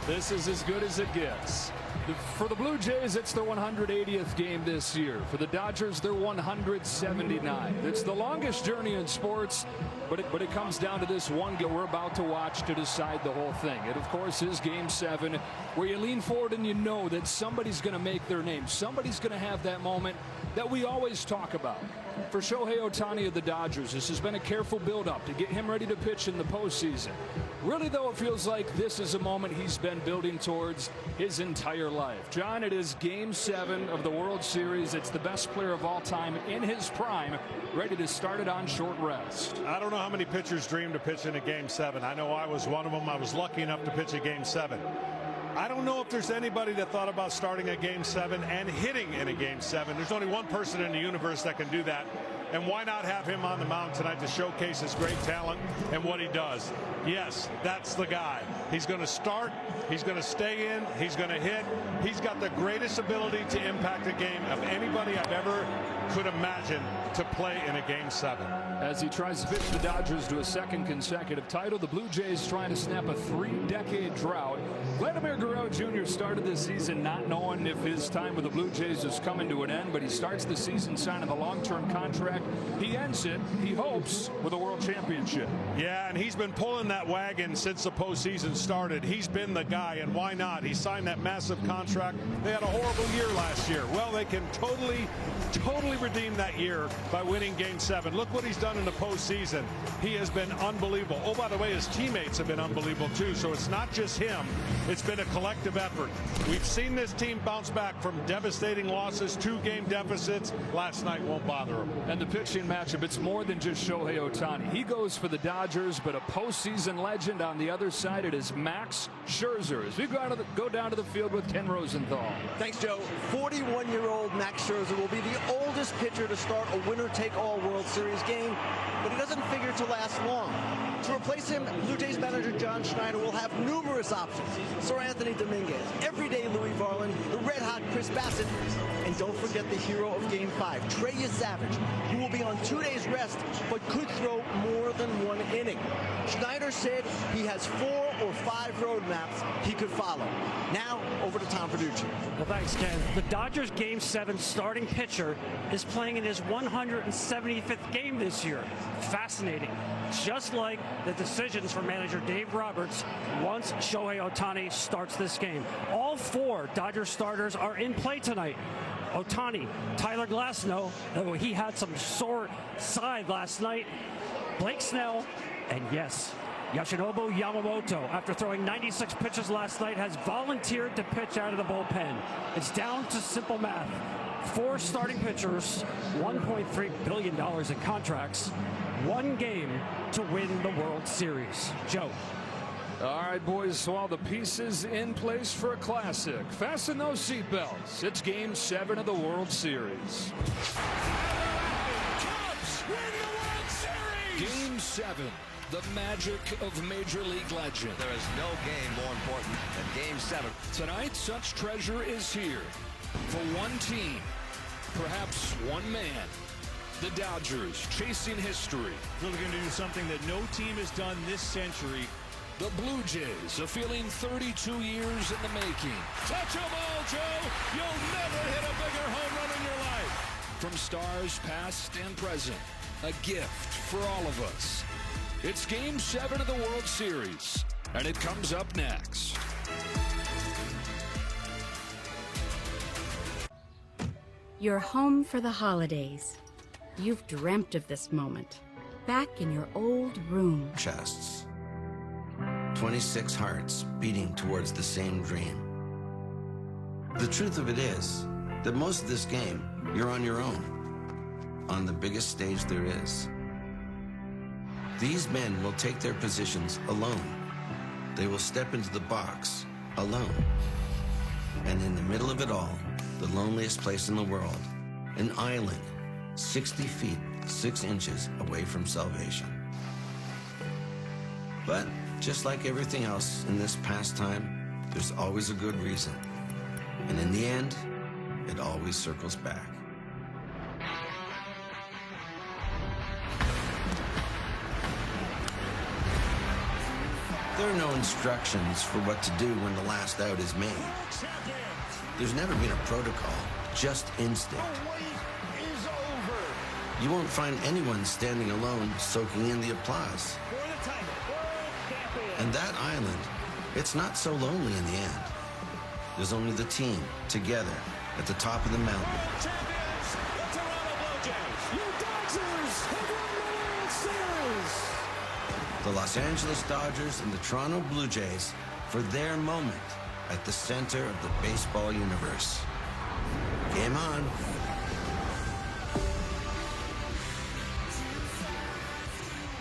This is as good as it gets. For the Blue Jays, it's their 180th game this year. For the Dodgers, they're 179. It's the longest journey in sports, but it comes down to this one game we're about to watch to decide the whole thing. It, of course, is Game 7, where you lean forward and you know that somebody's going to make their name. Somebody's going to have that moment that we always talk about. For Shohei Ohtani of the Dodgers, this has been a careful build-up to get him ready to pitch in the postseason. Really, though, it feels like this is a moment he's been building towards his entire life. John, it is Game 7 of the World Series. It's the best player of all time in his prime, ready to start it on short rest. I don't know how many pitchers dream to pitch in a Game 7. I know I was one of them. I was lucky enough to pitch a Game 7. I don't know if there's anybody that thought about starting a Game 7 and hitting in a Game 7. There's only one person in the universe that can do that. And why not have him on the mound tonight to showcase his great talent and what he does? Yes, that's the guy. He's going to start. He's going to stay in. He's going to hit. He's got the greatest ability to impact a game of anybody I've ever could imagine to play in a Game 7. As he tries to pitch the Dodgers to a second consecutive title, the Blue Jays trying to snap a 3-decade drought. Vladimir Guerrero Jr. started this season not knowing if his time with the Blue Jays is coming to an end, but he starts the season signing a long-term contract. He ends it, he hopes, with a world championship. Yeah, and he's been pulling that wagon since the postseason started. He's been the guy, and why not? He signed that massive contract. They had a horrible year last year. Well, they can totally redeem that year by winning Game 7. Look what he's done in the postseason. He has been unbelievable. Oh, by the way, his teammates have been unbelievable too. So it's not just him. It's been a collective effort. We've seen this team bounce back from devastating losses, 2-game deficits. Last night won't bother him. And the pitching matchup, it's more than just Shohei Ohtani. He goes for the Dodgers, but a postseason legend on the other side. It is Max Scherzer. As we go down to the field with Ken Rosenthal. Thanks, Joe. 41-year-old Max Scherzer will be the oldest pitcher to start a winner-take-all World Series game, but he doesn't figure to last long. To replace him, Blue Jays manager John Schneider will have numerous options. Sir Anthony Dominguez, everyday Louis Varland, the red-hot Chris Bassett, and don't forget the hero of Game 5, Trey Savage, who will be on 2 days rest, but could throw more than one inning. Schneider said he has 4 or 5 roadmaps he could follow. Now, over to Tom Verducci. Well, thanks, Ken. The Dodgers' Game 7 starting pitcher is playing in his 175th game this year. Fascinating. Just like the decisions for manager Dave Roberts once Shohei Ohtani starts this game. All 4 Dodgers starters are in play tonight. Ohtani, Tyler Glasnow, though he had some sore side last night, Blake Snell, and yes, Yoshinobu Yamamoto, after throwing 96 pitches last night, has volunteered to pitch out of the bullpen. It's down to simple math. 4 starting pitchers, $1.3 billion in contracts, 1 game to win the World Series. Joe. All right, boys, so all the pieces in place for a classic. Fasten those seatbelts. It's Game 7 of the World Series. Cubs win the World Series! Game 7. The magic of Major League legend. There is no game more important than Game 7. Tonight, such treasure is here. For one team, perhaps one man. The Dodgers chasing history. Really going to do something that no team has done this century. The Blue Jays, a feeling 32 years in the making. Touch 'em all, Joe! You'll never hit a bigger home run in your life! From stars past and present, a gift for all of us. It's Game 7 of the World Series, and it comes up next. You're home for the holidays. You've dreamt of this moment, back in your old room. Chests. 26 hearts beating towards the same dream. The truth of it is that most of this game, you're on your own, on the biggest stage there is. These men will take their positions alone. They will step into the box alone. And in the middle of it all, the loneliest place in the world, an island 60 feet, 6 inches away from salvation. But just like everything else in this pastime, there's always a good reason. And in the end, it always circles back. There are no instructions for what to do when the last out is made. There's never been a protocol, just instinct. You won't find anyone standing alone soaking in the applause. And that island, it's not so lonely in the end. There's only the team, together, at the top of the mountain. Champions, the Toronto Blue Jays. Your Dodgers have won the World Series. The Los Angeles Dodgers and the Toronto Blue Jays for their moment at the center of the baseball universe. Game on.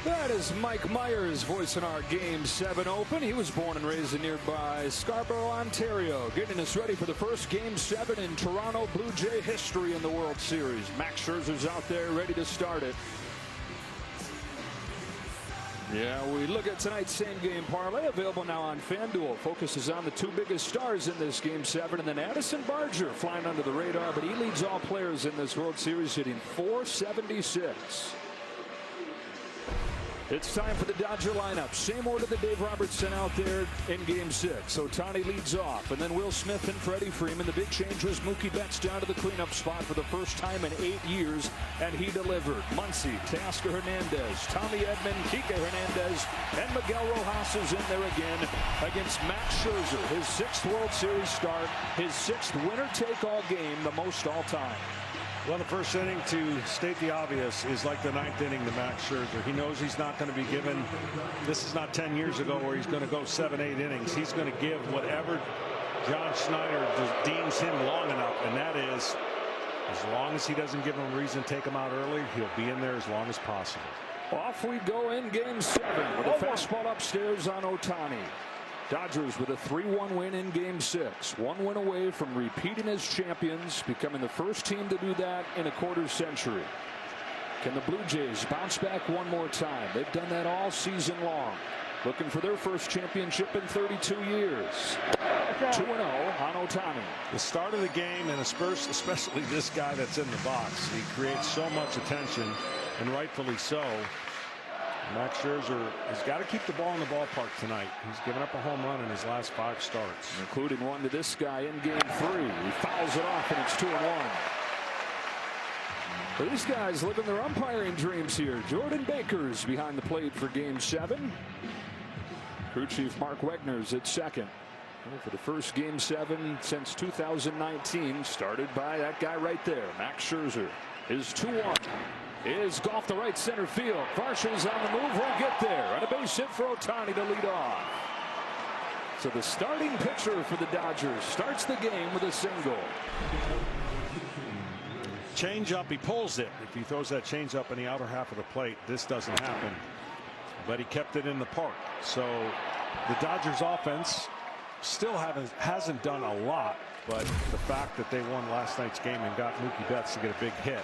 That is Mike Myers voicing our Game 7 open. He was born and raised in nearby Scarborough, Ontario, getting us ready for the first Game 7 in Toronto Blue Jay history in the World Series. Max Scherzer's out there ready to start it. Yeah, we look at tonight's same-game parlay, available now on FanDuel. Focuses on the two biggest stars in this Game 7, and then Addison Barger flying under the radar, but he leads all players in this World Series, hitting .476. It's time for the Dodger lineup. Same order that Dave Roberts sent out there in Game 6. Ohtani leads off, and then Will Smith and Freddie Freeman. The big change was Mookie Betts down to the cleanup spot for the first time in 8 years, and he delivered. Muncy, Teoscar Hernandez, Tommy Edman, Kike Hernandez, and Miguel Rojas is in there again against Max Scherzer. His 6th World Series start, his 6th winner-take-all game, the most all-time. Well, the first inning, to state the obvious, is like the 9th inning to Max Scherzer. He knows he's not going to be given. This is not 10 years ago where he's going to go 7, 8 innings. He's going to give whatever John Schneider deems him long enough, and that is, as long as he doesn't give him a reason to take him out early, he'll be in there as long as possible. Off we go in Game 7 with a fastball upstairs on Ohtani. Dodgers with a 3-1 win in Game 6. 1 win away from repeating as champions, becoming the first team to do that in a quarter century. Can the Blue Jays bounce back one more time? They've done that all season long. Looking for their first championship in 32 years. 2-0 on Ohtani. The start of the game, and especially this guy that's in the box, he creates so much attention, and rightfully so. Max Scherzer has got to keep the ball in the ballpark tonight. He's given up a home run in his last 5 starts, including one to this guy in Game 3. He fouls it off, and it's 2-1. These guys living their umpiring dreams here. Jordan Baker's behind the plate for Game 7. Crew chief Mark Wegner's at second. For the first Game 7 since 2019, started by that guy right there, Max Scherzer. Is 2-1. Is golf to right center field. Varsha's on the move, won't get there. And a base hit for Ohtani to lead off. So the starting pitcher for the Dodgers starts the game with a single. Change up, he pulls it. If he throws that change up in the outer half of the plate, this doesn't happen. But he kept it in the park. So the Dodgers offense still hasn't done a lot, but the fact that they won last night's game and got Mookie Betts to get a big hit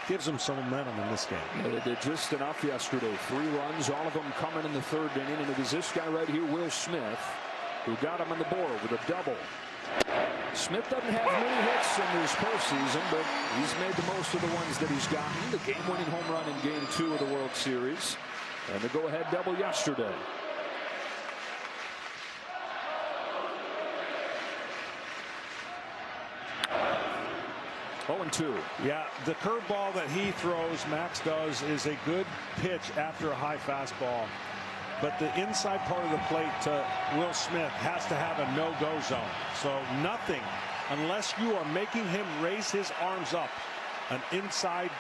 gives them some momentum in this game. Yeah, they did just enough yesterday. 3 runs, all of them coming in the 3rd inning, and it was this guy right here, Will Smith, who got him on the board with a double. Smith doesn't have many hits in this postseason, but he's made the most of the ones that he's gotten. The game-winning home run in Game 2 of the World Series, and the go-ahead double yesterday. 0-2. Yeah, the curveball that he throws, Max does, is a good pitch after a high fastball. But the inside part of the plate to Will Smith has to have a no-go zone. So nothing, unless you are making him raise his arms up, an inside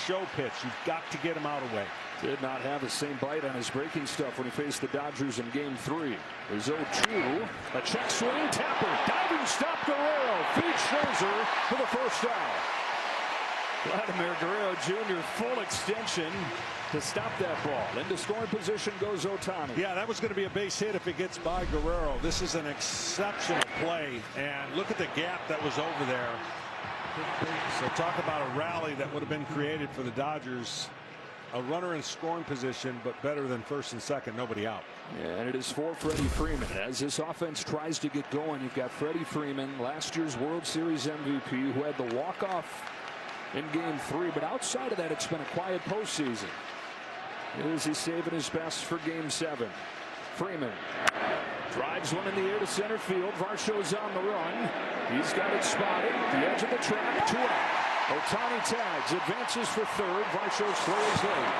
show pitch. You've got to get him out of the way. Did not have the same bite on his breaking stuff when he faced the Dodgers in Game 3. There's 0-2. A check swing. Tapper. Diving stop. Guerrero feeds Scherzer for the first out. Vladimir Guerrero Jr. full extension to stop that ball. Into scoring position goes Ohtani. Yeah, that was going to be a base hit if it gets by Guerrero. This is an exceptional play. And look at the gap that was over there. So talk about a rally that would have been created for the Dodgers. A runner in scoring position, but better than first and second, nobody out. Yeah, and it is for Freddie Freeman. As this offense tries to get going, you've got Freddie Freeman, last year's World Series MVP, who had the walk-off in Game 3. But outside of that, it's been a quiet postseason. Is he saving his best for Game 7? Freeman drives one in the air to center field. Varsho's on the run. He's got it spotted. The edge of the track. 2 out. Ohtani tags, advances for third. Varsho slows late.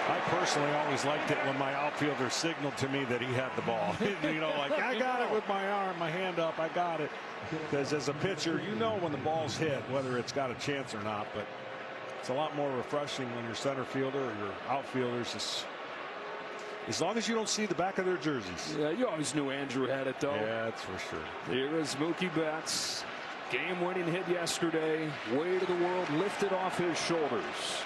I personally always liked it when my outfielder signaled to me that he had the ball. You know, like, I got it with my arm, my hand up, I got it. Because as a pitcher, you know when the ball's hit, whether it's got a chance or not. But it's a lot more refreshing when your center fielder or your outfielders just, as long as you don't see the back of their jerseys. Yeah, you always knew Andrew had it, though. Yeah, that's for sure. Here is Mookie Betts. Game-winning hit yesterday. Weight of the world lifted off his shoulders.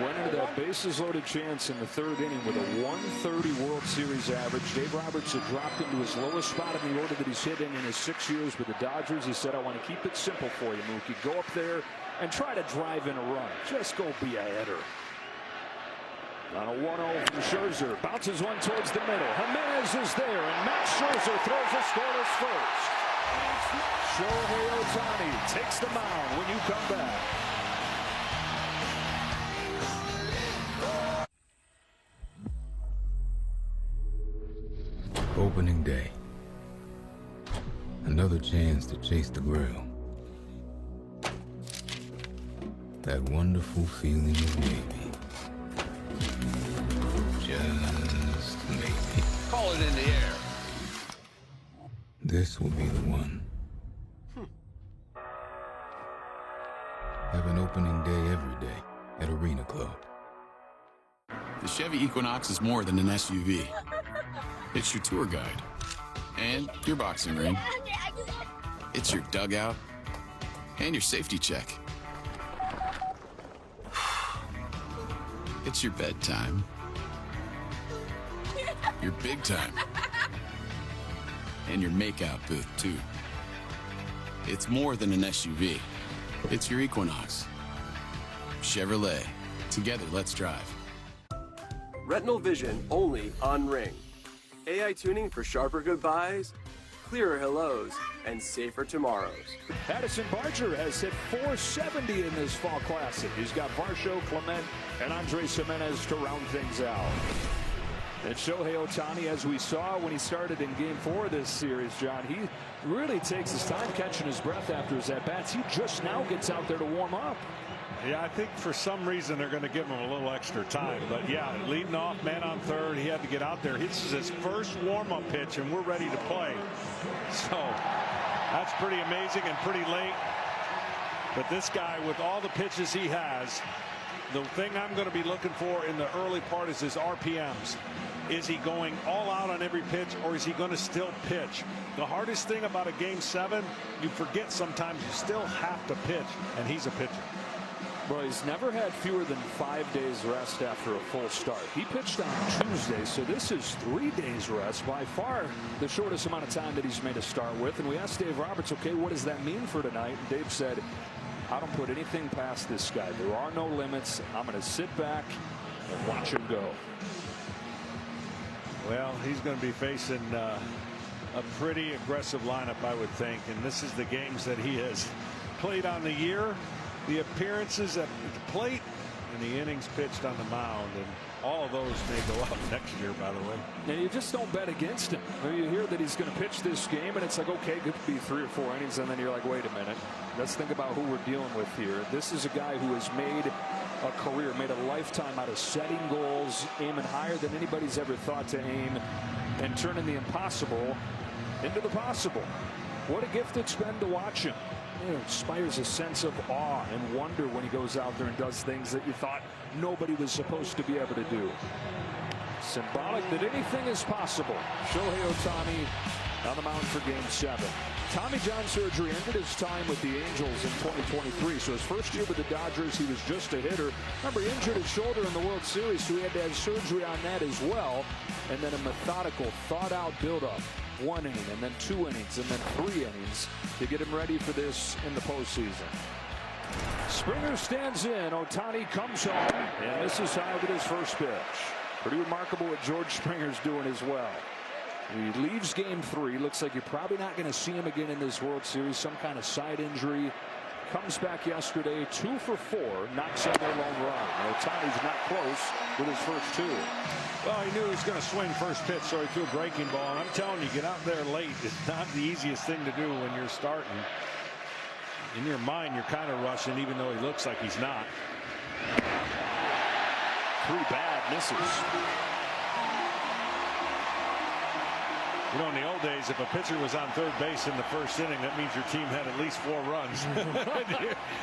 Went into that bases-loaded chance in the third inning with a 130 World Series average. Dave Roberts had dropped into his lowest spot in the order that he's hit in his 6 years with the Dodgers. He said, I want to keep it simple for you, Mookie. Go up there and try to drive in a run. Just go be a hitter. On a 1-0 from Scherzer. Bounces one towards the middle. Jimenez is there, and Max Scherzer throws a scoreless first. Shohei Ohtani takes the mound when you come back. Opening day. Another chance to chase the grail. That wonderful feeling of maybe. Just maybe. Call it in the air. This will be the one. Have an opening day every day at Arena Club. The Chevy Equinox is more than an SUV. It's your tour guide and your boxing ring. It's your dugout and your safety check. It's your bedtime. Your big time. And your makeout booth, too. It's more than an SUV. It's your Equinox. Chevrolet. Together, let's drive. Retinal vision only on Ring. AI tuning for sharper goodbyes, clearer hellos, and safer tomorrows. Addison Barger has hit .470 in this fall classic. He's got Varsho, Clement, and Andres Jimenez to round things out. And Shohei Ohtani, as we saw when he started in Game 4 of this series, John, he really takes his time catching his breath after his at-bats. He just now gets out there to warm up. Yeah, I think for some reason they're going to give him a little extra time. But, yeah, leading off, man on third, he had to get out there. This is his first warm-up pitch, and we're ready to play. So that's pretty amazing and pretty late. But this guy, with all the pitches he has, the thing I'm going to be looking for in the early part is his RPMs. Is he going all out on every pitch, or is he going to still pitch? The hardest thing about a Game 7, you forget sometimes you still have to pitch, and he's a pitcher. Well, he's never had fewer than 5 days rest after a full start. He pitched on Tuesday, so this is 3 days rest, by far the shortest amount of time that he's made a start with. And we asked Dave Roberts, okay, what does that mean for tonight? And Dave said, I don't put anything past this guy. There are no limits. I'm going to sit back and watch him go. Well, he's going to be facing a pretty aggressive lineup, I would think. And this is the games that he has played on the year. The appearances at the plate and the innings pitched on the mound, and all of those may go up next year, by the way. And you just don't bet against him. I mean, you hear that he's going to pitch this game, and it's like, okay, it could be 3 or 4 innings, and then you're like, wait a minute, let's think about who we're dealing with here. This is a guy who has made a career, made a lifetime out of setting goals, aiming higher than anybody's ever thought to aim, and turning the impossible into the possible. What a gift it's been to watch him. It inspires a sense of awe and wonder when he goes out there and does things that you thought nobody was supposed to be able to do. Symbolic that anything is possible. Shohei Ohtani on the mound for Game 7. Tommy John surgery ended his time with the Angels in 2023. So his first year with the Dodgers, he was just a hitter. Remember, he injured his shoulder in the World Series, so he had to have surgery on that as well. And then a methodical, thought-out buildup. 1 inning, and then 2 innings, and then 3 innings to get him ready for this in the postseason. Springer stands in. Ohtani comes home, and this is how with his first pitch. Pretty remarkable what George Springer's doing as well. He leaves Game 3. Looks like you're probably not going to see him again in this World Series. Some kind of side injury comes back yesterday, 2 for 4, knocks in their lone run. Ohtani's not close with his first 2. Well, he knew he was going to swing first pitch, so he threw a breaking ball. And I'm telling you, get out there late is not the easiest thing to do when you're starting. In your mind, you're kind of rushing, even though he looks like he's not. 3 bad misses. You know, in the old days, if a pitcher was on third base in the first inning, that means your team had at least 4 runs.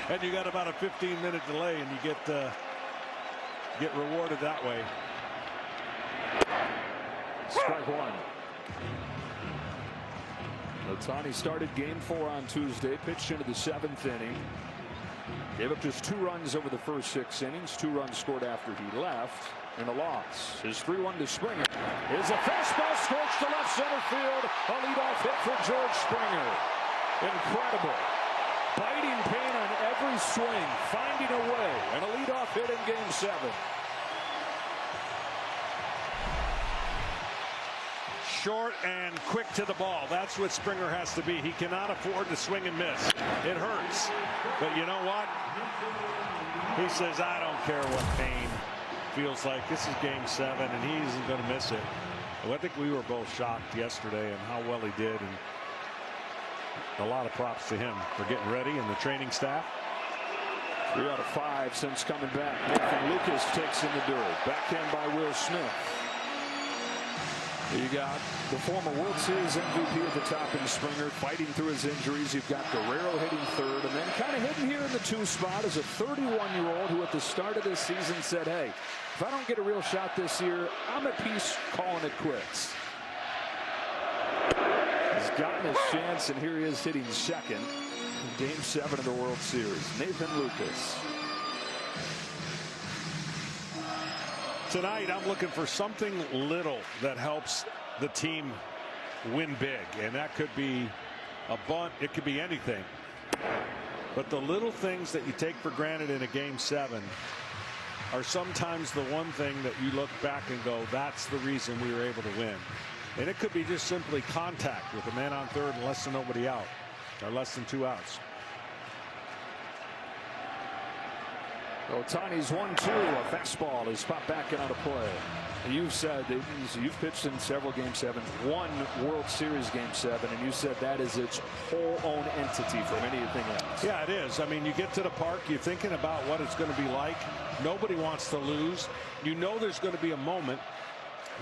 and you got about a 15-minute delay, and you get rewarded that way. Strike 1. Ohtani started game 4 on Tuesday, pitched into the 7th inning. Gave up just 2 runs over the first 6 innings. 2 runs scored after he left in a loss. His 3-1 to Springer is a fastball scorched to left center field. A leadoff hit for George Springer. Incredible. Biting pain on every swing, finding a way, and a leadoff hit in game 7. Short and quick to the ball. That's what Springer has to be. He cannot afford to swing and miss. It hurts. But you know what? He says, I don't care what pain feels like. This is game 7, and he isn't going to miss it. Well, I think we were both shocked yesterday and how well he did. And a lot of props to him for getting ready and the training staff. 3 out of 5 since coming back. Nathan Lucas takes in the dirt. Backhand by Will Smith. You got the former World Series MVP at the top in Springer fighting through his injuries. You've got Guerrero hitting 3rd, and then kind of hidden here in the 2 spot is a 31-year-old who at the start of this season said, hey, if I don't get a real shot this year, I'm at peace calling it quits. He's gotten his chance, and here he is hitting 2nd in game 7 of the World Series. Nathan Lucas. Tonight, I'm looking for something little that helps the team win big, and that could be a bunt. It could be anything. But the little things that you take for granted in a game 7 are sometimes the one thing that you look back and go, that's the reason we were able to win. And it could be just simply contact with a man on 3rd and less than nobody out, or less than 2 outs. Ohtani's 1-2. A fastball is popped back and out of play. And you've said that you've pitched in several game 7s, 1 World Series game 7, and you said that is its whole own entity from anything else. Yeah, it is. I mean, you get to the park, you're thinking about what it's going to be like. Nobody wants to lose. You know there's going to be a moment.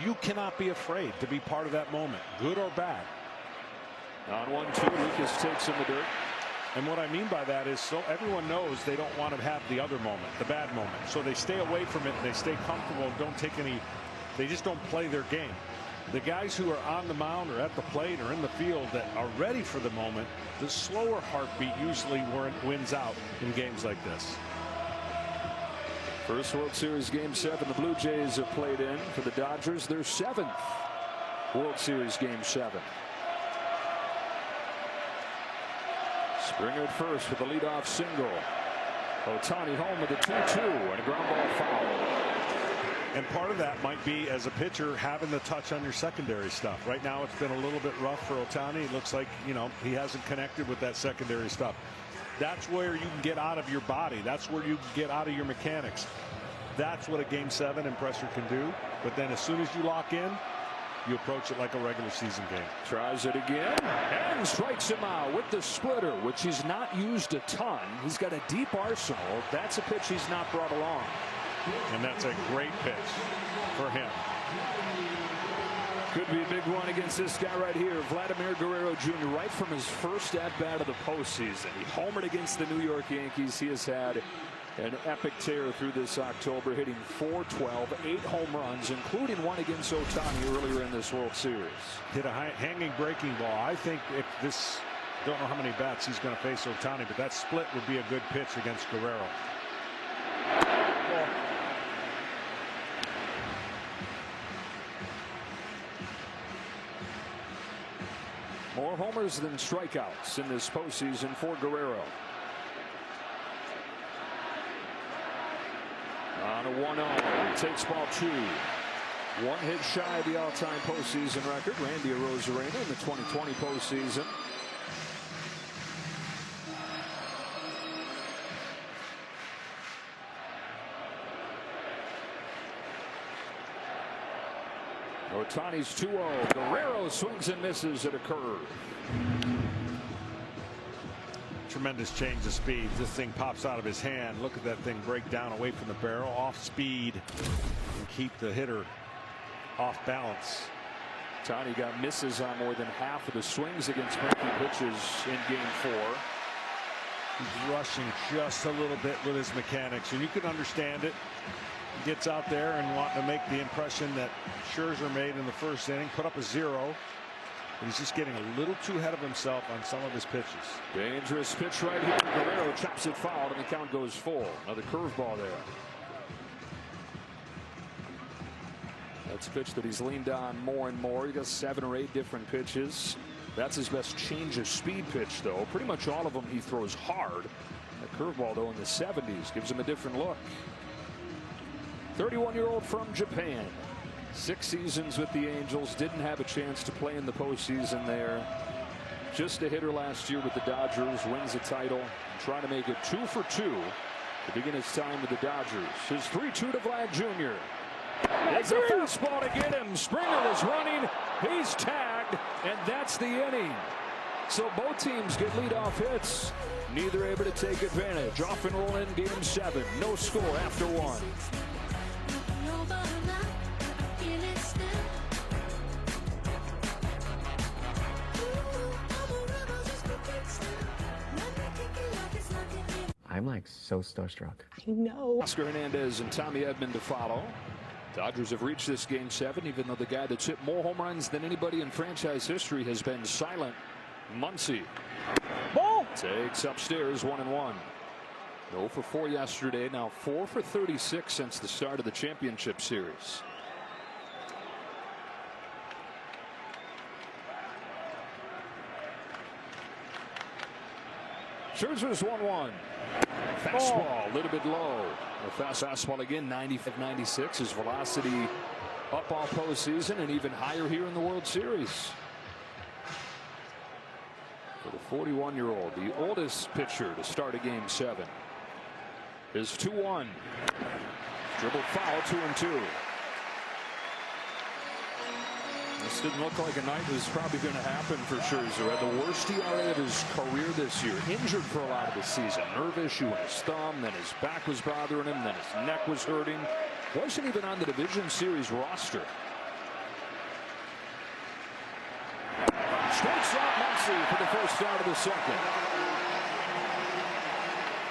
You cannot be afraid to be part of that moment, good or bad. On 1-2, Lucas takes in the dirt. And what I mean by that is so everyone knows they don't want to have the other moment, the bad moment. So they stay away from it and they stay comfortable and don't take any, they just don't play their game. The guys who are on the mound or at the plate or in the field that are ready for the moment, the slower heartbeat usually wins out in games like this. First World Series game 7 the Blue Jays have played in for the Dodgers. Their 7th World Series game 7. Springer at first with a leadoff single. Ohtani home with a 2-2 and a ground ball foul. And part of that might be, as a pitcher, having the touch on your secondary stuff. Right now it's been a little bit rough for Ohtani. It looks like, you know, he hasn't connected with that secondary stuff. That's where you can get out of your body. That's where you can get out of your mechanics. That's what a game 7 and pressure can do. But then as soon as you lock in, you approach it like a regular season game. Tries it again and strikes him out with the splitter, which he's not used a ton. He's got a deep arsenal. That's a pitch he's not brought along. And that's a great pitch for him. Could be a big one against this guy right here, Vladimir Guerrero Jr. Right from his first at-bat of the postseason. He homered against the New York Yankees. He has had an epic tear through this October, hitting .412, 8 home runs, including one against Ohtani earlier in this World Series. Hit a hanging breaking ball. I think if this, don't know how many bats he's going to face Ohtani, but that split would be a good pitch against Guerrero. More homers than strikeouts in this postseason for Guerrero. On a 1-0, he takes ball 2. 1 hit shy of the all-time postseason record. Randy Arozarena in the 2020 postseason. Ohtani's 2-0. Guerrero swings and misses at a curve. Tremendous change of speed. This thing pops out of his hand. Look at that thing break down away from the barrel, off speed, and keep the hitter off balance. Ohtani got misses on more than half of the swings against breaking pitches in Game 4. He's rushing just a little bit with his mechanics, and you can understand it. He gets out there and wanting to make the impression that Scherzer made in the first inning, put up a 0. He's just getting a little too ahead of himself on some of his pitches. Dangerous pitch right here. Guerrero chops it foul, and the count goes full. Another curveball there. That's a pitch that he's leaned on more and more. He got 7 or 8 different pitches. That's his best change of speed pitch, though. Pretty much all of them he throws hard. That curveball, though, in the 70s gives him a different look. 31-year-old from Japan. 6 seasons with the Angels. Didn't have a chance to play in the postseason there. Just a hitter last year with the Dodgers. Wins a title. Trying to make it 2 for 2 to begin his time with the Dodgers. His 3-2 to Vlad Jr. It's a fastball to get him. Springer was running. He's tagged, and that's the inning. So both teams get leadoff hits. Neither able to take advantage. Off and roll in Game 7. No score after 1. I'm like so starstruck. I know. Oscar Hernandez and Tommy Edman to follow. Dodgers have reached this Game 7, even though the guy that's hit more home runs than anybody in franchise history has been silent. Muncy. Ball. Takes upstairs 1-1. 0 for 4 yesterday. Now 4 for 36 since the start of the championship series. Scherzer's 1-1. Fastball, a little bit low. A fast fastball again, 95-96. His velocity up all postseason and even higher here in the World Series. For the 41-year-old, the oldest pitcher to start a Game 7, is 2-1. Dribbled foul, 2-2. This didn't look like a night was probably going to happen for Scherzer. Had the worst ERA of his career this year. Injured for a lot of the season. Nerve issue in his thumb. Then his back was bothering him. Then his neck was hurting. Wasn't even on the Division Series roster. Strikes out Muncy for the first out of the second.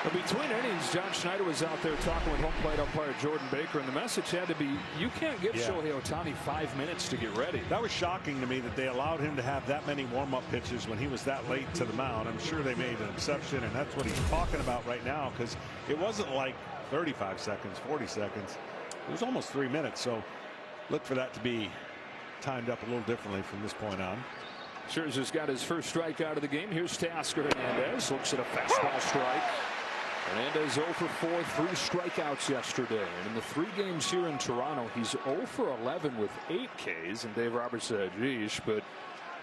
But between innings, John Schneider was out there talking with home plate umpire Jordan Baker, and the message had to be, you can't give Shohei Ohtani 5 minutes to get ready. That was shocking to me that they allowed him to have that many warm-up pitches when he was that late to the mound. I'm sure they made an exception, and that's what he's talking about right now, because it wasn't like 35 seconds, 40 seconds. It was almost 3 minutes, so look for that to be timed up a little differently from this point on. Scherzer's got his first strikeout of the game. Here's Teoscar Hernandez. Looks at a fastball strike. Hernandez 0 for 4, 3 strikeouts yesterday. And in the 3 games here in Toronto, he's 0 for 11 with 8 Ks. And Dave Roberts said, geesh, but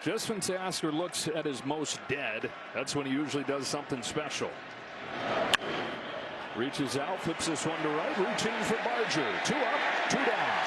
just when Teoscar looks at his most dead, that's when he usually does something special. Reaches out, flips this one to right, routine for Barger. 2 up, 2 down.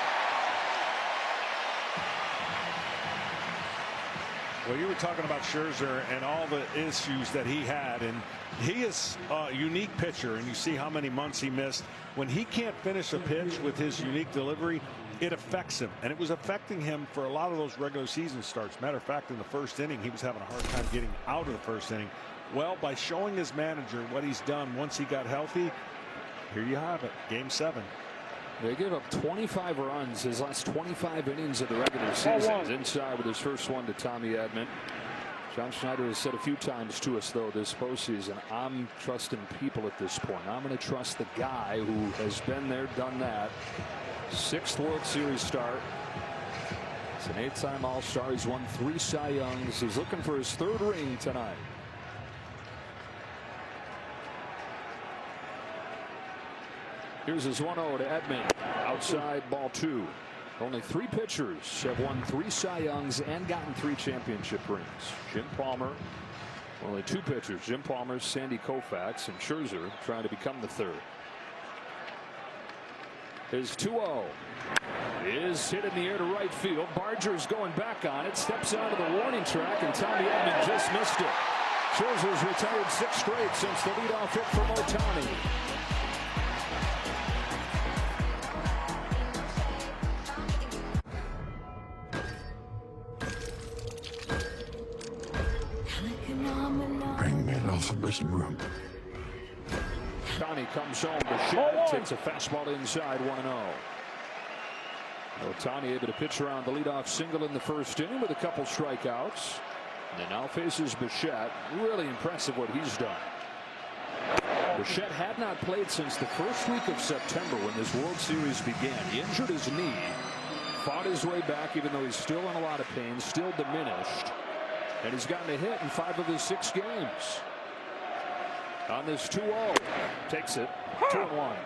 Well, you were talking about Scherzer and all the issues that he had, and he is a unique pitcher, and you see how many months he missed. When he can't finish a pitch with his unique delivery, it affects him, and it was affecting him for a lot of those regular season starts. Matter of fact, in the first inning, he was having a hard time getting out of the first inning. Well, by showing his manager what he's done once he got healthy, here you have it, Game 7. They gave up 25 runs his last 25 innings of the regular season. He's inside with his first one to Tommy Edman. John Schneider has said a few times to us, though, this postseason, I'm trusting people at this point. I'm going to trust the guy who has been there, done that. 6th World Series start. He's an 8-time All-Star. He's won 3 Cy Youngs. He's looking for his 3rd ring tonight. Here's his 1-0 to Edman. Outside, ball 2. Only 3 pitchers have won 3 Cy Youngs and gotten 3 championship rings. Jim Palmer. Only 2 pitchers. Jim Palmer, Sandy Koufax, and Scherzer trying to become the 3rd. His 2-0. is hit in the air to right field. Barger's going back on it, steps onto the warning track, and Tommy Edman just missed it. Scherzer's retired 6 straight since the leadoff hit from Ohtani. Bring me Elizabeth room. Ohtani comes home. Bichette takes a fastball inside, 1-0. Ohtani able to pitch around the leadoff single in the first inning with a couple strikeouts. And now faces Bichette. Really impressive what he's done. Bichette had not played since the first week of September when this World Series began. He injured his knee, fought his way back even though he's still in a lot of pain, still diminished. And he's gotten a hit in 5 of his 6 games. On this 2-0, takes it, 2-1.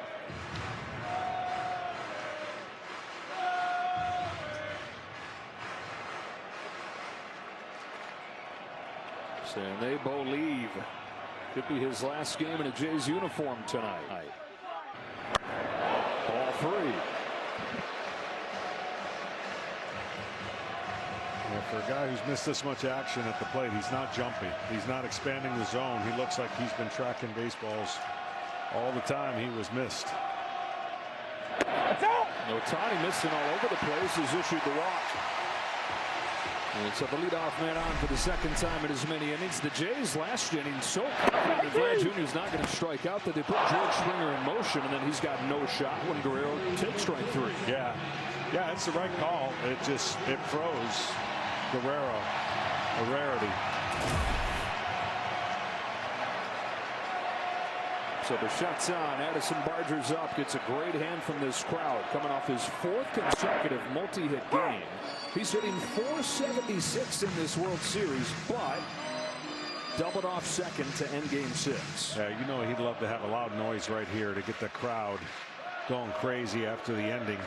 And they believe could be his last game in a Jays uniform tonight. Ball 3. Well, for a guy who's missed this much action at the plate, he's not jumping. He's not expanding the zone. He looks like he's been tracking baseballs all the time. He was missed. Ohtani missing all over the place. He's issued the walk. And so the leadoff man on for the second time in as many innings. The Jays last inning so confident that Vlad Jr. is not going to strike out that they put George Springer in motion, and then he's got no shot when Guerrero takes strike 3. Yeah, it's the right call. It froze Guerrero, a rarity. So Bichette's on. Addison Barger's up. Gets a great hand from this crowd. Coming off his 4th consecutive multi-hit game. He's hitting .476 in this World Series, but doubled off second to end Game 6. Yeah, you know he'd love to have a loud noise right here to get the crowd going crazy after the ending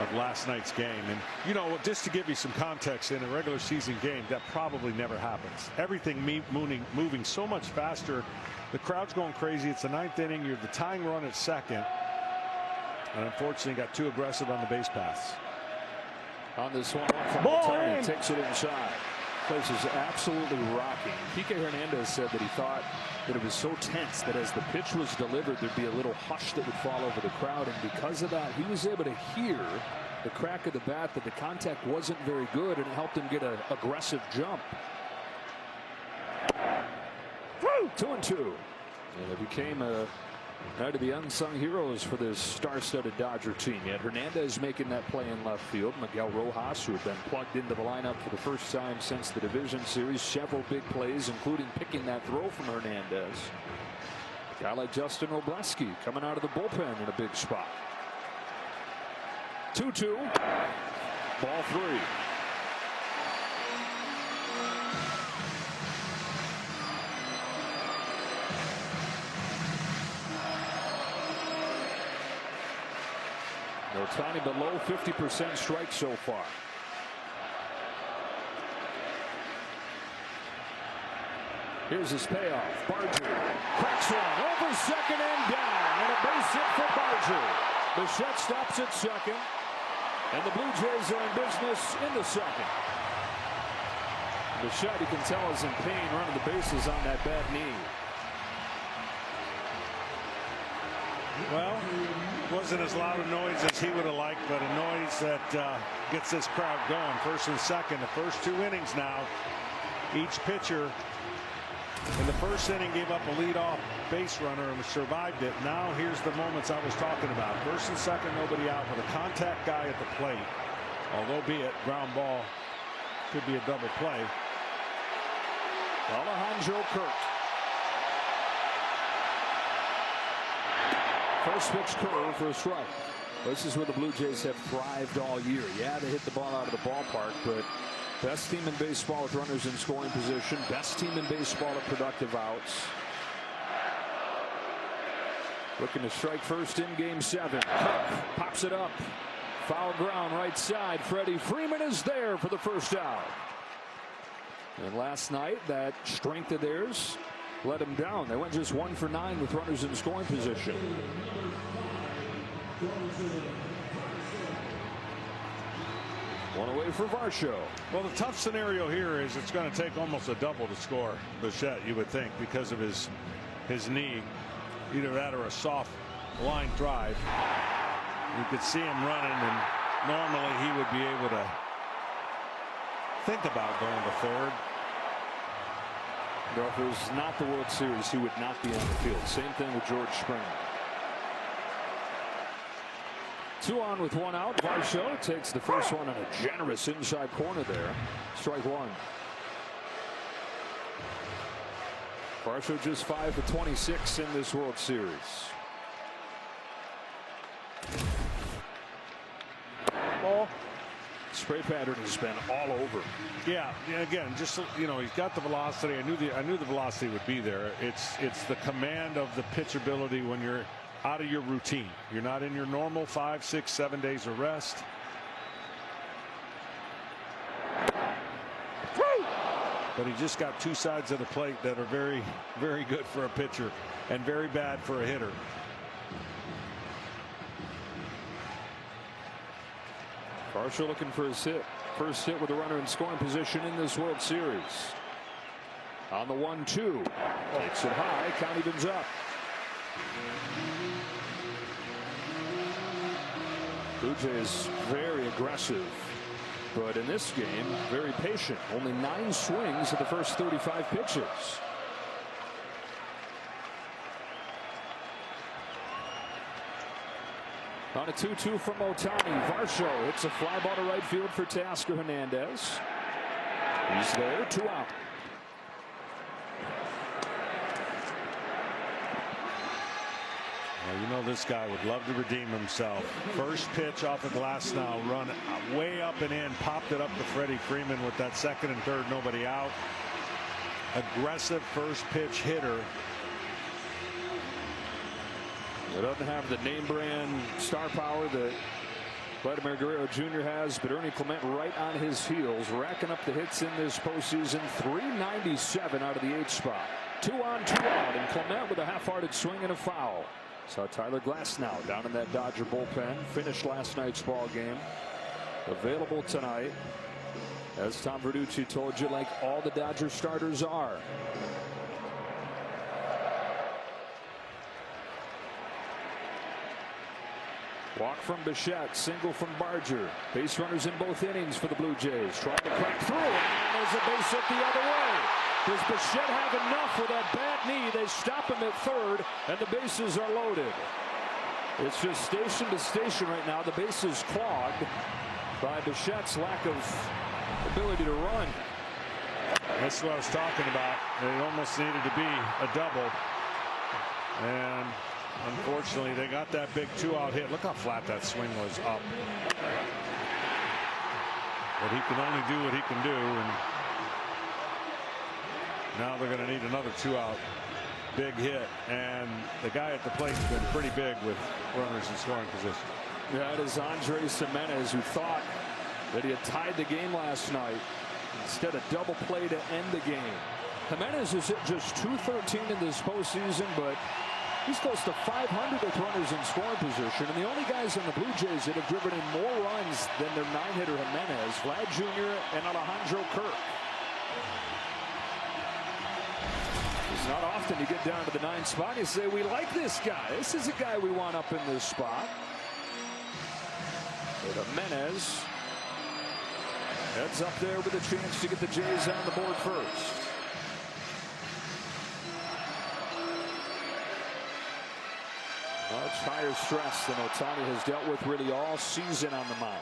of last night's game. And you know, just to give you some context, in a regular season game that probably never happens. Everything moving so much faster. The crowd's going crazy. It's the 9th inning. You're the tying run at second, and unfortunately got too aggressive on the base paths. On this one from Ohtani, takes it inside. Place is absolutely rocking. Kike Hernandez said that he thought that it was so tense that as the pitch was delivered, there'd be a little hush that would fall over the crowd, and because of that, he was able to hear the crack of the bat, that the contact wasn't very good, and it helped him get an aggressive jump. 2-2. And it became a night of the unsung heroes for this star-studded Dodger team. Yet Hernandez making that play in left field. Miguel Rojas, who had been plugged into the lineup for the first time since the division series. Several big plays, including picking that throw from Hernandez. A guy like Justin Robleski coming out of the bullpen in a big spot. 2-2. Ball 3. Ohtani below 50% strike so far. Here's his payoff. Barger cracks one over second and down, and a base hit for Barger. Bichette stops at second, and the Blue Jays are in business in the second. Bichette, you can tell, is in pain running the bases on that bad knee. Well, wasn't as loud a noise as he would have liked, but a noise that gets this crowd going. First and second, the first 2 innings now. Each pitcher in the first inning gave up a leadoff base runner and survived it. Now here's the moments I was talking about. First and second, nobody out with a contact guy at the plate. Although be it ground ball, could be a double play. Alejandro Kirk. First pitch curve for a strike. This is where the Blue Jays have thrived all year. Yeah, they hit the ball out of the ballpark, but best team in baseball with runners in scoring position. Best team in baseball at productive outs. Looking to strike first in Game 7. Kirk pops it up. Foul ground right side. Freddie Freeman is there for the first out. And last night, that strength of theirs let them down. They went just 1 for 9 with runners in scoring position. One away for Varsho. Well, the tough scenario here is it's going to take almost a double to score Bichette, you would think, because of his knee. Either that or a soft line drive. You could see him running, and normally he would be able to think about going to third. No, if it was not the World Series, he would not be on the field. Same thing with George Springer. 2 on with 1 out. Varsho takes the first one on a generous inside corner there. Strike 1. Varsho just 5 for 26 in this World Series. Ball. Spray pattern has been all over. Yeah, again, just, you know, he's got the velocity. I knew the velocity would be there. It's the command of the pitch ability when you're out of your routine. You're not in your normal 5, 6, 7 days of rest. But he just got 2 sides of the plate that are very, very good for a pitcher and very bad for a hitter. Varsho looking for his hit. First hit with a runner in scoring position in this World Series. On the 1-2. Takes it high. Count evens up. Blue Jays very aggressive, but in this game very patient. Only 9 swings at the first 35 pitches. On a 2-2 from Ohtani. Varsho hits a fly ball to right field for Teoscar Hernandez. He's there. 2 out. Well, you know this guy would love to redeem himself. First pitch off the glass now, run way up and in, popped it up to Freddie Freeman with that second and third, nobody out. Aggressive first pitch hitter. It doesn't have the name brand star power that Vladimir Guerrero Jr. has, but Ernie Clement right on his heels, racking up the hits in this postseason. 397 out of the 8th spot. 2 on, 2 out, and Clement with a half-hearted swing and a foul. Saw Tyler Glasnow down in that Dodger bullpen. Finished last night's ball game. Available tonight, as Tom Verducci told you, like all the Dodger starters are. Walk from Bichette, single from Barger. Base runners in both innings for the Blue Jays. Trying to crack through, and there's a base hit the other way. Does Bichette have enough for that bad knee? They stop him at third, and the bases are loaded. It's just station to station right now. The base is clogged by Bichette's lack of ability to run. That's what I was talking about. It almost needed to be a double. And unfortunately, they got that big 2-out hit. Look how flat that swing was up. But he can only do what he can do. And now they're going to need another 2-out big hit. And the guy at the plate's been pretty big with runners in scoring position. Yeah, it is Andres Gimenez, who thought that he had tied the game last night. Instead, a double play to end the game. Gimenez is at just .213 in this postseason, but he's close to 500 with runners in scoring position. And the only guys in the Blue Jays that have driven in more runs than their 9-hitter Gimenez, Vlad Jr. and Alejandro Kirk. It's not often you get down to the 9th spot and you say, we like this guy. This is a guy we want up in this spot. But Gimenez heads up there with a chance to get the Jays on the board first. Much higher stress than Ohtani has dealt with really all season on the mound.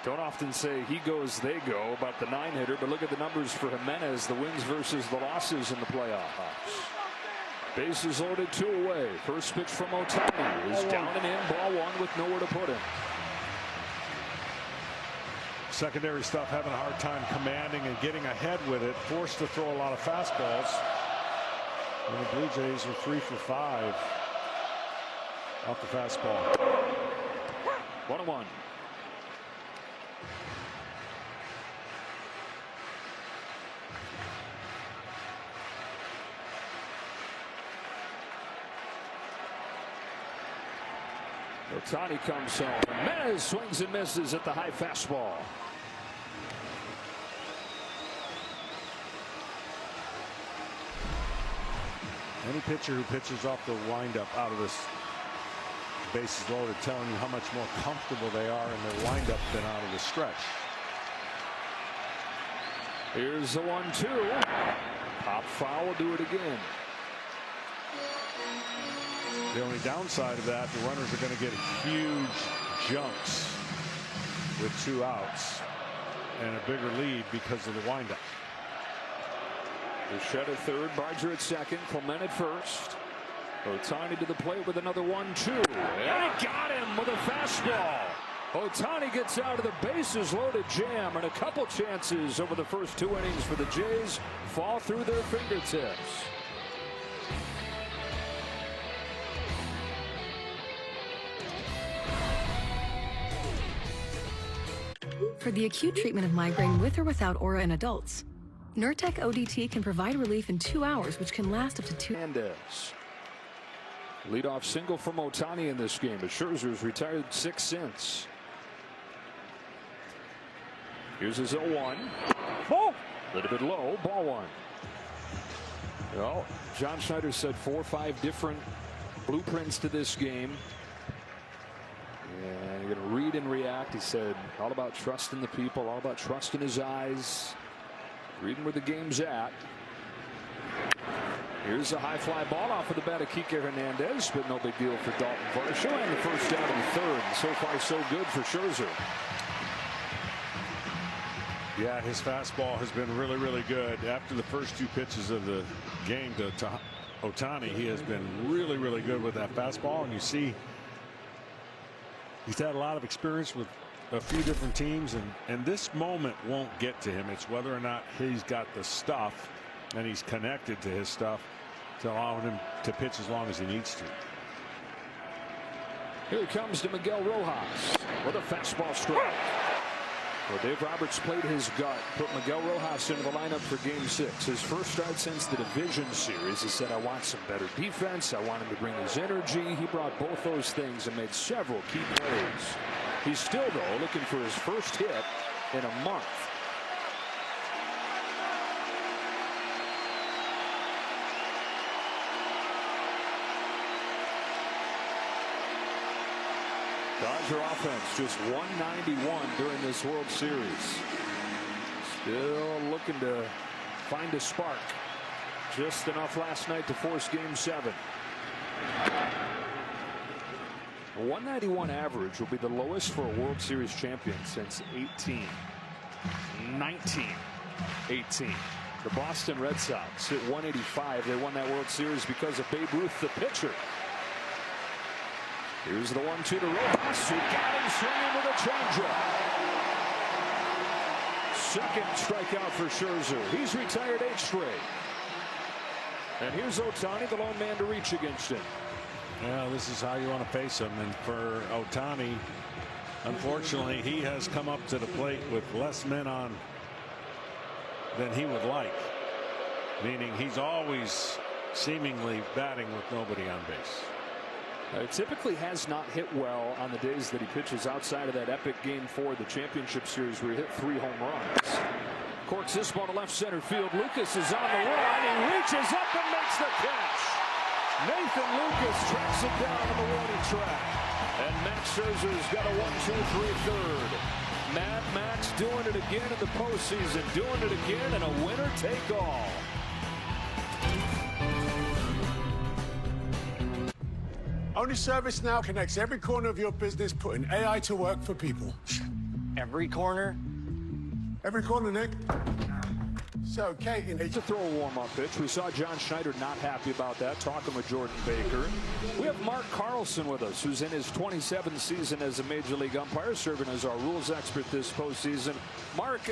Don't often say he goes, they go about the 9-hitter, but look at the numbers for Gimenez, the wins versus the losses in the playoffs. Bases loaded, 2 away. First pitch from Ohtani is down and in, ball 1 with nowhere to put him. Secondary stuff, having a hard time commanding and getting ahead with it, forced to throw a lot of fastballs. And the Blue Jays are 3 for 5 off the fastball. 1-1. Ohtani comes home. Jimenez swings and misses at the high fastball. Any pitcher who pitches off the windup out of this bases loaded telling you how much more comfortable they are in their windup than out of the stretch. Here's the 1-2. Pop foul will do it again. The only downside of that, the runners are going to get huge jumps with 2 outs and a bigger lead because of the windup. Bichette at third, Barger at second, Clement at first. Ohtani to the plate with another 1-2. And he got him with a fastball. Ohtani gets out of the bases loaded jam, and a couple chances over the first 2 innings for the Jays fall through their fingertips. For the acute treatment of migraine with or without aura in adults, Nurtec ODT can provide relief in 2 hours, which can last up to 2. Hernandez. Leadoff single from Ohtani in this game, as Scherzer's retired 6 since. Here's his 0-1. Oh, a little bit low, ball 1. Well, John Schneider said 4 or 5 different blueprints to this game. And you're going to read and react. He said all about trusting the people, all about trusting his eyes, reading where the game's at. Here's a high fly ball off of the bat of Kike Hernandez, but no big deal for Dalton Varsho, and the first down in the third. So far, so good for Scherzer. Yeah, his fastball has been really, really good. After the first 2 pitches of the game to Ohtani, he has been really, really good with that fastball. And you see he's had a lot of experience with a few different teams, and this moment won't get to him. It's whether or not he's got the stuff and he's connected to his stuff to allow him to pitch as long as he needs to. Here comes to Miguel Rojas with a fastball strike. Well, Dave Roberts played his gut, put Miguel Rojas into the lineup for Game 6. His first start since the division series. He said, I want some better defense. I want him to bring his energy. He brought both those things and made several key plays. He's still, though, looking for his first hit in a month. Dodger offense just 191 during this World Series. Still looking to find a spark. Just enough last night to force Game 7. A 191 average will be the lowest for a World Series champion since 1918. The Boston Red Sox hit 185. They won that World Series because of Babe Ruth, the pitcher. Here's the 1-2 to Rojas, who got him swinging with a changeup. Second strikeout for Scherzer. He's retired 8 straight. And here's Ohtani, the lone man to reach against him. Yeah, this is how you want to face him. And for Ohtani, unfortunately, he has come up to the plate with less men on than he would like. Meaning he's always seemingly batting with nobody on base. It typically has not hit well on the days that he pitches outside of that epic Game 4 of the championship series where he hit 3 home runs. Corks this ball to left center field. Lucas is on the run. He reaches up and makes the catch. Nathan Lucas tracks it down on the warning track. And Max Scherzer's got a 1-2-3 third. Mad Max doing it again in the postseason. Doing it again in a winner take all. Only ServiceNow connects every corner of your business, putting AI to work for people. Every corner? Every corner, Nick. So, Kate, to throw a warm-up pitch. We saw John Schneider not happy about that, talking with Jordan Baker. We have Mark Carlson with us, who's in his 27th season as a Major League umpire, serving as our rules expert this postseason. Mark,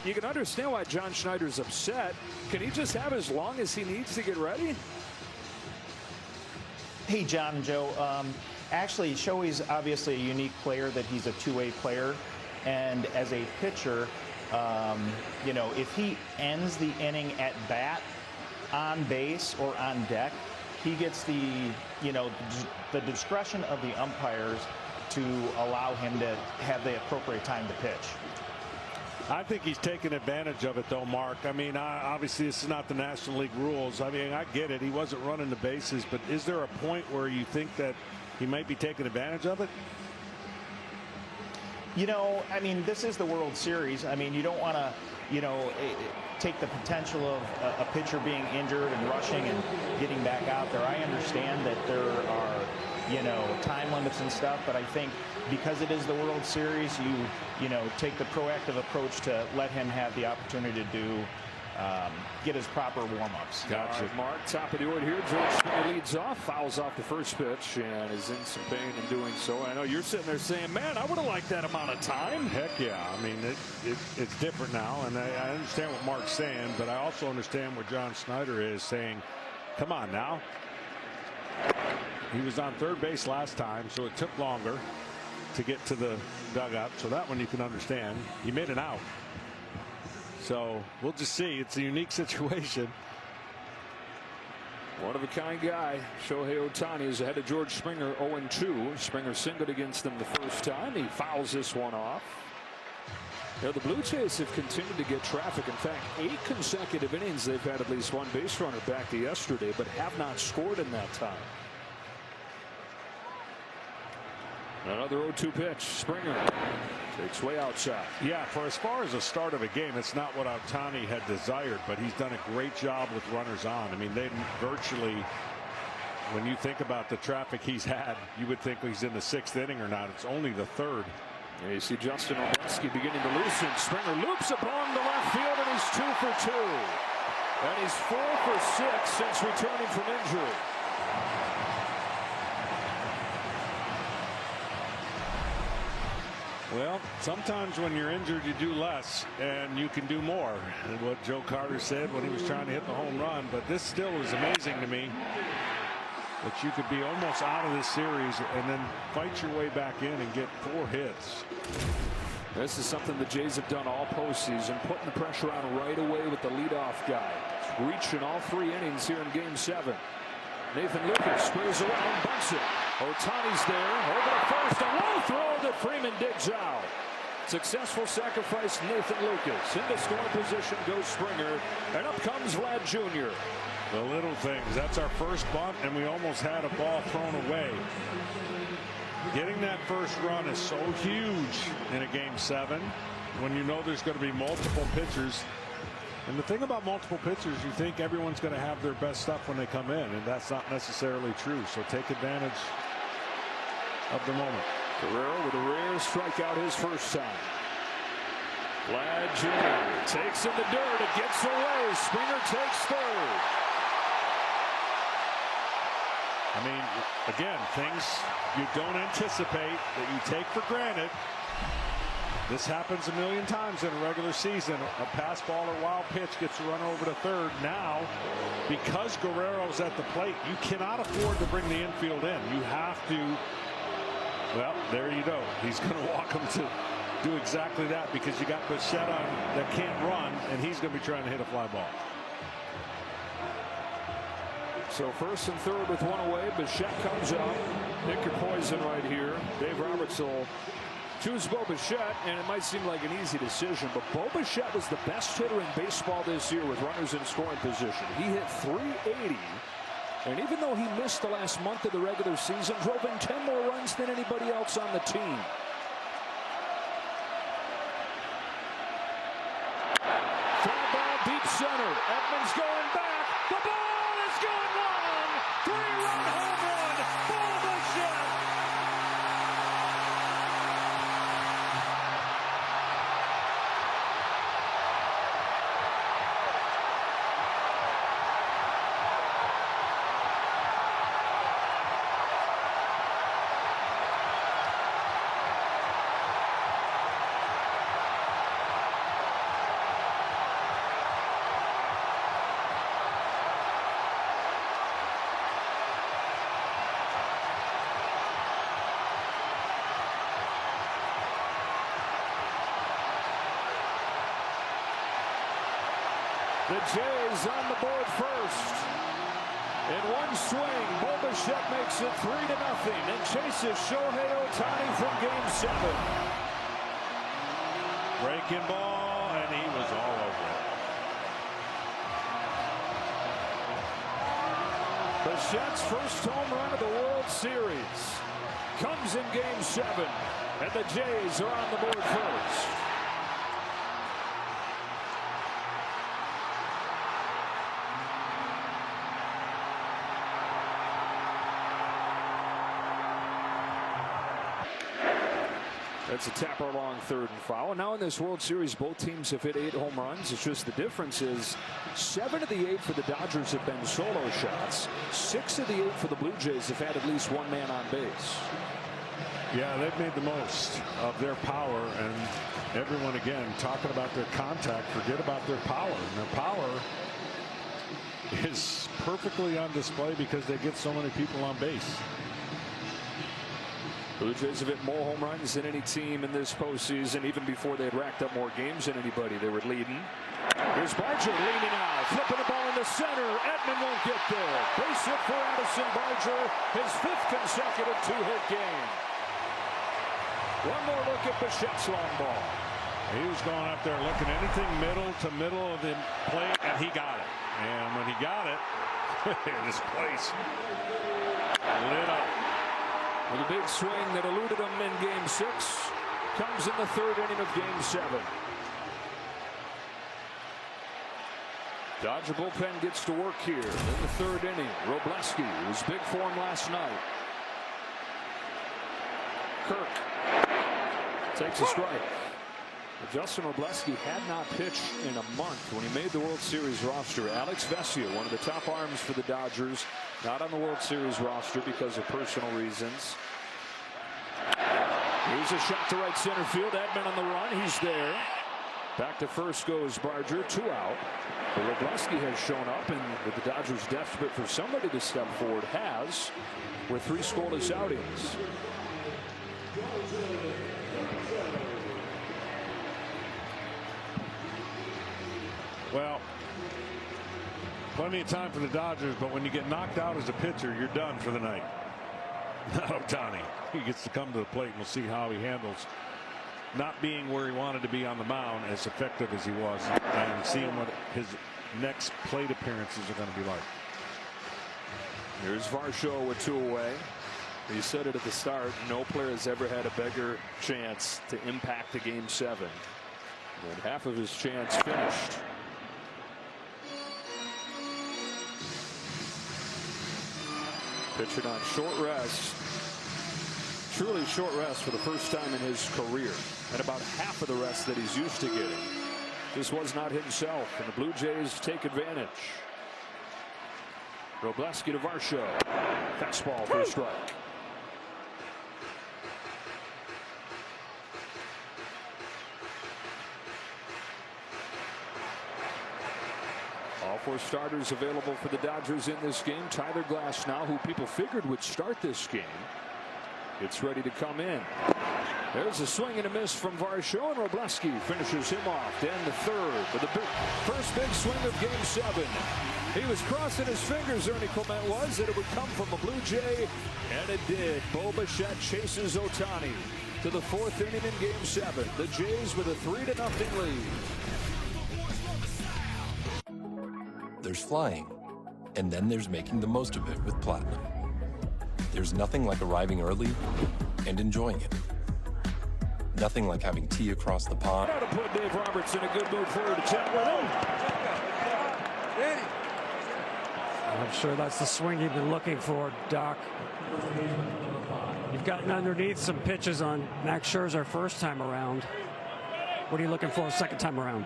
you can understand why John Schneider's upset. Can he just have as long as he needs to get ready? Hey, John and Joe. Actually, Shohei's obviously a unique player, that he's a two-way player. And as a pitcher, you know, if he ends the inning at bat, on base or on deck, he gets the discretion of the umpires to allow him to have the appropriate time to pitch. I think he's taken advantage of it, though, Mark. I mean, obviously, this is not the National League rules. I mean, I get it. He wasn't running the bases, but is there a point where you think that he might be taking advantage of it? I mean, this is the World Series. I mean, you don't want to, take the potential of a pitcher being injured and rushing and getting back out there. I understand that there are, time limits and stuff, but I think because it is the World Series, you take the proactive approach to let him have the opportunity to get his proper warm-ups. Gotcha. Right, Mark, top of the order here. George Springer leads off, fouls off the first pitch, and is in some pain in doing so. I know you're sitting there saying, man, I would have liked that amount of time. Heck yeah. I mean, it's different now, and I understand what Mark's saying, but I also understand where John Schneider is saying, come on now. He was on third base last time, so it took longer to get to the dugout. So that one you can understand. He made an out. So we'll just see. It's a unique situation. One of a kind guy. Shohei Ohtani is ahead of George Springer 0-2. Springer singled against him the first time. He fouls this one off. The Blue Jays have continued to get traffic. In fact, 8 consecutive innings they've had at least one base runner back to yesterday, but have not scored in that time. Another 0-2 pitch. Springer takes way outside. Yeah, for as far as the start of a game, it's not what Ohtani had desired, but he's done a great job with runners on. I mean, they virtually, when you think about the traffic he's had, you would think he's in the 6th inning or not. It's only the 3rd. Yeah, you see Justin Obeski beginning to loosen. Springer loops upon the left field, and he's 2 for 2. And he's 4 for 6 since returning from injury. Well, sometimes when you're injured, you do less, and you can do more. And what Joe Carter said when he was trying to hit the home run. But this still is amazing to me that you could be almost out of this series and then fight your way back in and get 4 hits. This is something the Jays have done all postseason, putting the pressure on right away with the leadoff guy. Reaching all 3 innings here in Game 7. Nathan Lucas sprays around, bunts it. Ohtani's there, over to first, a low throw that Freeman digs out. Successful sacrifice, Nathan Lucas. Into scoring position goes Springer, and up comes Vlad Jr. The little things. That's our first bunt, and we almost had a ball thrown away. Getting that first run is so huge in a Game 7 when you know there's going to be multiple pitchers. And the thing about multiple pitchers, you think everyone's going to have their best stuff when they come in, and that's not necessarily true. So take advantage of the moment. Guerrero with a rare strikeout his first time. Vlad Jr. takes in the dirt. It gets away. Springer takes 3rd. I mean, again, things you don't anticipate that you take for granted. This happens a million times in a regular season. A pass ball or wild pitch gets run over to 3rd. Now, because Guerrero's at the plate, you cannot afford to bring the infield in. You have to, well, there you go. He's going to walk him to do exactly that because you got Bichette on that can't run, and he's going to be trying to hit a fly ball. So 1st and 3rd with 1 away. Bichette comes up. Pick your poison right here. Dave Roberts will choose Bo Bichette, and it might seem like an easy decision, but Bo Bichette was the best hitter in baseball this year with runners in scoring position. He hit 380, and even though he missed the last month of the regular season, drove in 10 more runs than anybody else on the team. Fly ball deep center. Edmonds going back. The ball is going long. 3-run home run. Bo Bichette. The Jays on the board first. In one swing, Bo Bichette makes it 3-0 and chases Shohei Ohtani from Game 7. Breaking ball, and he was all over it. Bichette's first home run of the World Series comes in Game 7, and the Jays are on the board first. That's a tapper along third and foul. Now in this World Series, both teams have hit 8 home runs. It's just the difference is 7 of the 8 for the Dodgers have been solo shots. 6 of the 8 for the Blue Jays have had at least one man on base. Yeah, they've made the most of their power, and everyone again talking about their contact. Forget about their power. And their power is perfectly on display because they get so many people on base. Blue Jays have hit more home runs than any team in this postseason. Even before they had racked up more games than anybody, they were leading. Here's Barger leaning out, flipping the ball in the center. Edman won't get there. Base hit for Addison Barger, his 5th consecutive 2-hit game. One more look at Bichette's long ball. He was going up there looking anything middle to middle of the plate, and he got it. And when he got it, this place lit up. With a big swing that eluded him in Game 6, comes in the 3rd inning of Game 7. Dodger bullpen gets to work here in the 3rd inning. Robleski was big for him last night. Kirk takes a strike. Justin Robleski had not pitched in a month when he made the World Series roster. Alex Vesia, one of the top arms for the Dodgers, not on the World Series roster because of personal reasons. Here's a shot to right center field. Edman on the run. He's there. Back to first goes Barger. 2 out. But Robleski has shown up, and with the Dodgers desperate for somebody to step forward, has, with 3 scoreless outings. Well, plenty of time for the Dodgers, but when you get knocked out as a pitcher, you're done for the night. Not Ohtani. He gets to come to the plate, and we'll see how he handles not being where he wanted to be on the mound, as effective as he was, and seeing what his next plate appearances are going to be like. Here's Varsho with 2 away. He said it at the start, no player has ever had a bigger chance to impact the Game 7. And half of his chance finished. Pitching on short rest. Truly short rest for the first time in his career. And about half of the rest that he's used to getting. This was not himself, and the Blue Jays take advantage. Robleski to Varsho. Fastball for a strike. All 4 starters available for the Dodgers in this game. Tyler Glasnow, who people figured would start this game, gets ready to come in. There's a swing and a miss from Varsho, and Robleski finishes him off to end the 3rd with the first big swing of Game 7. He was crossing his fingers, Ernie Clement was, that it would come from a Blue Jay, and it did. Bo Bichette chases Ohtani to the 4th inning in Game 7. The Jays with a 3-0 lead. There's flying, and then there's making the most of it with Platinum. There's nothing like arriving early and enjoying it. Nothing like having tea across the pond. Now to put Dave Roberts in a good mood for her to chat with him. I'm sure that's the swing you've been looking for, Doc. You've gotten underneath some pitches on Max Scherzer first time around. What are you looking for second time around?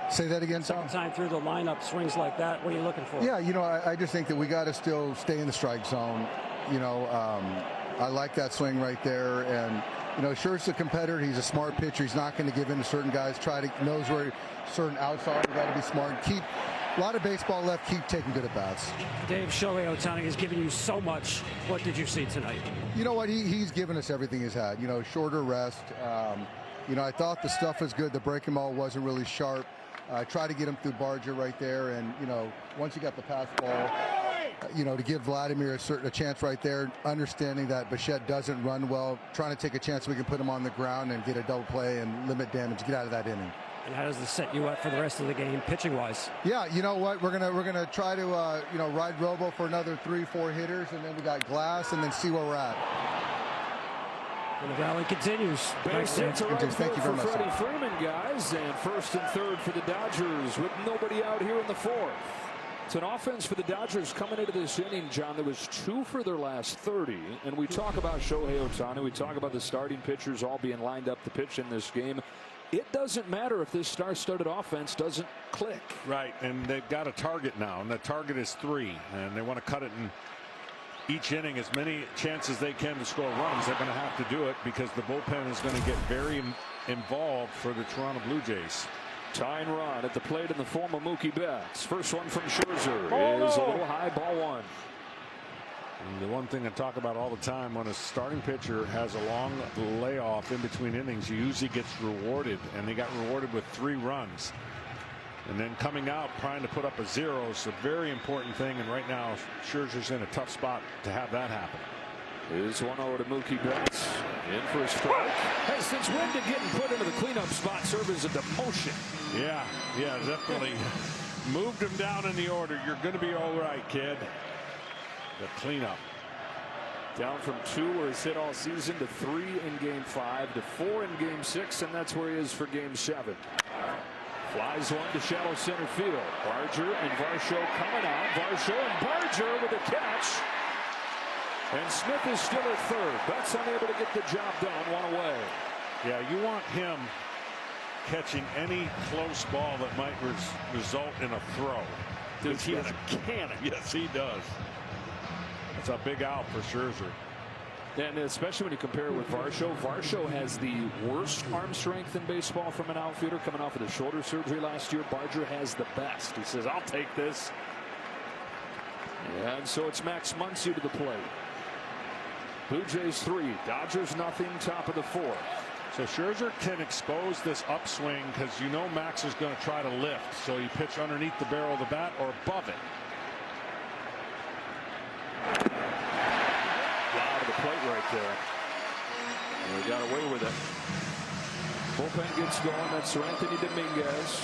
Say that again, Tom. Second time through the lineup, swings like that. What are you looking for? Yeah, you know, I just think that we got to still stay in the strike zone. You know, I like that swing right there. And, you know, Scherzer's a competitor. He's a smart pitcher. He's not going to give in to certain guys. Knows where certain outs are. You got to be smart. Keep a lot of baseball left. Keep taking good at bats. Dave, Shohei Ohtani has given you so much. What did you see tonight? You know what? He's given us everything he's had. You know, shorter rest. You know, I thought the stuff was good. The breaking ball wasn't really sharp. Try to get him through Barger right there, and you know, once he got the pass ball, to give Vladimir a chance right there, understanding that Bichette doesn't run well, trying to take a chance we can put him on the ground and get a double play and limit damage, get out of that inning. And how does this set you up for the rest of the game, pitching-wise? Yeah, you know what? We're gonna try to ride Robo for another 3-4 hitters, and then we got Glass, and then see where we're at. And the rally continues. Base hit to right field Thank you very for much. Freddie Freeman, guys, and first and third for the Dodgers with nobody out here in the fourth. It's an offense for the Dodgers coming into this inning, John, that was 2 for their last 30. And we talk about Shohei Ohtani. We talk about the starting pitchers all being lined up to pitch in this game. It doesn't matter if this star-studded offense doesn't click. Right, and they've got a target now, and the target is 3. And they want to cut it in each inning as many chances they can to score runs. They're going to have to do it because the bullpen is going to get very involved for the Toronto Blue Jays. Tying run at the plate in the form of Mookie Betts. First one from Scherzer is a little high, ball 1. And the one thing I talk about all the time, when a starting pitcher has a long layoff in between innings, he usually gets rewarded, and they got rewarded with 3 runs. And then coming out trying to put up a 0 is a very important thing, and right now Scherzer's in a tough spot to have that happen. Here's 1-0 to Mookie Betts. In for a strike. Hey, since when did getting put into the cleanup spot serve as a demotion? Yeah, definitely. Moved him down in the order. You're going to be all right, kid. The cleanup. Down from 2 where he's hit all season to 3 in game 5 to 4 in game 6, and that's where he is for game 7. Flies one to shallow center field. Barger and Varsho coming on. Varsho and Barger with a catch. And Smith is still at third. Betts unable to get the job done. 1 away. Yeah, you want him catching any close ball that might result in a throw. Dude, he has a cannon. Yes, he does. It's a big out for Scherzer. And especially when you compare it with Varsho. Varsho has the worst arm strength in baseball from an outfielder coming off of the shoulder surgery last year. Barger has the best. He says, I'll take this. And so it's Max Muncy to the plate. Blue Jays 3, Dodgers nothing, top of the 4th. So Scherzer can expose this upswing because you know Max is going to try to lift. So you pitch underneath the barrel of the bat or above it. Out of the plate right there. And they got away with it. Bullpen gets going. That's Sir Anthony Dominguez.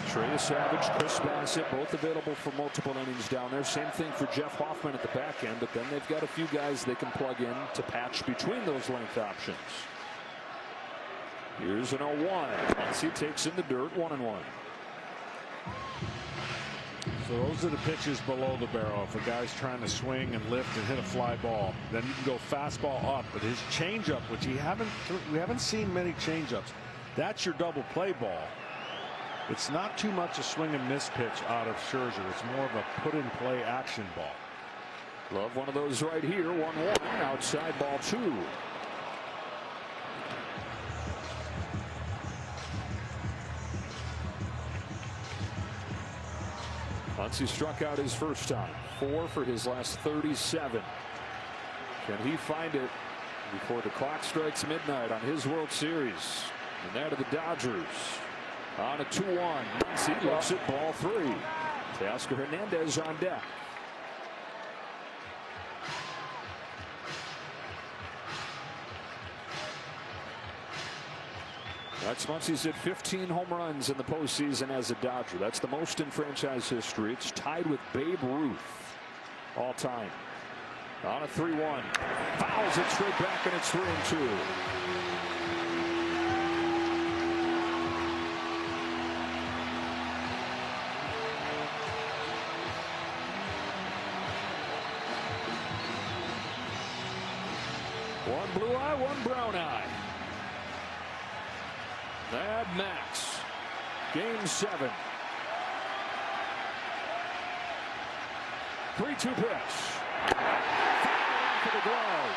Trey Savage, Chris Bassett, both available for multiple innings down there. Same thing for Jeff Hoffman at the back end, but then they've got a few guys they can plug in to patch between those length options. Here's an 0-1. Muncy takes in the dirt, 1-1. So those are the pitches below the barrel. If a guy's trying to swing and lift and hit a fly ball, then you can go fastball up. But his changeup, which we haven't seen many changeups, that's your double play ball. It's not too much a swing and miss pitch out of Scherzer. It's more of a put in play action ball. Love one of those right here. 1-1. Outside ball 2. Muncy struck out his first time. 4 for his last 37. Can he find it before the clock strikes midnight on his World Series? And that of the Dodgers. On a 2-1. Muncy looks at ball 3. Teoscar Hernandez on deck. That's Muncy's hit 15 home runs in the postseason as a Dodger. That's the most in franchise history. It's tied with Babe Ruth all time. On a 3-1. Fouls it straight back, and it's 3-2. One blue eye, one brown eye. Mad Max. Game 7. 3-2 pitch. Foul for the glove.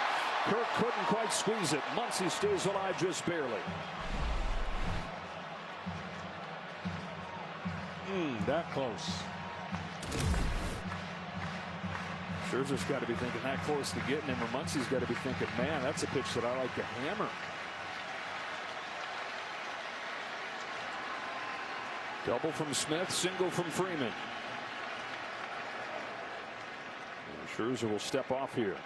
Kirk couldn't quite squeeze it. Muncy stays alive just barely. That close. Scherzer's got to be thinking that close to getting him, or Muncy's got to be thinking, man, that's a pitch that I like to hammer. Double from Smith, single from Freeman. Scherzer will step off here.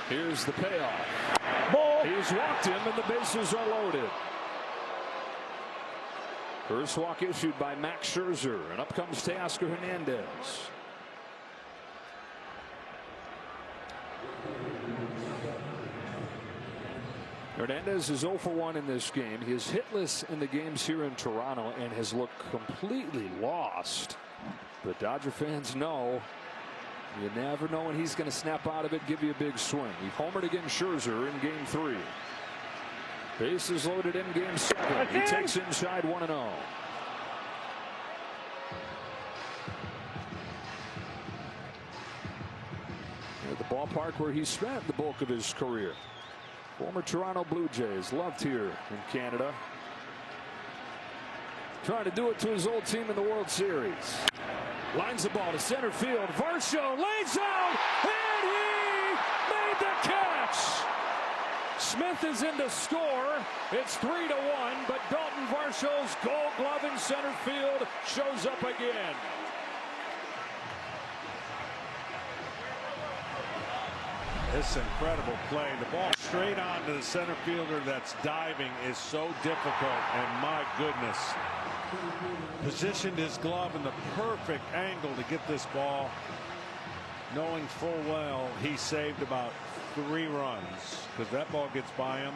Here's the payoff. Ball. He's walked him, and the bases are loaded. First walk issued by Max Scherzer, and up comes Teoscar Hernandez. Hernandez is 0 for 1 in this game. He is hitless in the games here in Toronto and has looked completely lost. But Dodger fans know you never know when he's going to snap out of it, give you a big swing. He homered against Scherzer in game 3. Bases loaded in game 7. He takes inside 1-0. At the ballpark where he spent the bulk of his career. Former Toronto Blue Jays, loved here in Canada. Trying to do it to his old team in the World Series. Lines the ball to center field. Varsho lays out, and he made the catch. Smith is in to score. It's 3-1, but Dalton Varsho's Gold Glove in center field shows up again. This incredible play. The ball straight on to the center fielder that's diving is so difficult, and my goodness. Positioned his glove in the perfect angle to get this ball, knowing full well he saved about 3 runs, because that ball gets by him,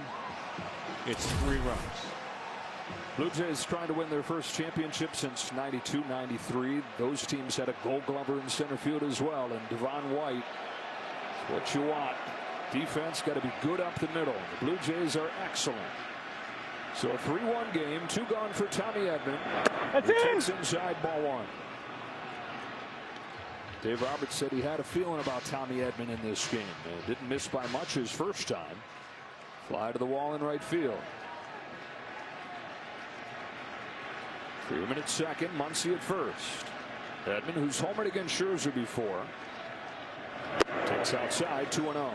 it's 3 runs. Blue Jays trying to win their first championship since 92-93. Those teams had a Gold Glover in center field as well, and Devon White. What you want. Defense got to be good up the middle. The Blue Jays are excellent. So a 3-1 game, 2 gone for Tommy Edman. He takes inside ball 1. Dave Roberts said he had a feeling about Tommy Edman in this game. Didn't miss by much his first time. Fly to the wall in right field. 3-minute second, Muncy at first. Edman, who's homered against Scherzer before, takes outside 2-0.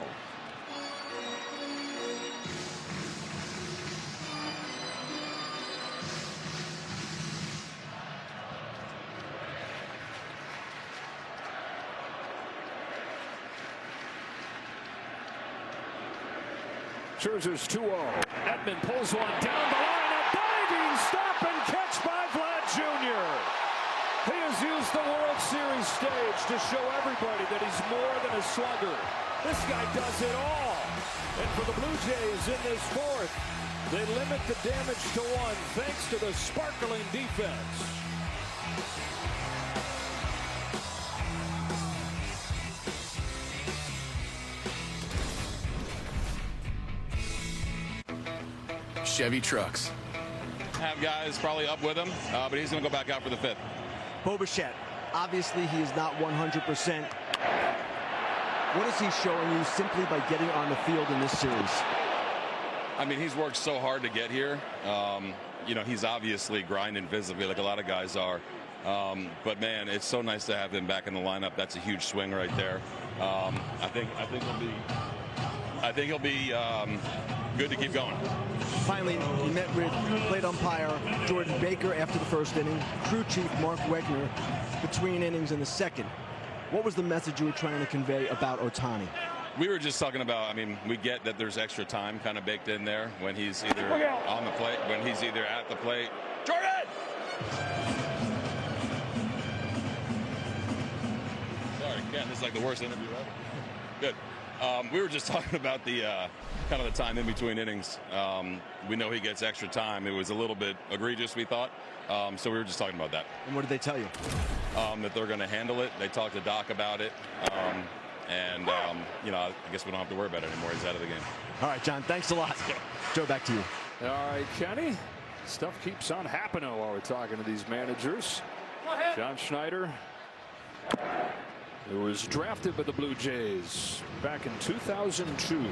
Scherzer's 2-0. Edman pulls one down the line. A diving stop and catch by Vlad Jr. He has used the World Series stage to show everybody that he's more than a slugger. This guy does it all. And for the Blue Jays in this 4th, they limit the damage to 1 thanks to the sparkling defense. Chevy trucks. Have guys probably up with him, but he's going to go back out for the 5th. Bo Bichette, obviously he is not 100%. What is he showing you simply by getting on the field in this series? I mean, he's worked so hard to get here. You know, he's obviously grinding physically like a lot of guys are. But man, it's so nice to have him back in the lineup. That's a huge swing right there. I think he'll be good to keep going. Finally, he met with plate umpire Jordan Baker after the first inning, crew chief Mark Wegner between innings in the 2nd. What was the message you were trying to convey about Ohtani? We were just talking about, I mean, we get that there's extra time kind of baked in there when he's either on the plate, when he's either at the plate. Jordan! Sorry, Ken, this is like the worst interview ever. Good. We were just talking about the kind of the time in between innings. We know he gets extra time. It was a little bit egregious, we thought. So we were just talking about that. And what did they tell you? That they're going to handle it. They talked to Doc about it. You know, I guess we don't have to worry about it anymore. He's out of the game. All right, John, thanks a lot. Joe, back to you. All right, Kenny. Stuff keeps on happening while we're talking to these managers. John Schneider, who was drafted by the Blue Jays back in 2002.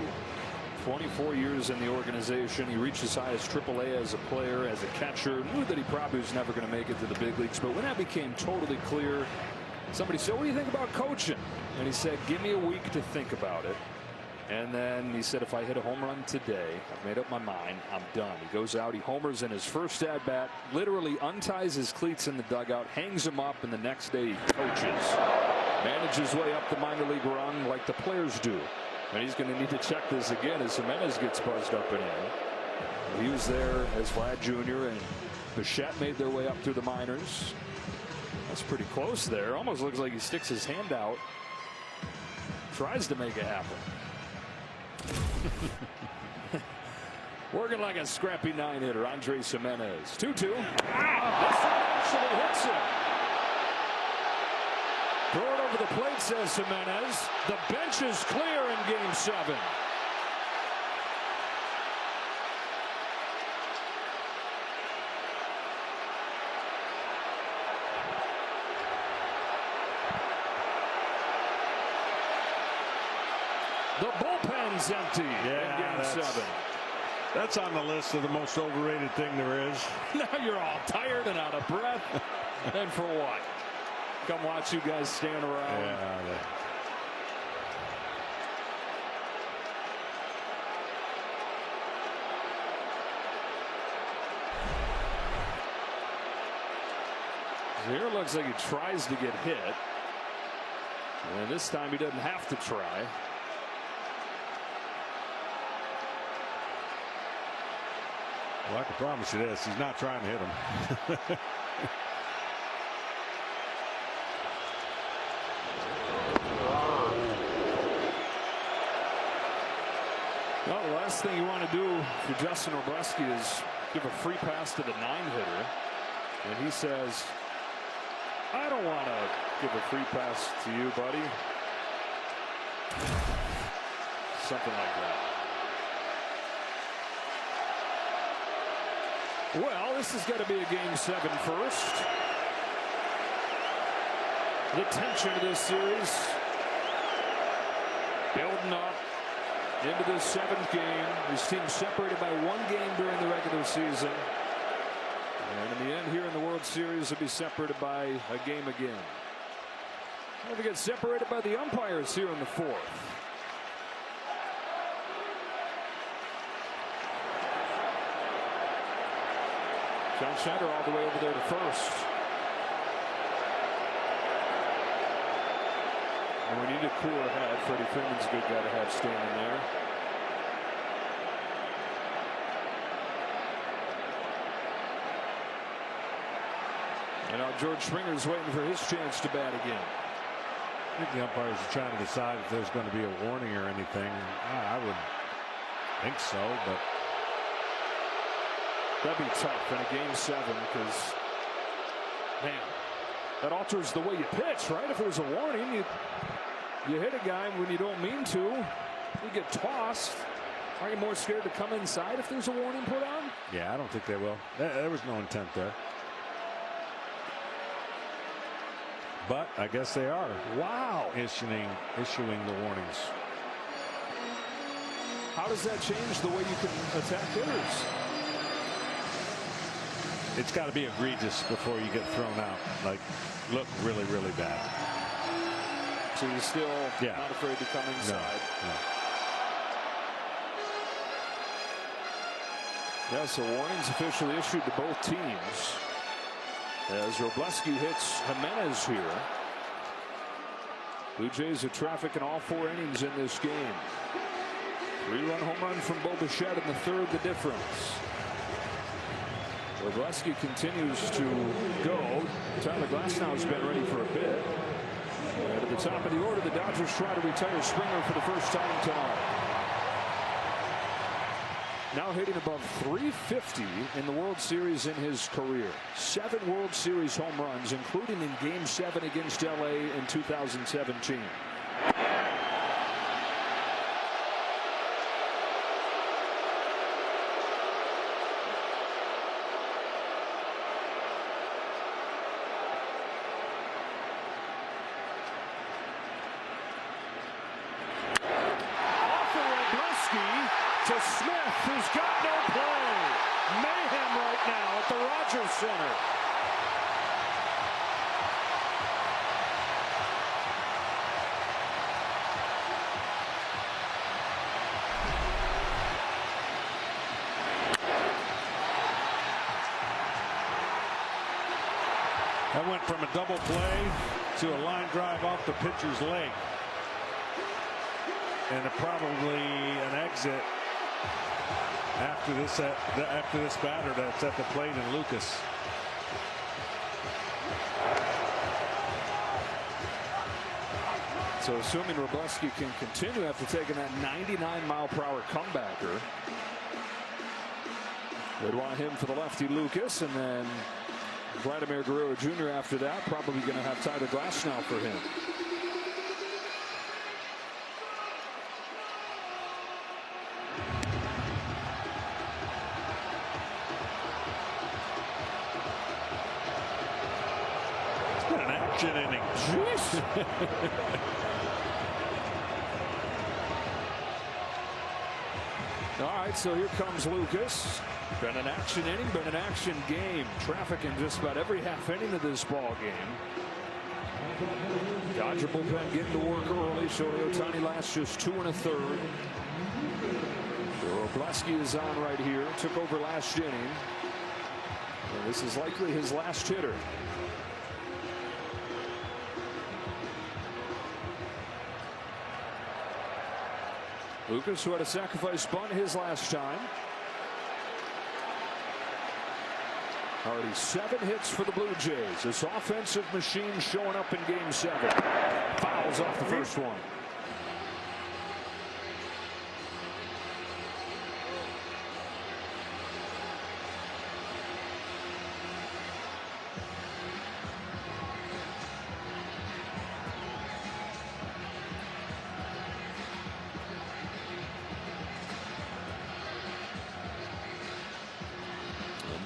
24 years in the organization. He reached as high as AAA as a player, as a catcher. Knew that he probably was never going to make it to the big leagues. But when that became totally clear, somebody said, what do you think about coaching? And he said, give me a week to think about it. And then he said, if I hit a home run today, I've made up my mind, I'm done. He goes out, he homers in his first at-bat, literally unties his cleats in the dugout, hangs them up, and the next day he coaches. Manages his way up the minor league rung like the players do. And he's going to need to check this again as Jimenez gets buzzed up and in. He was there as Vlad Jr. and Bichette made their way up through the minors. That's pretty close there. Almost looks like he sticks his hand out. Tries to make it happen. Working like a scrappy 9-hitter, Andres Jimenez. 2-2. This one actually hits him. Throw it over the plate, says Jimenez. The bench is clear in Game 7. The bullpen's empty in Game 7. That's on the list of the most overrated thing there is. Now you're all tired and out of breath. And for what? Come watch you guys stand around. Yeah. Here looks like he tries to get hit. And this time he doesn't have to try. Well, I can promise you this, he's not trying to hit him. Well, the last thing you want to do for Justin Wrobleski is give a free pass to the 9-hitter. And he says, I don't want to give a free pass to you, buddy. Something like that. Well, this has got to be a Game 7 first. The tension of this series building up into the 7th game. This team separated by 1 game during the regular season. And in the end here in the World Series, will be separated by a game again. Well, they get separated by the umpires here in the 4th. John Schneider all the way over there to first. And we need a cooler head. Freddie Freeman's a good guy to have standing there. And now George Springer's waiting for his chance to bat again. I think the umpires are trying to decide if there's going to be a warning or anything. I would think so, but that'd be tough in a Game 7 because, man, that alters the way you pitch, right? If there's a warning, you hit a guy when you don't mean to, you get tossed. Are you more scared to come inside if there's a warning put on? Yeah, I don't think they will. There was no intent there. But I guess they are. Wow. Issuing the warnings. How does that change the way you can attack hitters? It's got to be egregious before you get thrown out. Like, look really, really bad. So you're still not afraid to come inside? No. Yeah, so warnings officially issued to both teams as Wrobleski hits Jimenez here. Blue Jays are traffic in all 4 innings in this game. 3-run home run from Bo Bichette in the 3rd, the difference. Wrobleski continues to go. Tyler Glasnow's been ready for a bit. And at the top of the order, the Dodgers try to retire Springer for the first time tonight. Now hitting above 350 in the World Series in his career. 7 World Series home runs, including in Game 7 against LA in 2017. To Smith, who's got no play. Mayhem right now at the Rogers Center. That went from a double play to a line drive off the pitcher's leg. And probably an exit after this batter that's at the plate in Lucas. So assuming Robleski can continue after taking that 99-mile-per-hour comebacker, they'd want him for the lefty Lucas, and then Vladimir Guerrero Jr. after that, probably going to have Tyler Glasnow for him. It's been an action inning. Jeez. All right, so here comes Lucas. Been an action inning, been an action game. Traffic in just about every half inning of this ball game. Dodger bullpen getting to work early. Shohei Ohtani lasts just 2 1/3. Robleski is on right here. Took over last inning. And this is likely his last hitter. Lucas, who had a sacrifice bunt his last time. Already 7 hits for the Blue Jays. This offensive machine showing up in Game 7. Fouls off the first one.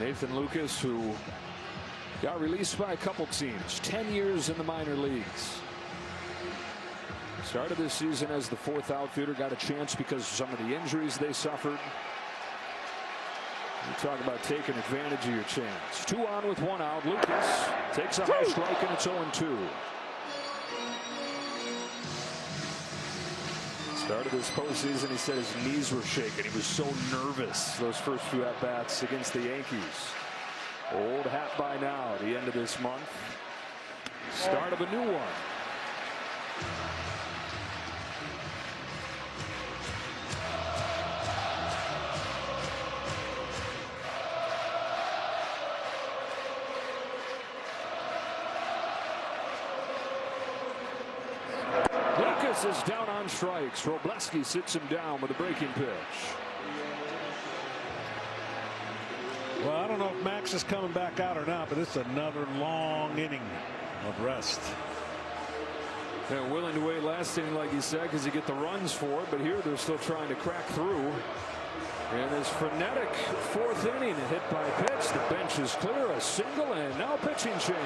Nathan Lucas, who got released by a couple teams, 10 years in the minor leagues. Started this season as the 4th outfielder, got a chance because of some of the injuries they suffered. You talk about taking advantage of your chance. 2 on with 1 out. Lucas takes a high strike, and it's 0-2. Started this postseason, he said his knees were shaking. He was so nervous those first few at-bats against the Yankees. Old hat by now at the end of this month. Start of a new one. Lucas is down on strikes. Robleski sits him down with a breaking pitch. Well, I don't know if Max is coming back out or not, but it's another long inning of rest. They're willing to wait last inning, like you said, because you get the runs for it. But here they're still trying to crack through. And this frenetic 4th inning, a hit by pitch. The bench is clear, a single, and now pitching change.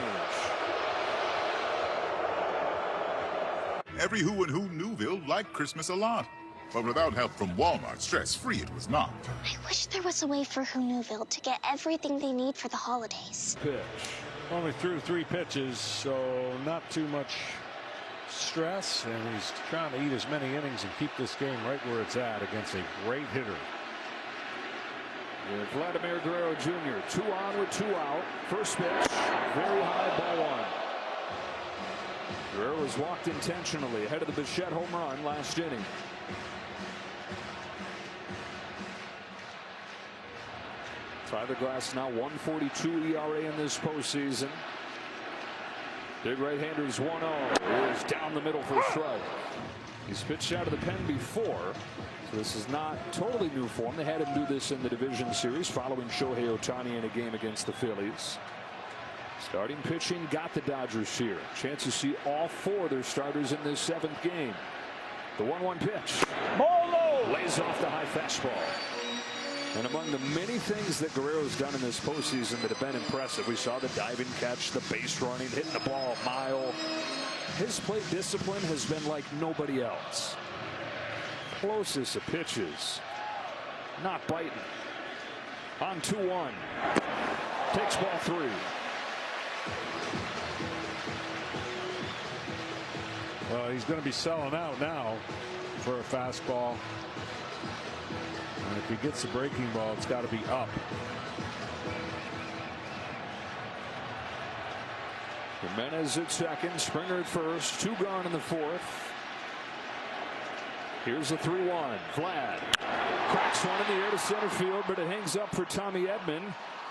Every who and who Newville liked Christmas a lot. But without help from Walmart, stress-free it was not. I wish there was a way for Newville to get everything they need for the holidays. Pitch. Only threw 3 pitches, so not too much stress, and he's trying to eat as many innings and keep this game right where it's at against a great hitter. Yeah, Vladimir Guerrero Jr. 2 on with 2 out. First pitch, very high, ball 1. Guerrero was walked intentionally ahead of the Bichette home run last inning. Tyler Glasnow 1.42 ERA in this postseason. Big right-hander's 1-0. Is down the middle for a strike. He's pitched out of the pen before, so this is not totally new for him. They had him do this in the division series following Shohei Ohtani in a game against the Phillies. Starting pitching got the Dodgers here. Chance to see all 4 of their starters in this 7th game. The 1-1 pitch. Lays off the high fastball. And among the many things that Guerrero's done in this postseason that have been impressive, we saw the diving catch, the base running, hitting the ball a mile. His plate discipline has been like nobody else. Closest of pitches. Not biting. On 2-1. Takes ball 3. Well, he's going to be selling out now for a fastball. And if he gets the breaking ball, it's got to be up. Jimenez at second, Springer at first, 2 gone in the 4th. Here's the 3-1. Vlad cracks one in the air to center field, but it hangs up for Tommy Edman.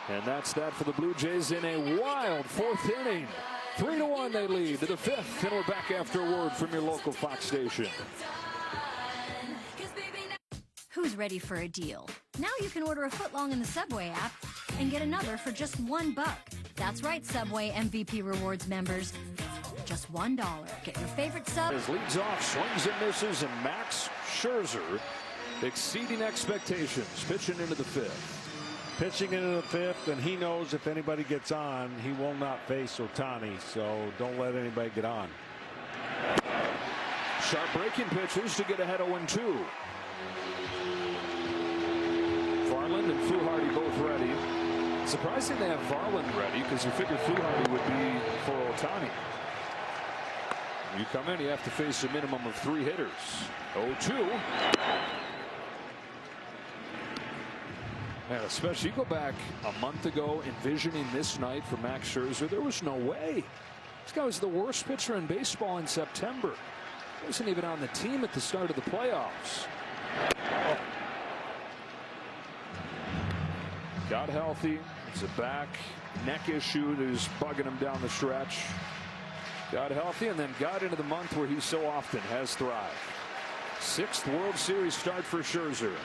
And that's that for the Blue Jays in a wild 4th inning. 3-1 they lead to the 5th. And we're back after a word from your local Fox station. Who's ready for a deal? Now you can order a footlong in the Subway app and get another for just $1. That's right, Subway MVP Rewards members. Just $1. Get your favorite sub. As leads off, swings and misses, and Max Scherzer exceeding expectations, pitching into the 5th. Pitching into the 5th, and he knows if anybody gets on, he will not face Ohtani, so don't let anybody get on. Sharp breaking pitches to get ahead of 1-2. Varland and Fluharty both ready. Surprising they have Varland ready, because you figured Fluharty would be for Ohtani. You come in, you have to face a minimum of 3 hitters. 0-2. And especially, you go back a month ago, envisioning this night for Max Scherzer, there was no way. This guy was the worst pitcher in baseball in September. He wasn't even on the team at the start of the playoffs. Got healthy. It's a back neck issue that is bugging him down the stretch. Got healthy and then got into the month where he so often has thrived. 6th World Series start for Scherzer.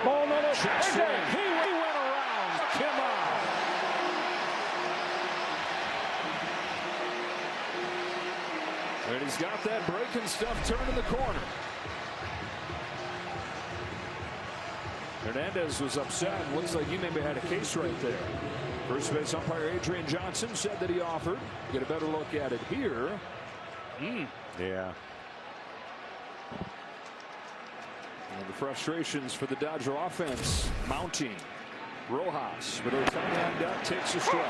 Oh, no, no. Check swing. He went around. Come on. And he's got that breaking stuff turning the corner. Hernandez was upset. Looks like he maybe had a case right there. First base umpire Adrian Johnson said that he offered. Get a better look at it here. Yeah. And the frustrations for the Dodger offense mounting. Rojas, but Ohtani on deck, takes a strike.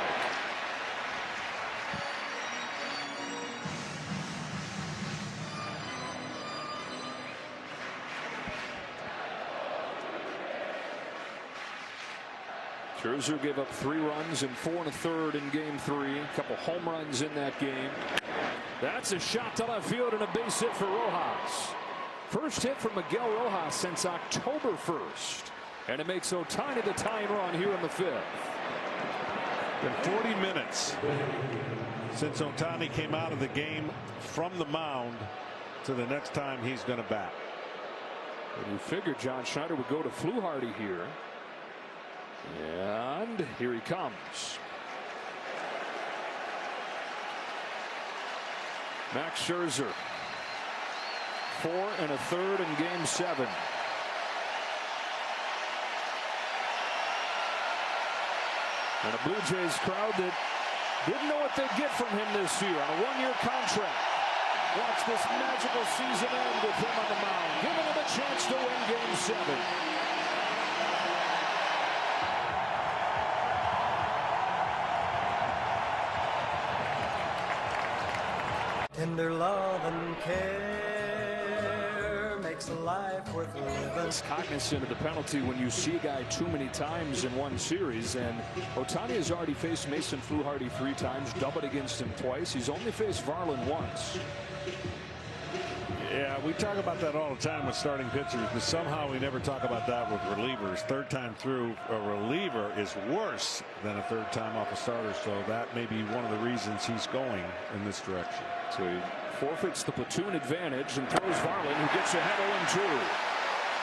Scherzer gave up 3 runs and 4 1/3 in Game 3. A couple home runs in that game. That's a shot to left field and a base hit for Rojas. First hit from Miguel Rojas since October 1st. And it makes Ohtani the tying run here in the 5th. Been 40 minutes since Ohtani came out of the game from the mound to the next time he's going to bat. And you figured John Schneider would go to Fluharty here. And here he comes. Max Scherzer. 4 1/3 in Game 7. And a Blue Jays crowd that didn't know what they'd get from him this year on a 1-year contract. Watch this magical season end with him on the mound, giving him a chance to win Game 7. Tender love and care makes life worth living. It's cognizant of the penalty when you see a guy too many times in one series, and Ohtani has already faced Mason Fluharty 3 times, doubled against him twice. He's only faced Varland once. Yeah, we talk about that all the time with starting pitchers, but somehow we never talk about that with relievers. 3rd time through, a reliever is worse than a 3rd time off a starter, so that may be one of the reasons he's going in this direction. So he forfeits the platoon advantage and throws Varland, who gets ahead of 1-2.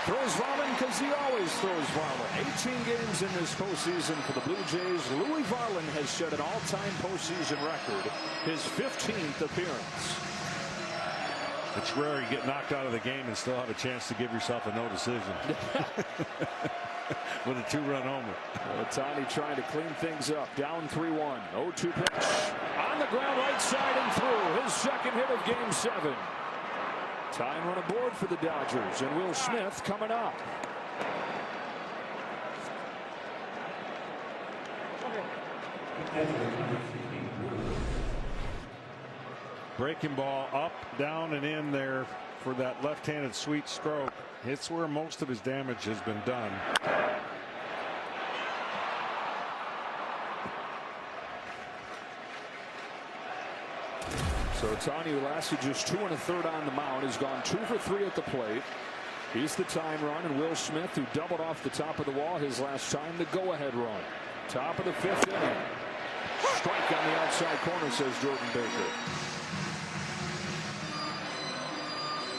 Throws Varland because he always throws Varland. 18 games in this postseason for the Blue Jays. Louis Varland has set an all-time postseason record, his 15th appearance. It's rare you get knocked out of the game and still have a chance to give yourself a no decision. With a 2-run homer. Ohtani trying to clean things up. Down 3-1. 0-2 pitch. On the ground, right side and through. His 2nd hit of Game 7. Tying run aboard for the Dodgers. And Will Smith coming up. Breaking ball up, down, and in there for that left-handed sweet stroke. It's where most of his damage has been done. So Ohtani, who lasted just 2 1/3 on the mound, has gone 2 for 3 at the plate. He's the time run, and Will Smith, who doubled off the top of the wall his last time, the go-ahead run. Top of the 5th inning. Strike on the outside corner, says Jordan Baker.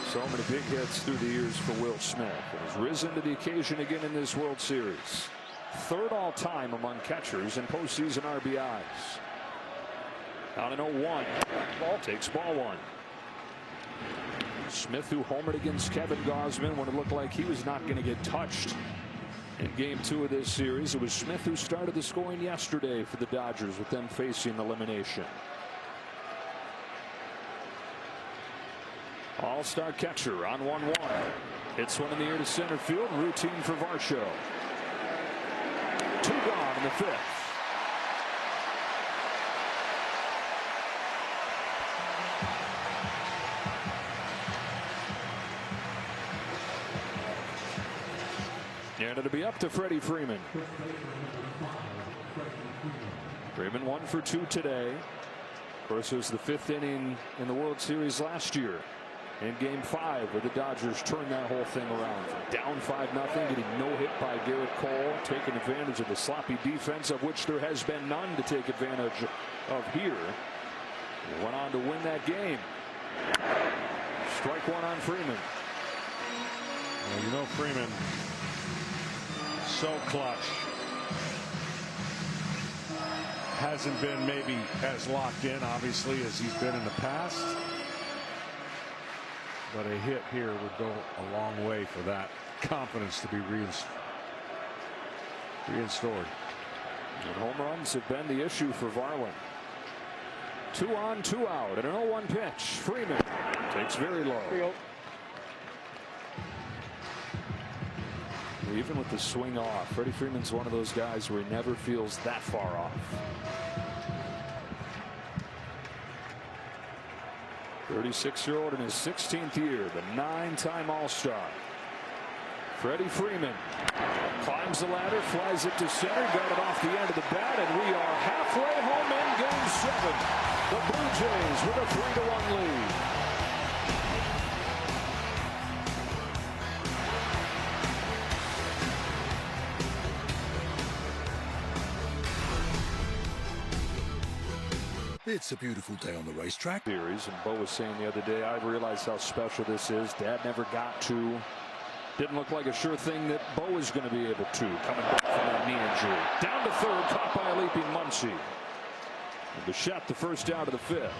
So many big hits through the years for Will Smith. And has risen to the occasion again in this World Series. 3rd all-time among catchers in postseason RBIs. Down in 0-1. Ball takes ball 1. Smith, who homered against Kevin Gausman when it looked like he was not going to get touched in Game 2 of this series. It was Smith who started the scoring yesterday for the Dodgers, with them facing elimination. All-star catcher on 1-1. Hits one in the air to center field. Routine for Varsho. 2 gone in the 5th. And it'll be up to Freddie Freeman. Freeman 1 for 2 today. Of course, it was the 5th inning in the World Series last year in Game 5, where the Dodgers turned that whole thing around. From down 5-0, getting no hit by Garrett Cole, taking advantage of the sloppy defense, of which there has been none to take advantage of here. Went on to win that game. Strike 1 on Freeman. Well, you know, Freeman, so clutch. Hasn't been maybe as locked in, obviously, as he's been in the past. But a hit here would go a long way for that confidence to be restored. And home runs have been the issue for Varland. 2 on, 2 out, and an 0-1 pitch. Freeman takes very low. Even with the swing off, Freddie Freeman's one of those guys where he never feels that far off. 36-year-old in his 16th year, the 9-time All-Star. Freddie Freeman climbs the ladder, flies it to center, got it off the end of the bat, and we are halfway home in Game 7. The Blue Jays with a 3-1 lead. It's a beautiful day on the racetrack. Series, and Bo was saying the other day, I realized how special this is. Dad never got to. Didn't look like a sure thing that Bo was going to be able to, coming back from that knee injury. Down to 3rd, caught by a leaping Muncy. And Bichette the first out of the 5th.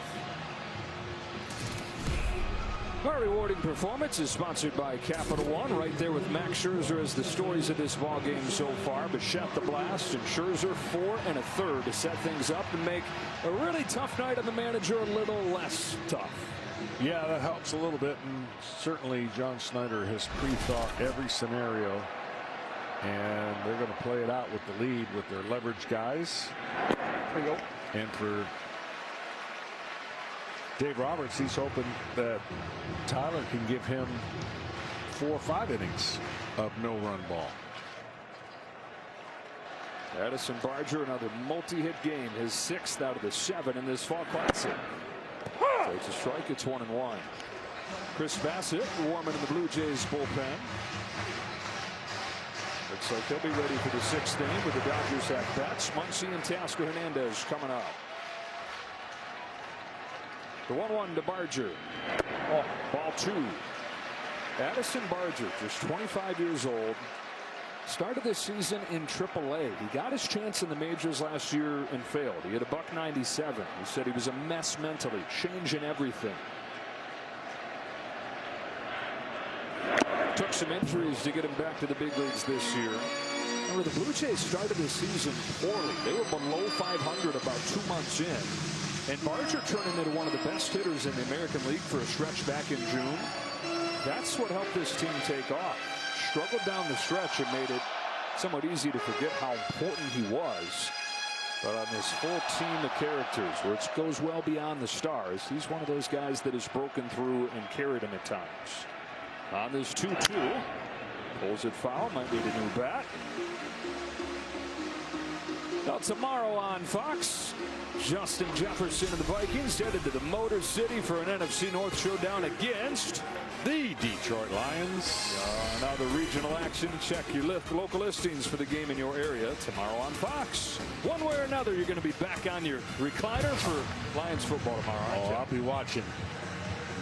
Our rewarding performance is sponsored by Capital One, right there with Max Scherzer as the stories of this ball game so far. Bichette the blast, and Scherzer 4 1/3 to set things up and make a really tough night on the manager a little less tough. Yeah, that helps a little bit, and certainly John Schneider has pre-thought every scenario, and they're going to play it out with the lead with their leverage guys. There you go. And for Dave Roberts, he's hoping that Tyler can give him 4 or 5 innings of no-run ball. Addison Barger, another multi-hit game, his 6th out of the 7 in this Fall Classic. Takes a strike, it's 1-1. Chris Bassett warming in the Blue Jays bullpen. Looks like he'll be ready for the 6th inning with the Dodgers at bats. Muncy and Tasker Hernandez coming up. The 1-1 to Barger. Ball 2. Addison Barger, just 25 years old. Started this season in AAA. He got his chance in the majors last year and failed. He had a .197. He said he was a mess mentally, changing everything. Took some injuries to get him back to the big leagues this year. Remember, the Blue Jays started this season poorly. They were below 500 about 2 months in. And Barger turned into one of the best hitters in the American League for a stretch back in June. That's what helped this team take off. Struggled down the stretch and made it somewhat easy to forget how important he was. But on this full team of characters, where it goes well beyond the stars, he's one of those guys that has broken through and carried him at times. On this 2-2, pulls it foul, might need a new bat. Now tomorrow on Fox, Justin Jefferson and the Vikings headed to the Motor City for an NFC North showdown against the Detroit Lions. Now the regional action. Check your local listings for the game in your area tomorrow on Fox. One way or another, you're going to be back on your recliner for Lions football tomorrow. Oh, I'll be watching.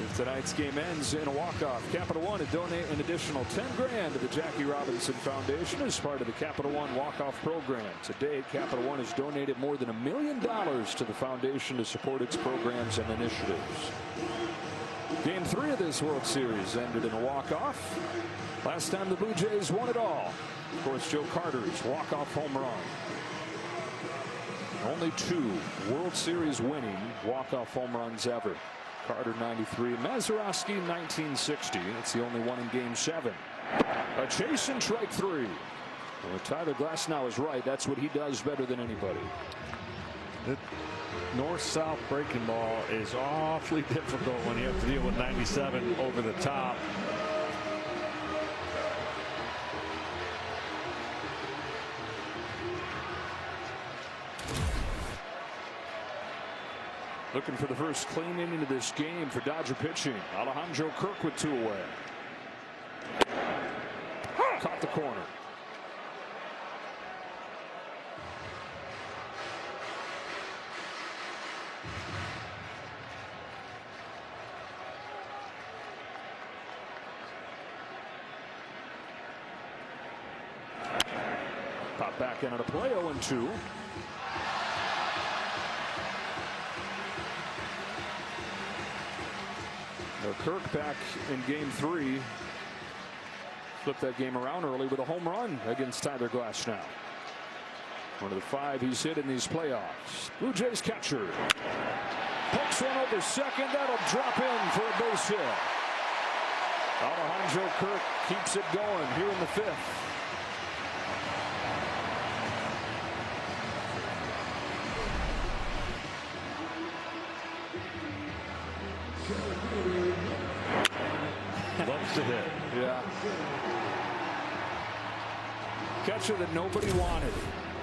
If tonight's game ends in a walk-off, Capital One to donate an additional $10,000 to the Jackie Robinson Foundation as part of the Capital One walk-off program. To date, Capital One has donated more than $1 million to the foundation to support its programs and initiatives. Game 3 of this World Series ended in a walk-off. Last time the Blue Jays won it all. Of course, Joe Carter's walk-off home run. Only 2 World Series winning walk-off home runs ever. Carter 93, Mazeroski 1960. It's the only one in Game 7. A chase and strike 3. Well, Tyler Glasnow is right. That's what he does better than anybody. The north-south breaking ball is awfully difficult when you have to deal with 97 over the top. Looking for the first clean inning of this game for Dodger pitching. Alejandro Kirk with 2 away. Caught the corner. Pop back in on a play, 0-2. Kirk back in Game 3. Flipped that game around early with a home run against Tyler Glasnow. One of the 5 he's hit in these playoffs. Blue Jays catcher pokes one over second. That'll drop in for a base hit. Alejandro Kirk keeps it going here in the 5th. Loves to hit. Yeah. Catcher that nobody wanted.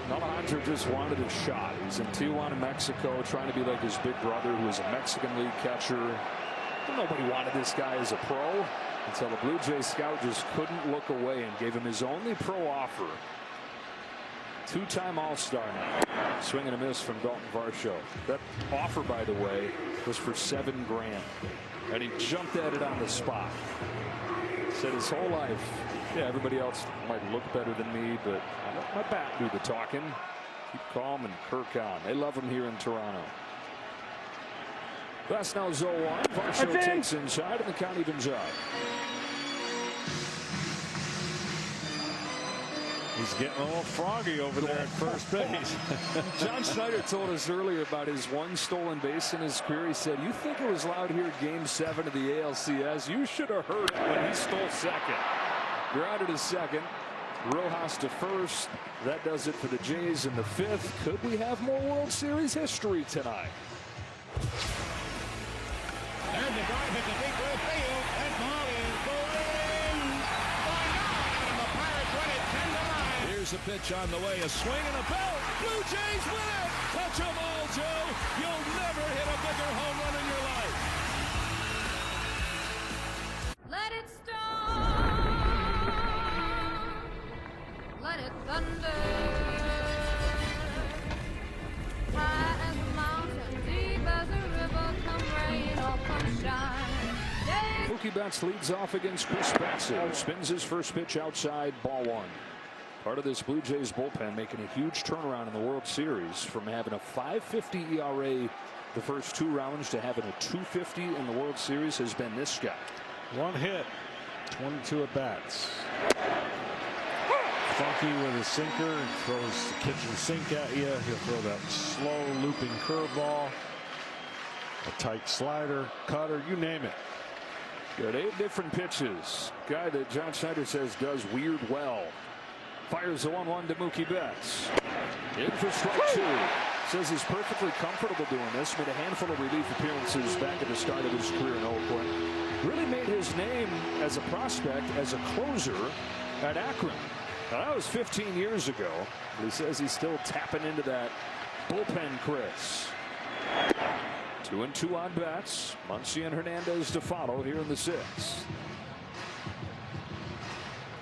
Alejandro just wanted a shot. He's in Tijuana, Mexico, trying to be like his big brother, who is a Mexican League catcher. Nobody wanted this guy as a pro until the Blue Jays scout just couldn't look away and gave him his only pro offer. 2-time All-Star now. Swing and a miss from Dalton Varsho. That offer, by the way, was for $7,000. And he jumped at it on the spot. Said his whole life, yeah, everybody else might look better than me, but I let my bat do the talking. Keep calm and Kirk on. They love him here in Toronto. That's now 0-1. Varsho takes inside, and the count evens out. He's getting a little froggy over there at first base. John Schneider told us earlier about his 1 stolen base in his career. He said, you think it was loud here at Game 7 of the ALCS? You should have heard it when he stole second. Grounded to second. Rojas to first. That does it for the Jays in the 5th. Could we have more World Series history tonight? And the drive at the deep left field. That ball is going. And the Pirates win it 10-9. Here's a pitch on the way. A swing and a belt. Blue Jays win it. Touch them all, Joe. You'll never hit a bigger home run in your life. Let it storm. Let it thunder. High as a mountain, deep as a river, come rain or come shine. Mookie Betts leads off against Chris Bassett. Spins his first pitch outside, ball 1. Part of this Blue Jays bullpen making a huge turnaround in the World Series from having a .550 ERA the first 2 rounds to having a .250 in the World Series has been this guy. 1 hit, 22 at bats. Funky with a sinker and throws the kitchen sink at you. He'll throw that slow looping curveball, a tight slider, cutter, you name it. Got 8 different pitches. Guy that John Schneider says does weird well. Fires the 1-1 to Mookie Betts. In for strike 2. Says he's perfectly comfortable doing this. Made a handful of relief appearances back at the start of his career in Oakland. Really made his name as a prospect, as a closer at Akron. Now, that was 15 years ago. But he says he's still tapping into that bullpen, Chris. 2-2 on bats. Muncy and Hernandez to follow here in the 6th.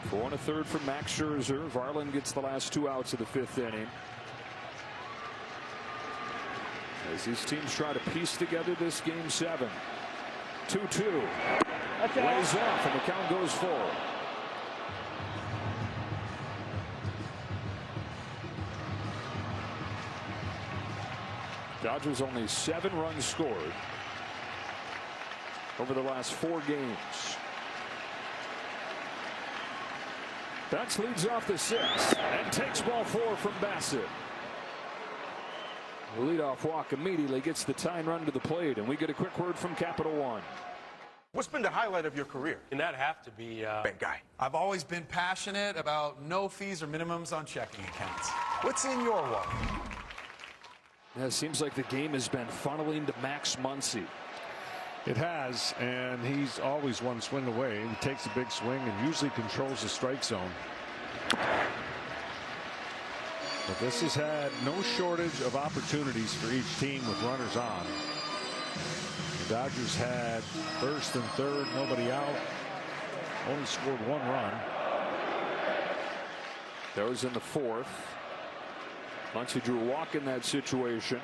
4 1/3 from Max Scherzer. Varland gets the last 2 outs of the 5th inning. As these teams try to piece together this game 7. 2-2. Lays off and the count goes full. Dodgers only 7 runs scored over the last 4 games. Betts leads off the 6th and takes ball 4 from Bassett. The leadoff walk immediately gets the tying run to the plate, and we get a quick word from Capital One. What's been the highlight of your career? And that have to be big guy. I've always been passionate about no fees or minimums on checking accounts. What's in your wallet? Yeah, it seems like the game has been funneling to Max Muncy. It has, and he's always one swing away. He takes a big swing and usually controls the strike zone. But this has had no shortage of opportunities for each team with runners on. The Dodgers had first and third, nobody out. Only scored 1 run. Those in the 4th. Muncy drew a walk in that situation.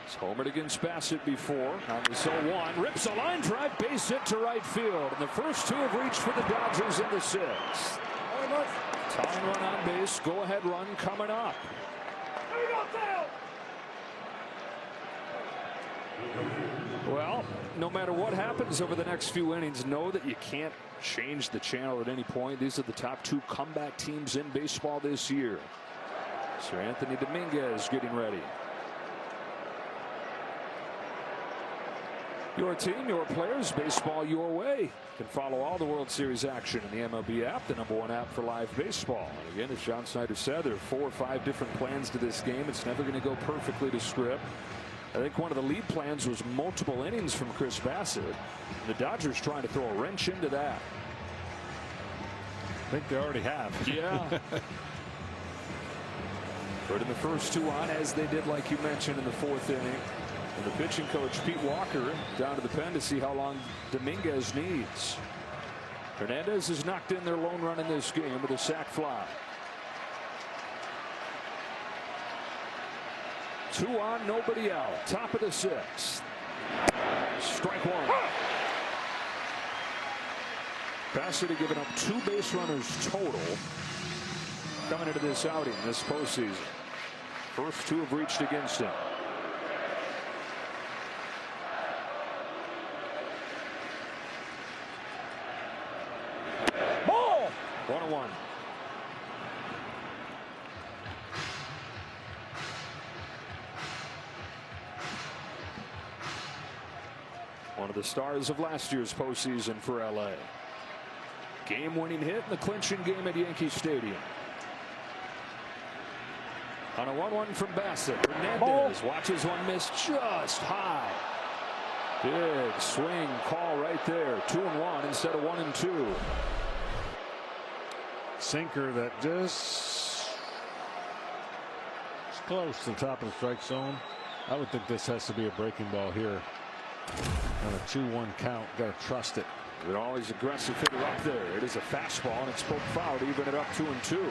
He's homered against Bassett before. On the 0-1, rips a line drive, base hit to right field. And the first 2 have reached for the Dodgers in the 6th. Tying run on base, go ahead run coming up. Well, no matter what happens over the next few innings, know that you can't change the channel at any point. These are the top 2 comeback teams in baseball this year. Sir Anthony Dominguez getting ready. Your team, your players, baseball your way. You can follow all the World Series action in the MLB app, the #1 app for live baseball. And again, as John Snyder said, there are 4 or 5 different plans to this game. It's never going to go perfectly to script. I think one of the lead plans was multiple innings from Chris Bassett. The Dodgers trying to throw a wrench into that. I think they already have. Yeah. Putting the first 2 on, as they did, like you mentioned, in the 4th inning. And the pitching coach, Pete Walker, down to the pen to see how long Dominguez needs. Hernandez has knocked in their lone run in this game with a sac fly. 2 on, nobody out. Top of the 6th. Strike 1. Bassett had given up 2 base runners total coming into this outing this postseason. First 2 have reached against him. Ball! 1-1. One of the stars of last year's postseason for LA. Game-winning hit in the clinching game at Yankee Stadium. On a 1-1 from Bassett. Hernandez watches one miss just high. Big swing call right there. 2-1 instead of 1-2. Sinker that just is close to the top of the strike zone. I would think this has to be a breaking ball here. On a 2-1 count, got to trust it. An always aggressive hitter up there. It is a fastball, and it's poked foul to even it up 2-2.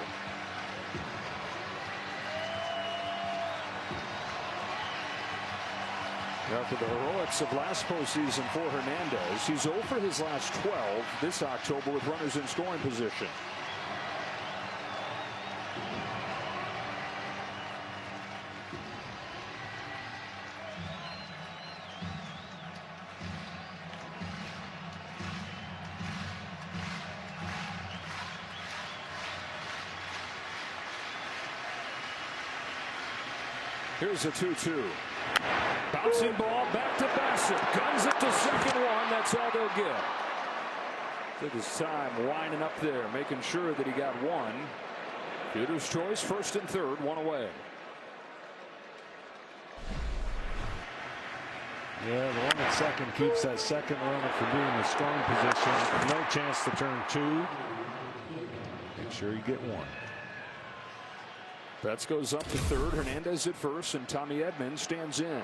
After the heroics of last postseason for Hernandez, he's 0 for his last 12 this October with runners in scoring position. Here's a 2-2. Bouncing ball back to Bassett. Guns it to second one. That's all they'll get. Took his time winding up there, making sure that he got one. Fielder's choice, first and third, 1 away. Yeah, the one at second keeps that second runner from being in a strong position. No chance to turn 2. Make sure you get 1. Betts goes up to third. Hernandez at first, and Tommy Edman stands in.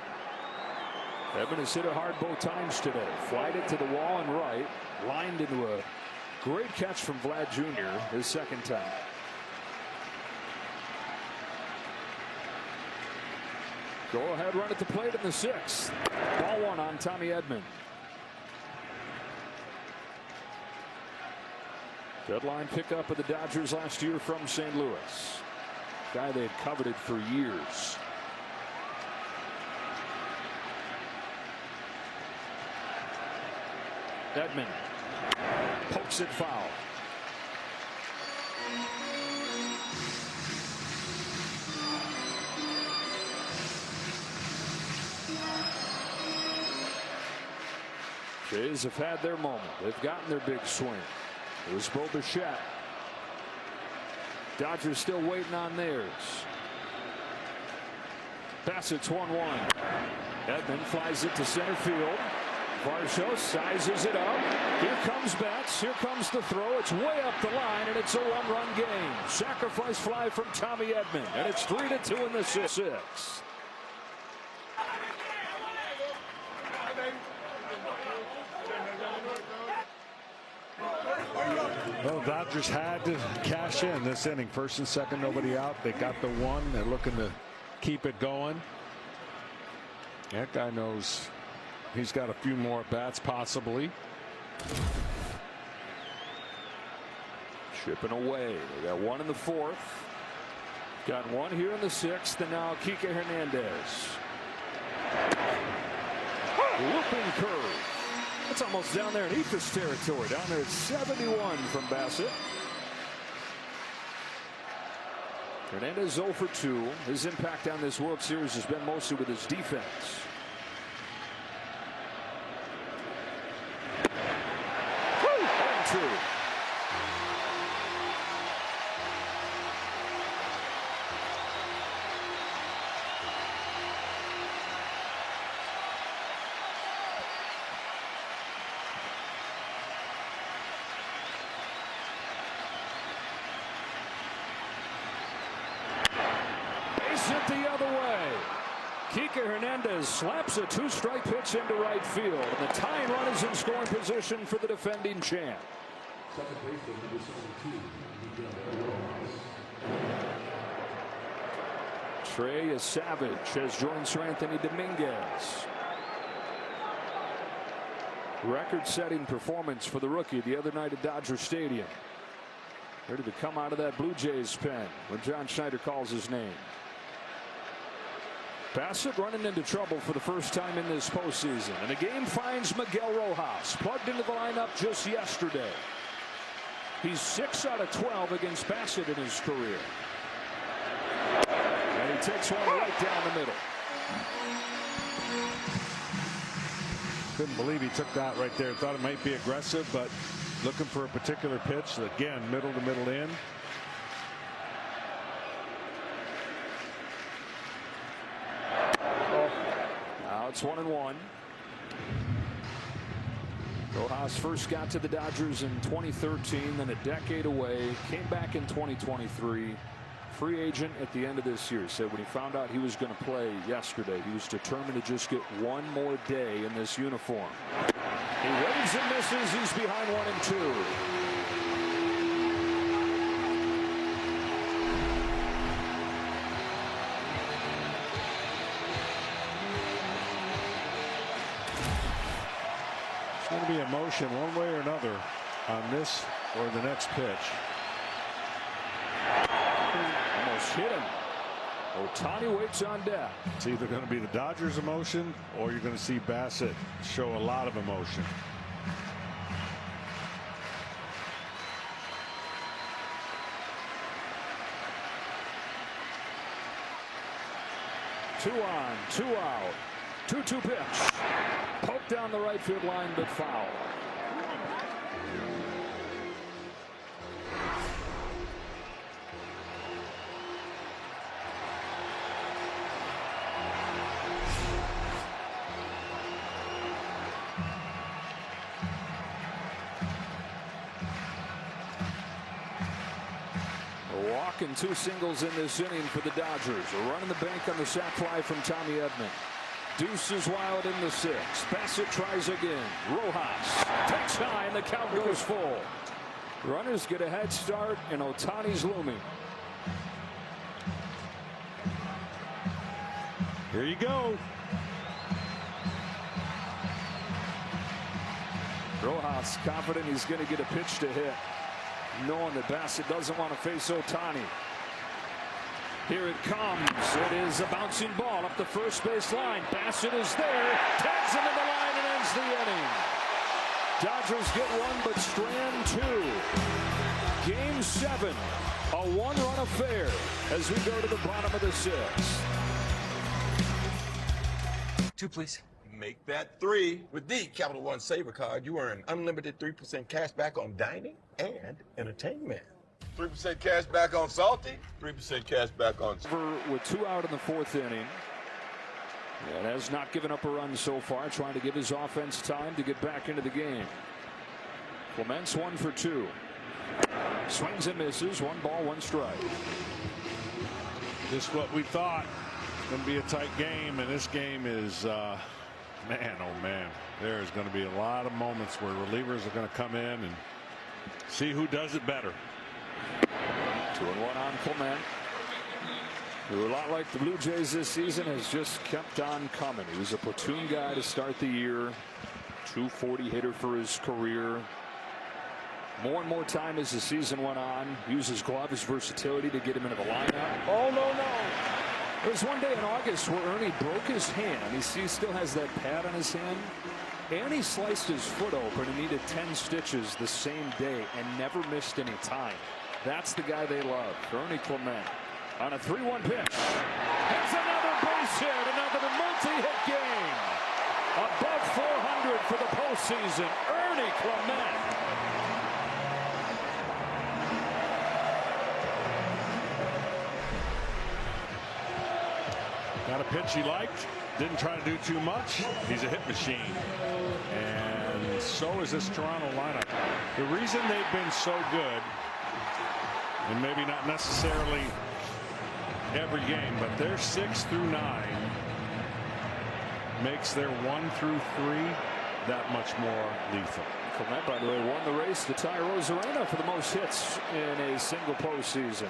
Edman has hit it hard both times today. Flied it to the wall and right. Lined into a great catch from Vlad Jr. his second time. Go ahead run at the plate in the 6th. Ball 1 on Tommy Edman. Deadline pickup of the Dodgers last year from St. Louis. Guy they had coveted for years. Edman pokes it foul. Jays have had their moment. They've gotten their big swing. It was Bo Bichette. Dodgers still waiting on theirs. Bassett's 1-1. Edman flies it to center field. Varsho sizes it up. Here comes Betts. Here comes the throw. It's way up the line, and it's a 1-run game. Sacrifice fly from Tommy Edman, and it's 3-2 in the 6th. Well, Dodgers had to cash in this inning. First and second, nobody out. They got the 1. They're looking to keep it going. That guy knows he's got a few more bats possibly. Chipping away. They got 1 in the 4th. Got 1 here in the 6th, and now Kike Hernandez. Whooping curve. That's almost down there in Ephus territory. Down there at 71 from Bassett. Hernandez 0 for 2. His impact on this World Series has been mostly with his defense. Woo! 1-2. It the other way. Kike Hernandez slaps a 2-strike pitch into right field, and the tying run is in scoring position for the defending champ. Trey Savage has joined Sir Anthony Dominguez. Record-setting performance for the rookie the other night at Dodger Stadium. Ready to come out of that Blue Jays pen when John Schneider calls his name. Bassett running into trouble for the first time in this postseason, and the game finds Miguel Rojas, plugged into the lineup just yesterday. He's 6 out of 12 against Bassett in his career. And he takes one right down the middle. Couldn't believe he took that right there. Thought it might be aggressive, but looking for a particular pitch. Again, middle to middle in. Now it's 1-1. Rojas first got to the Dodgers in 2013, then a decade away, came back in 2023. Free agent at the end of this year. Said when he found out he was going to play yesterday, he was determined to just get one more day in this uniform. He waves and misses. He's behind 1-2. It's going to be emotion one way or another on this or the next pitch. Almost hit him. Ohtani waits on deck. It's either going to be the Dodgers' emotion or you're going to see Bassett show a lot of emotion. Two on, 2 out. 2-2 pitch. Poked down the right field line, but foul. A walk and 2 singles in this inning for the Dodgers. A run in the bank on the sac fly from Tommy Edman. Deuce is wild in the 6th. Bassett tries again. Rojas takes high and the count goes full. Runners get a head start and Ohtani's looming. Here you go. Rojas confident he's going to get a pitch to hit, knowing that Bassett doesn't want to face Ohtani. Here it comes. It is a bouncing ball up the first base line. Bassett is there, tags him in the line and ends the inning. Dodgers get 1 but strand 2. Game 7, a 1-run affair as we go to the bottom of the 6th. 2, please. Make that 3 with the Capital One Saver card. You earn unlimited 3% cash back on dining and entertainment. 3% cash back on salty, 3% cash back on... With 2 out in the 4th inning. And has not given up a run so far, trying to give his offense time to get back into the game. Clement's 1 for 2. Swings and misses. 1 ball, 1 strike. Just what we thought. It's going to be a tight game, and this game is... man, oh man, there's going to be a lot of moments where relievers are going to come in and see who does it better. 2-1 on Clement, who, a lot like the Blue Jays this season, has just kept on coming. He was a platoon guy to start the year, 240 hitter for his career. More and more time as the season went on. Used his glove, his versatility to get him into the lineup. Oh, no. There was one day in August where Ernie broke his hand. He still has that pad on his hand. And he sliced his foot open and needed 10 stitches the same day and never missed any time. That's the guy they love, Ernie Clement. On a 3-1 pitch. Has another base hit, another multi-hit game. Above 400 for the postseason, Ernie Clement. Got a pitch he liked. Didn't try to do too much. He's a hit machine. And so is this Toronto lineup. The reason they've been so good, and maybe not necessarily every game, but their 6 through 9 makes their 1 through 3 that much more lethal. Clement, by the way, won the race to Ty Rosarena for the most hits in a single postseason.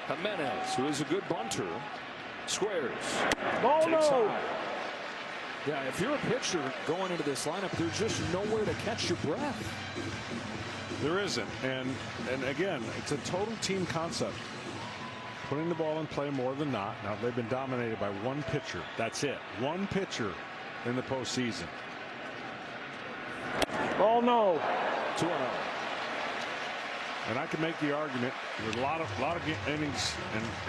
Jimenez, who is a good bunter, squares. Oh, no. Yeah, if you're a pitcher going into this lineup, there's just nowhere to catch your breath. There isn't. And again, it's a total team concept. Putting the ball in play more than not. Now, they've been dominated by one pitcher. That's it. One pitcher in the postseason. Oh, no. 2-0. And I can make the argument with a lot of innings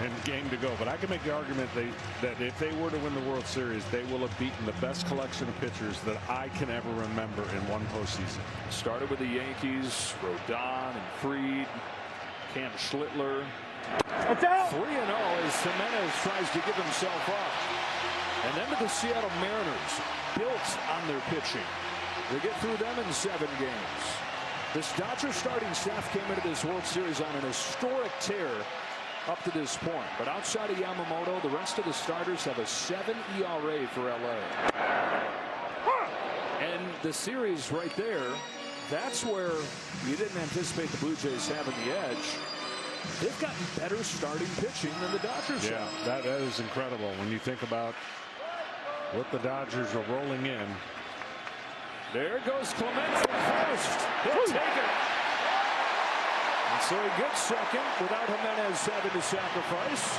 and game to go, but I can make the argument that if they were to win the World Series, they will have beaten the best collection of pitchers that I can ever remember in one postseason. Started with the Yankees, Rodon and Fried, Cam Schlittler. 3-0 as Jimenez tries to give himself up. And then to the Seattle Mariners, built on their pitching. They get through them in 7 games. This Dodgers starting staff came into this World Series on an historic tear up to this point. But outside of Yamamoto, the rest of the starters have a 7 ERA for LA. And the series right there, that's where you didn't anticipate the Blue Jays having the edge. They've gotten better starting pitching than the Dodgers have. Yeah, that is incredible when you think about what the Dodgers are rolling in. There goes Clement from first. He'll take it. And so he gets second without Jimenez having to sacrifice.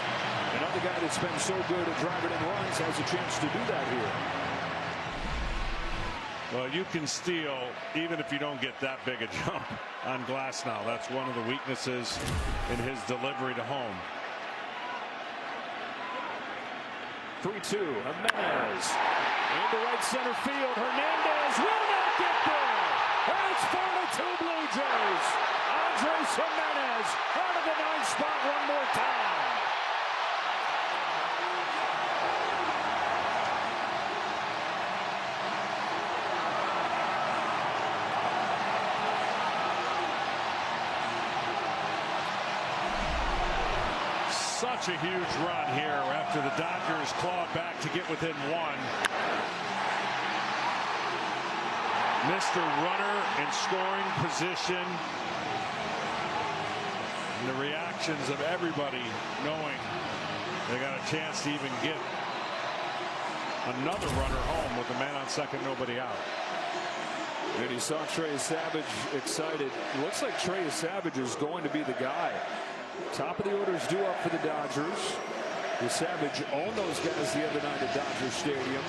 Another guy that's been so good at driving in runs has a chance to do that here. Well, you can steal even if you don't get that big a jump on glass now. That's one of the weaknesses in his delivery to home. 3-2, Jimenez into right center field. Hernandez will not get there. And it's 4-2 Blue Jays. Andres Jimenez out of the 9th spot one more time. such a huge run here after the Dodgers clawed back to get within one. Mr. Runner in scoring position. And the reactions of everybody knowing they got a chance to even get another runner home with a man on second, nobody out. And he saw Trey Savage excited. Looks like Trey Savage is going to be the guy. Top of the order is due up for the Dodgers. The Savage owned those guys the other night at Dodger Stadium.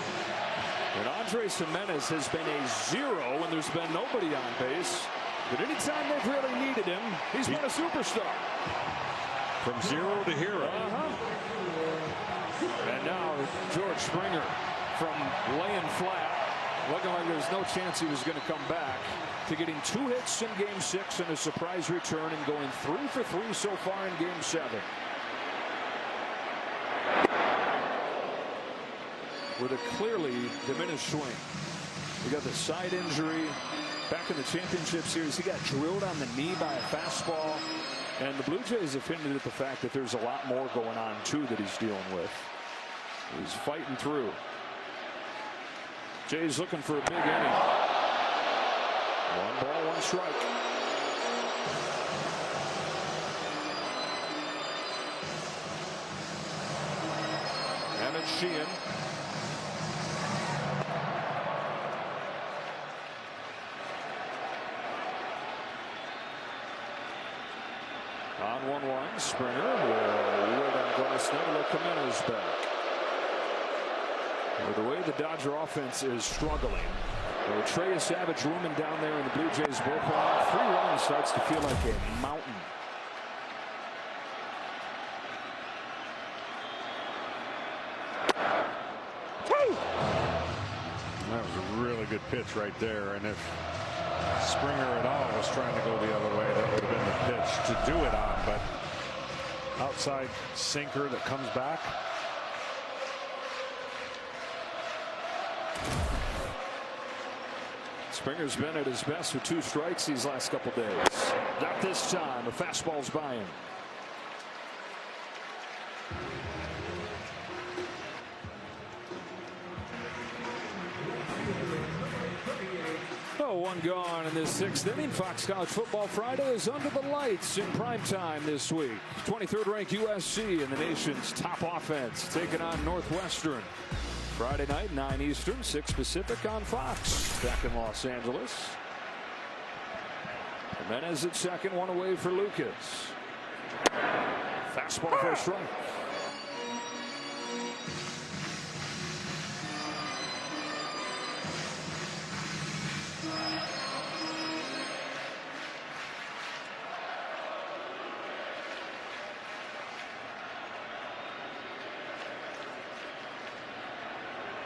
And Andres Jimenez has been a zero when there's been nobody on base. But anytime they've really needed him, he's been a superstar. From zero to hero. And now George Springer from laying flat, looking like there's no chance he was going to come back, to getting 2 hits in Game 6 and a surprise return and going 3 for 3 so far in Game 7. With a clearly diminished swing. We got the side injury. Back in the championship series, he got drilled on the knee by a fastball. And the Blue Jays have hinted at the fact that there's a lot more going on, too, that he's dealing with. He's fighting through. Jays looking for a big inning. 1 ball, 1 strike. Emmett Sheehan. On 1-1, Springer way down glass net. Jimenez back. With the way the Dodger offense is struggling, Trey Savage looming down there in the Blue Jays bullpen. 3 runs starts to feel like a mountain. That was a really good pitch right there. And if Springer at all was trying to go the other way, that would have been the pitch to do it on. But outside sinker that comes back. Springer's been at his best with 2 strikes these last couple days. Not this time. The fastball's by him. Oh, 1 gone in this 6th inning. Fox College Football Friday is under the lights in prime time this week. 23rd ranked USC in the nation's top offense, taking on Northwestern. Friday night, 9 Eastern, 6 Pacific on Fox. Back in Los Angeles. Jimenez at second, 1 away for Lucas. Fastball for a strike.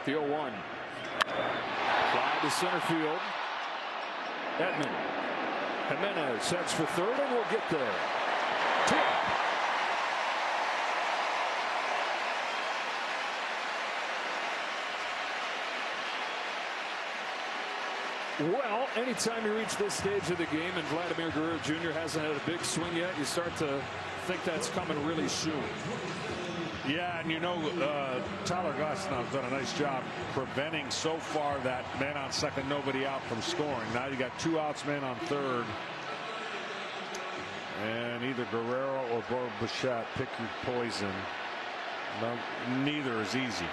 The 0-1. Fly to center field. Edman. Jimenez heads for third and will get there. 2 out. Well, anytime you reach this stage of the game and Vladimir Guerrero Jr. hasn't had a big swing yet, you start to think that's coming really soon. Yeah, and you know, Tyler Gostinow's done a nice job preventing so far that man on second, nobody out from scoring. Now you got 2 outs, man on third. And either Guerrero or Bichette, pick your poison. No, neither is easy.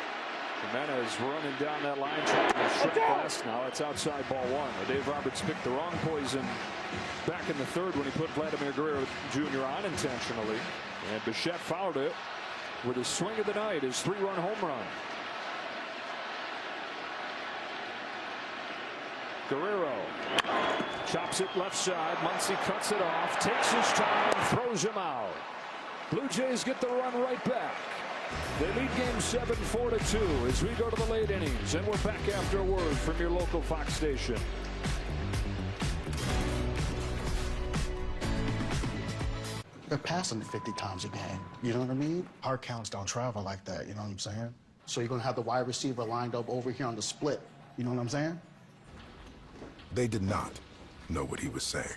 Jimenez running down that line, trying to strike last. Now it's outside ball 1. Dave Roberts picked the wrong poison back in the 3rd when he put Vladimir Guerrero Jr. on intentionally. And Bichette fouled it with his swing of the night, his 3-run home run. Guerrero chops it left side. Muncy cuts it off, takes his time, throws him out. Blue Jays get the run right back. They lead Game 7 4-2 as we go to the late innings, and we're back after a word from your local Fox station. They're passing 50 times a game. You know what I mean? Our counts don't travel like that. You know what I'm saying? So you're going to have the wide receiver lined up over here on the split. You know what I'm saying? They did not know what he was saying.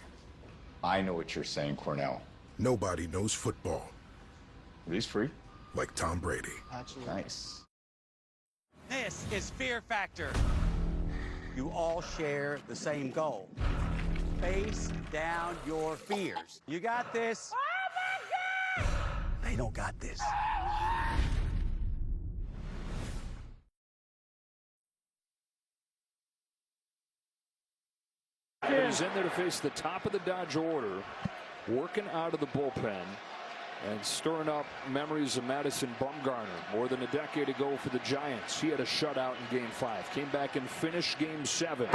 I know what you're saying, Cornell. Nobody knows football He's free. Like Tom Brady. Nice. This is Fear Factor. You all share the same goal. Face down your fears. You got this. Oh my God! They don't got this. He's in there to face the top of the Dodger order, working out of the bullpen and stirring up memories of Madison Bumgarner more than a decade ago for the Giants. He had a shutout in Game 5, came back and finished Game 7.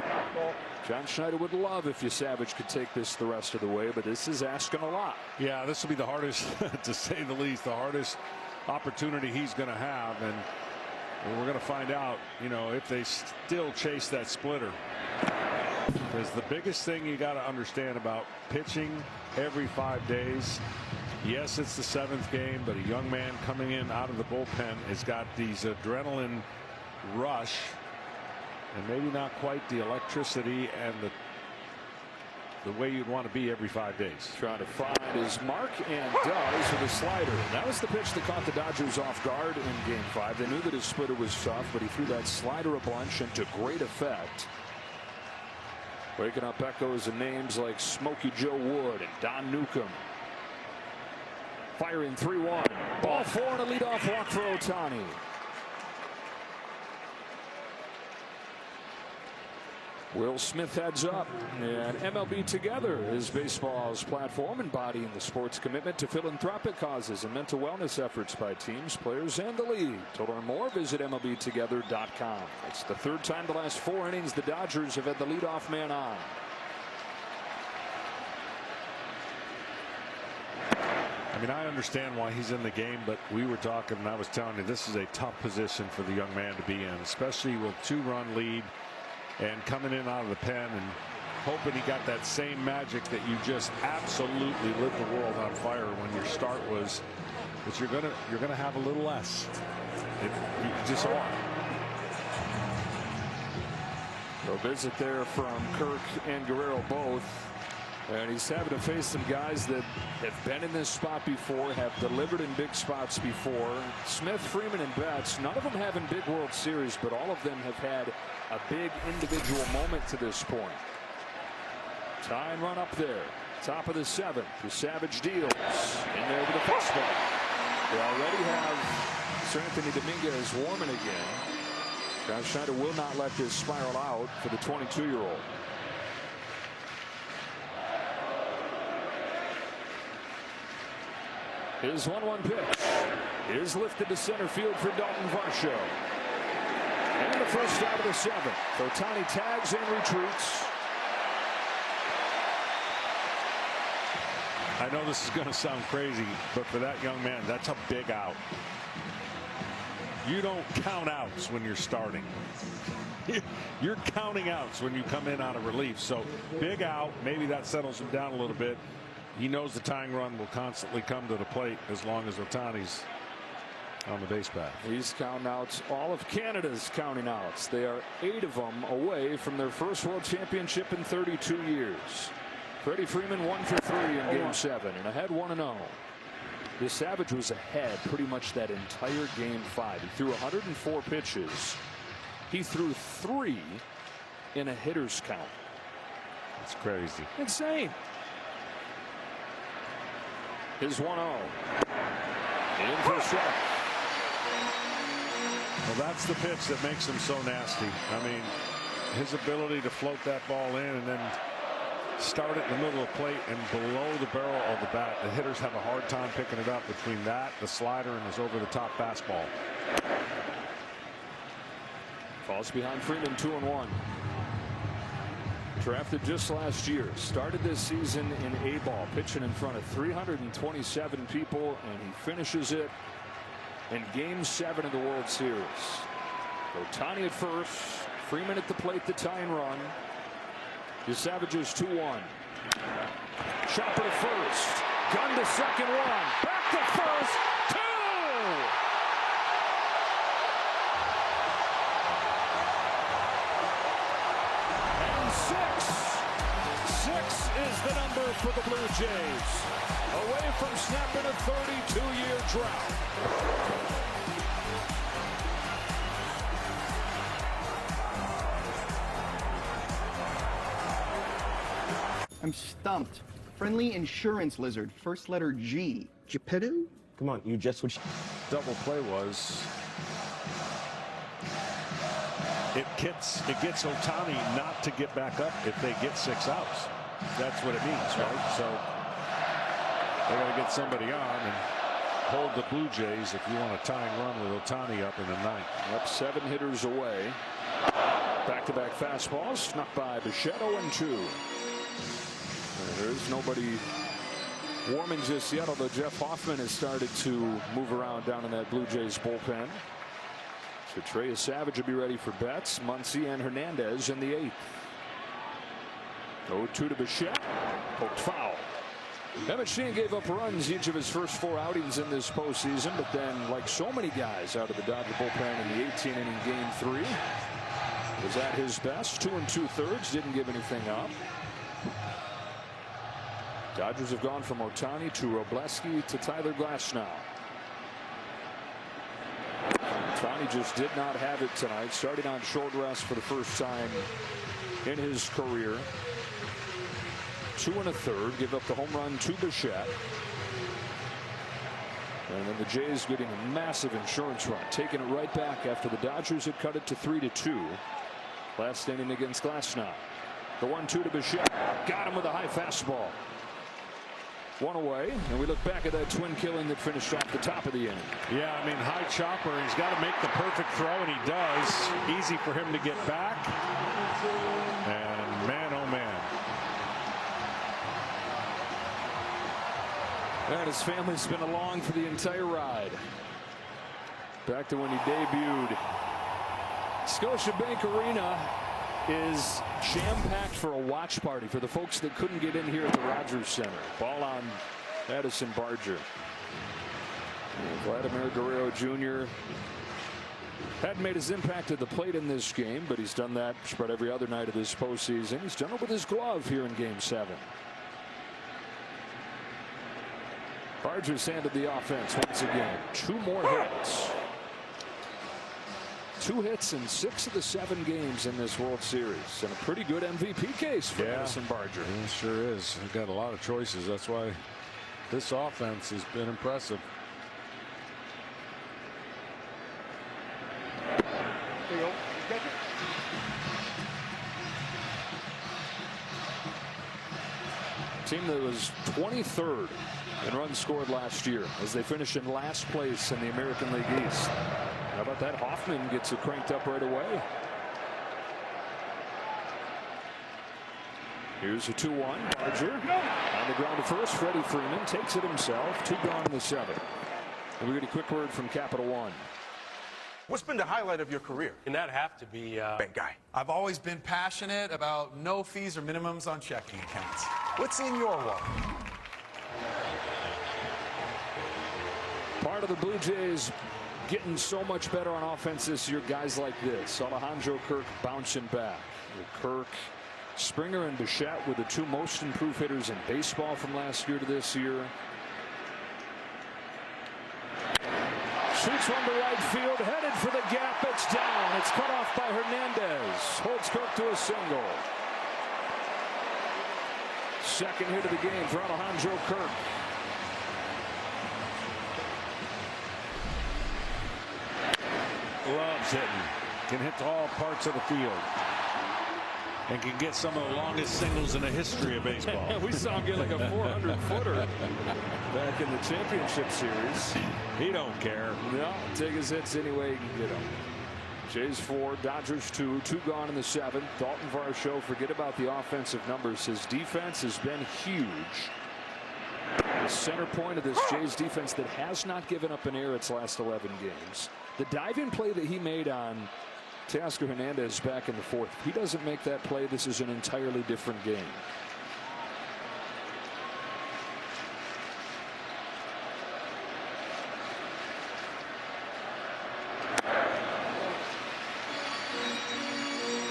John Schneider would love if Savage could take this the rest of the way, but this is asking a lot. Yeah, this will be the hardest, to say the least, the hardest opportunity he's going to have, and we're going to find out, if they still chase that splitter. Because the biggest thing you got to understand about pitching every 5 days, yes, it's the 7th game, but a young man coming in out of the bullpen has got these adrenaline rush and maybe not quite the electricity and the way you'd want to be every 5 days. Trying to find his mark and does with a slider. That was the pitch that caught the Dodgers off guard in Game 5. They knew that his splitter was soft, but he threw that slider a bunch and to great effect. Waking up echoes and names like Smokey Joe Wood and Don Newcomb. Firing 3-1. Ball 4 and a leadoff walk for Ohtani. Will Smith heads up, and MLB Together is baseball's platform embodying the sport's commitment to philanthropic causes and mental wellness efforts by teams, players, and the league. To learn more, visit MLBtogether.com. It's the 3rd time the last 4 innings the Dodgers have had the leadoff man on. I mean, I understand why he's in the game, but we were talking, and I was telling you, this is a tough position for the young man to be in, especially with 2-run lead and coming in out of the pen and hoping he got that same magic that you just absolutely lit the world on fire when your start was. But you're gonna have a little less. You just are. A visit there from Kirk and Guerrero both. And he's having to face some guys that have been in this spot before, have delivered in big spots before. Smith, Freeman, and Betts, none of them having big World Series, but all of them have had a big individual moment to this point. Tie and run up there. Top of the 7th. The Savage deals. In there with the fastball. They already have Sir Anthony Dominguez warming again. John Schneider will not let this spiral out for the 22-year-old. His 1-1 pitch is lifted to center field for Dalton Varsho. And the first out of the 7th. Ohtani tags and retreats. I know this is going to sound crazy, but for that young man, that's a big out. You don't count outs when you're starting. You're counting outs when you come in out of relief. So big out, maybe that settles him down a little bit. He knows the tying run will constantly come to the plate as long as Ohtani's on the base path. He's counting outs. All of Canada's counting outs. They are 8 of them away from their first World Championship in 32 years. Freddie Freeman 1 for 3 in Game 7 and ahead 1-0. The Savage was ahead pretty much that entire Game 5. He threw 104 pitches. He threw 3 in a hitter's count. That's crazy. Insane. His 1-0. In for a strike. Well, that's the pitch that makes him so nasty. I mean, his ability to float that ball in and then start it in the middle of the plate and below the barrel of the bat. The hitters have a hard time picking it up between that, the slider, and his over-the-top fastball. Falls behind Freeman 2-1. Drafted just last year, started this season in A-ball, pitching in front of 327 people, and he finishes it in Game 7 of the World Series. Ohtani at first, Freeman at the plate, the tying run. The Savages 2-1. Chopper to first, gun to second, 1, back to first, 2. And 6 is the number for the Blue Jays. Away from snapping a 32-year drought. I'm stumped. Friendly insurance lizard, first letter G. Geppetto? Come on, you just switched. Double play was. It gets Ohtani not to get back up if they get 6 outs. That's what it means, right? So they got to get somebody on and hold the Blue Jays if you want a tying run with Ohtani up in the 9th. Up 7 hitters away. Back-to-back fastballs snuck by Bichette, 0-2. There's nobody warming just yet, although Jeff Hoffman has started to move around down in that Blue Jays bullpen. So Trey Savage will be ready for Betts, Muncy, and Hernandez in the 8th. 0-2 to Bichette. Poked foul. Emmett Sheehan gave up runs each of his first 4 outings in this postseason, but then, like so many guys out of the Dodger bullpen in the 18-inning Game 3, was at his best. 2 2/3, didn't give anything up. Dodgers have gone from Ohtani to Robleski to Tyler Glasnow. Ohtani just did not have it tonight, starting on short rest for the first time in his career. 2 1/3, give up the home run to Bichette. And then the Jays getting a massive insurance run, taking it right back after the Dodgers had cut it to 3-2. Last inning against Glasnow. The 1-2 to Bichette. Got him with a high fastball. 1 away, and we look back at that twin killing that finished off the top of the inning. Yeah, I mean, high chopper. He's got to make the perfect throw, and he does. Easy for him to get back. And man, oh man. And his family's been along for the entire ride. Back to when he debuted. Scotiabank Arena is jam-packed for a watch party for the folks that couldn't get in here at the Rogers Center. Ball on Addison Barger. Vladimir Guerrero Jr. hadn't made his impact at the plate in this game, but he's done that spread every other night of this postseason. He's done it with his glove here in Game 7. Barger's handed the offense once again. 2 more hits. 2 hits in 6 of the 7 games in this World Series, and a pretty good MVP case for Addison Barger. It sure is. We've got a lot of choices. That's why this offense has been impressive. Team that was 23rd in runs scored last year as they finished in last place in the American League East. How about that? Hoffman gets it cranked up right away. Here's a 2-1. Barger on the ground to first. Freddie Freeman takes it himself. 2 gone in the 7th. And we get a quick word from Capital One. What's been the highlight of your career? And that have to be bank guy. I've always been passionate about no fees or minimums on checking accounts. What's in your wallet? Part of the Blue Jays getting so much better on offense this year, guys like this. Alejandro Kirk bouncing back. Kirk, Springer, and Bichette were the 2 most improved hitters in baseball from last year to this year. Shoots one to right field, headed for the gap. It's down. It's cut off by Hernandez. Holds Kirk to a single. Second hit of the game for Alejandro Kirk. Loves hitting. Can hit to all parts of the field. And can get some of the longest singles in the history of baseball. We saw him get like a 400-footer back in the championship series. He don't care. No, take his hits any way he can get them. Jays 4, Dodgers 2, 2 gone in the 7th. Dalton Varsho, forget about the offensive numbers. His defense has been huge. The center point of this Jays defense that has not given up an error its last 11 games. The diving play that he made on Teoscar Hernandez back in the 4th. If he doesn't make that play, this is an entirely different game.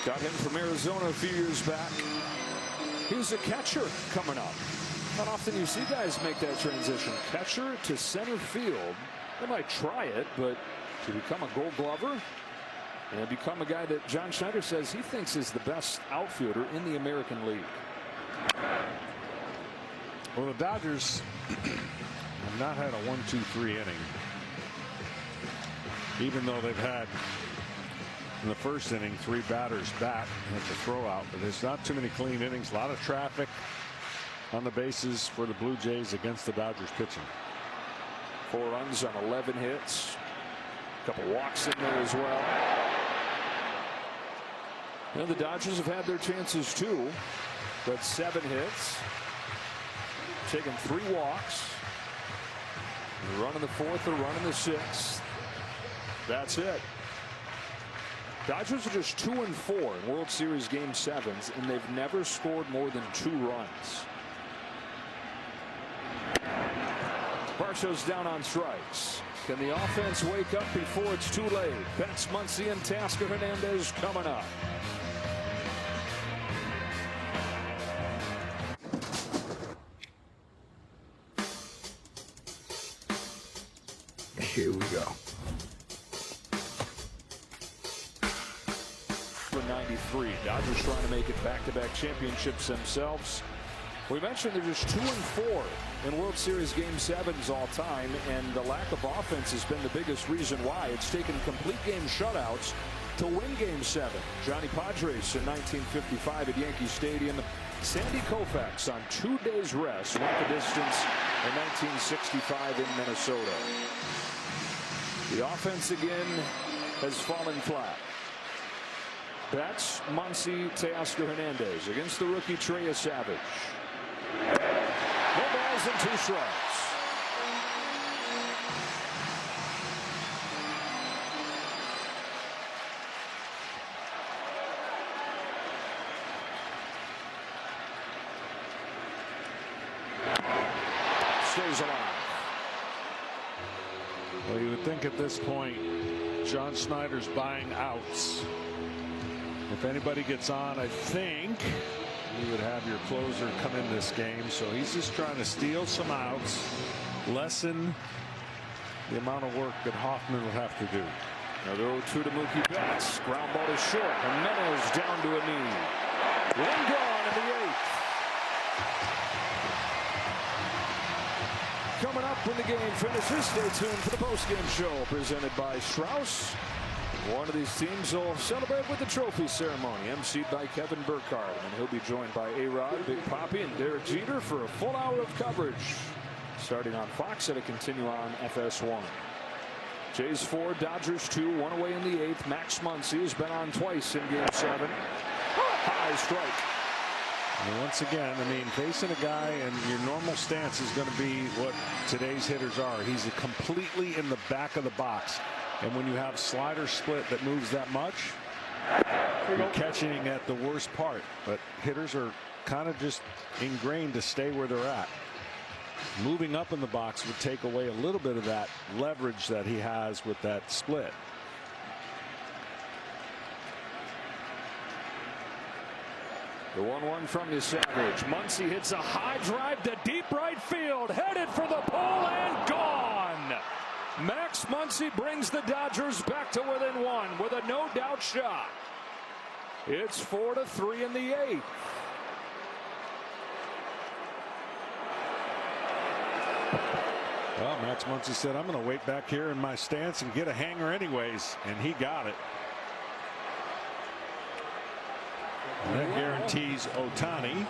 Got him from Arizona a few years back. He's a catcher coming up. Not often you see guys make that transition. Catcher to center field. They might try it, but to become a Gold Glover and become a guy that John Schneider says he thinks is the best outfielder in the American League. Well, the Dodgers have not had a 1-2-3 inning, even though they've had in the first inning 3 batters bat at the throw out. But there's not too many clean innings. A lot of traffic on the bases for the Blue Jays against the Dodgers pitching. 4 runs on 11 hits. A couple walks in there as well. You know, the Dodgers have had their chances too, but 7 hits. Taken 3 walks. A run in the 4th, a run in the 6th. That's it. Dodgers are just 2-4 in World Series Game 7s, and they've never scored more than 2 runs. Varsho's down on strikes. Can the offense wake up before it's too late? Betts, Muncy, and Teoscar Hernandez coming up. Here we go. For 93, Dodgers trying to make it back-to-back championships themselves. We mentioned they're just 2-4 in World Series Game 7s all time, and the lack of offense has been the biggest reason why. It's taken complete game shutouts to win Game 7. Johnny Padres in 1955 at Yankee Stadium. Sandy Koufax on 2 days rest went the distance in 1965 in Minnesota. The offense again has fallen flat. Betts, Muncy, Teoscar Hernandez against the rookie Trey Savage. No balls and 2 strikes. Stays alive. Well, you would think at this point, John Schneider's buying outs. If anybody gets on, I think you would have your closer come in this game. So he's just trying to steal some outs, lessen the amount of work that Hoffman will have to do. Another 0-2 to Mookie Betts. Ground ball is short. Jimenez down to a knee. 1 gone in the 8th. Coming up when the game finishes, stay tuned for the postgame show presented by Strauss. One of these teams will celebrate with the trophy ceremony, emceed by Kevin Burkhardt, and he'll be joined by A-Rod, Big Papi, and Derek Jeter for a full hour of coverage, starting on Fox and to continue on FS1. Jays 4, Dodgers 2, 1 away in the 8th. Max Muncy has been on twice in Game 7. High strike. And once again, I mean, facing a guy in your normal stance is going to be what today's hitters are. He's completely in the back of the box. And when you have slider split that moves that much, you're catching at the worst part. But hitters are kind of just ingrained to stay where they're at. Moving up in the box would take away a little bit of that leverage that he has with that split. The 1-1 from the Savage. Muncy hits a high drive to deep right field, headed for the pole and gone. Max Muncy brings the Dodgers back to within 1 with a no-doubt shot. It's 4-3 in the 8th. Well, Max Muncy said, I'm going to wait back here in my stance and get a hanger anyways, and he got it. And that guarantees Ohtani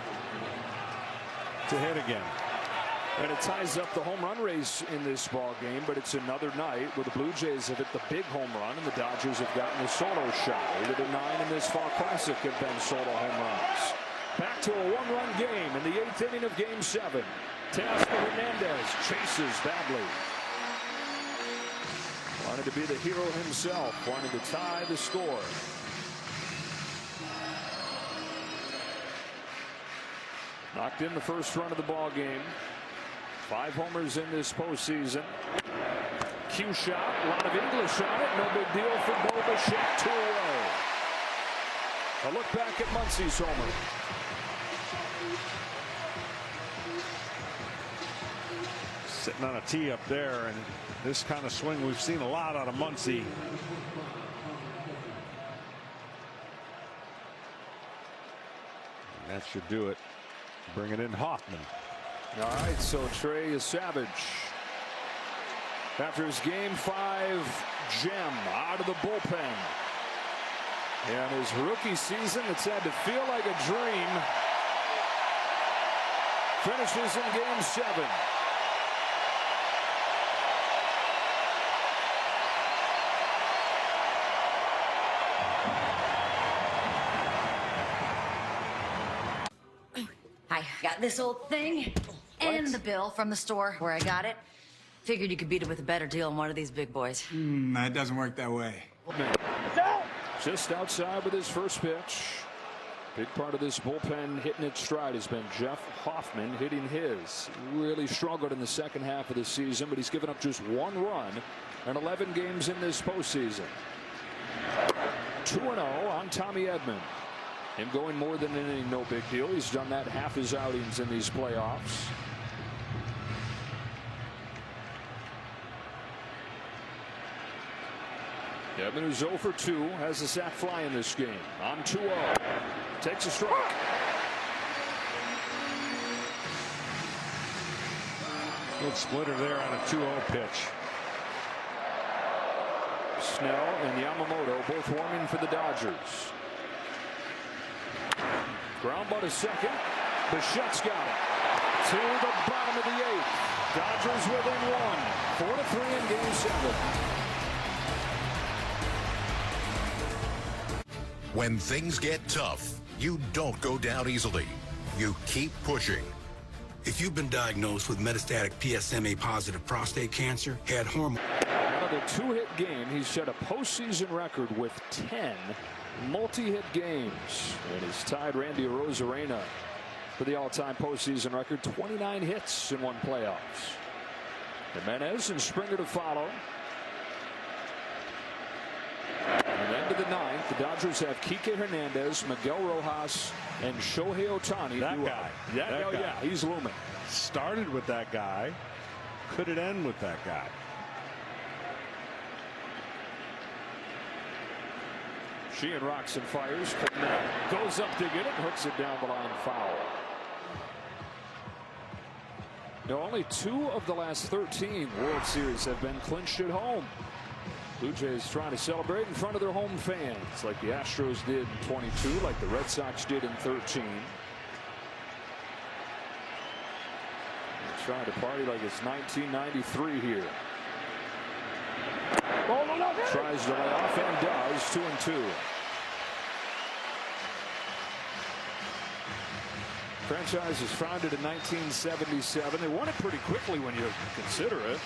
to hit again. And it ties up the home run race in this ball game, but it's another night where the Blue Jays have hit the big home run and the Dodgers have gotten a solo shot. 8 of the 9 in this Fall Classic have been solo home runs. Back to a 1-run game in the 8th inning of Game 7. Teoscar Hernandez chases badly. Wanted to be the hero himself, wanted to tie the score. Knocked in the first run of the ball game. 5 homers in this postseason. Cue shot, a lot of English on it. No big deal for Bo Bichette. 2 away. A look back at Muncy's homer. Sitting on a tee up there, and this kind of swing we've seen a lot out of Muncy. And that should do it. Bring it in Hoffman. All right, so Trey Savage, after his Game 5 gem out of the bullpen, and his rookie season, it's had to feel like a dream, finishes in Game 7. I got this old thing and the bill from the store where I got it. Figured you could beat it with a better deal than one of these big boys. That doesn't work that way. Just outside with his first pitch. Big part of this bullpen hitting its stride has been Jeff Hoffman hitting his. Really struggled in the second half of the season, but he's given up just 1 run in 11 games in this postseason. 2-0 on Tommy Edman. Him going more than an inning, no big deal. He's done that half his outings in these playoffs. Edman, who's 0 for 2, has a sac fly in this game. On 2-0. Takes a strike. Good splitter there on a 2-0 pitch. Snell and Yamamoto both warming for the Dodgers. Ground ball to second. Bichette's got it. To the bottom of the 8th. Dodgers within 1. 4-3 in Game 7. When things get tough, you don't go down easily. You keep pushing. If you've been diagnosed with metastatic PSMA-positive prostate cancer, had hormone... Another 2-hit game. He's set a postseason record with 10 multi-hit games. And he's tied Randy Arozarena for the all-time postseason record. 29 hits in 1 playoffs. Jimenez and Springer to follow. And then to the 9th, the Dodgers have Kike Hernandez, Miguel Rojas, and Shohei Ohtani. That guy. That guy. Yeah, he's looming. Started with that guy. Could it end with that guy? Sheehan rocks and fires. Goes up to get it, hooks it down the line, foul. Now, only 2 of the last 13 World Series have been clinched at home. Blue Jays trying to celebrate in front of their home fans, like the Astros did in 22, like the Red Sox did in 13. They're trying to party like it's 1993 here. Tries to lay off and does. 2-2. Franchise was founded in 1977. They won it pretty quickly when you consider it.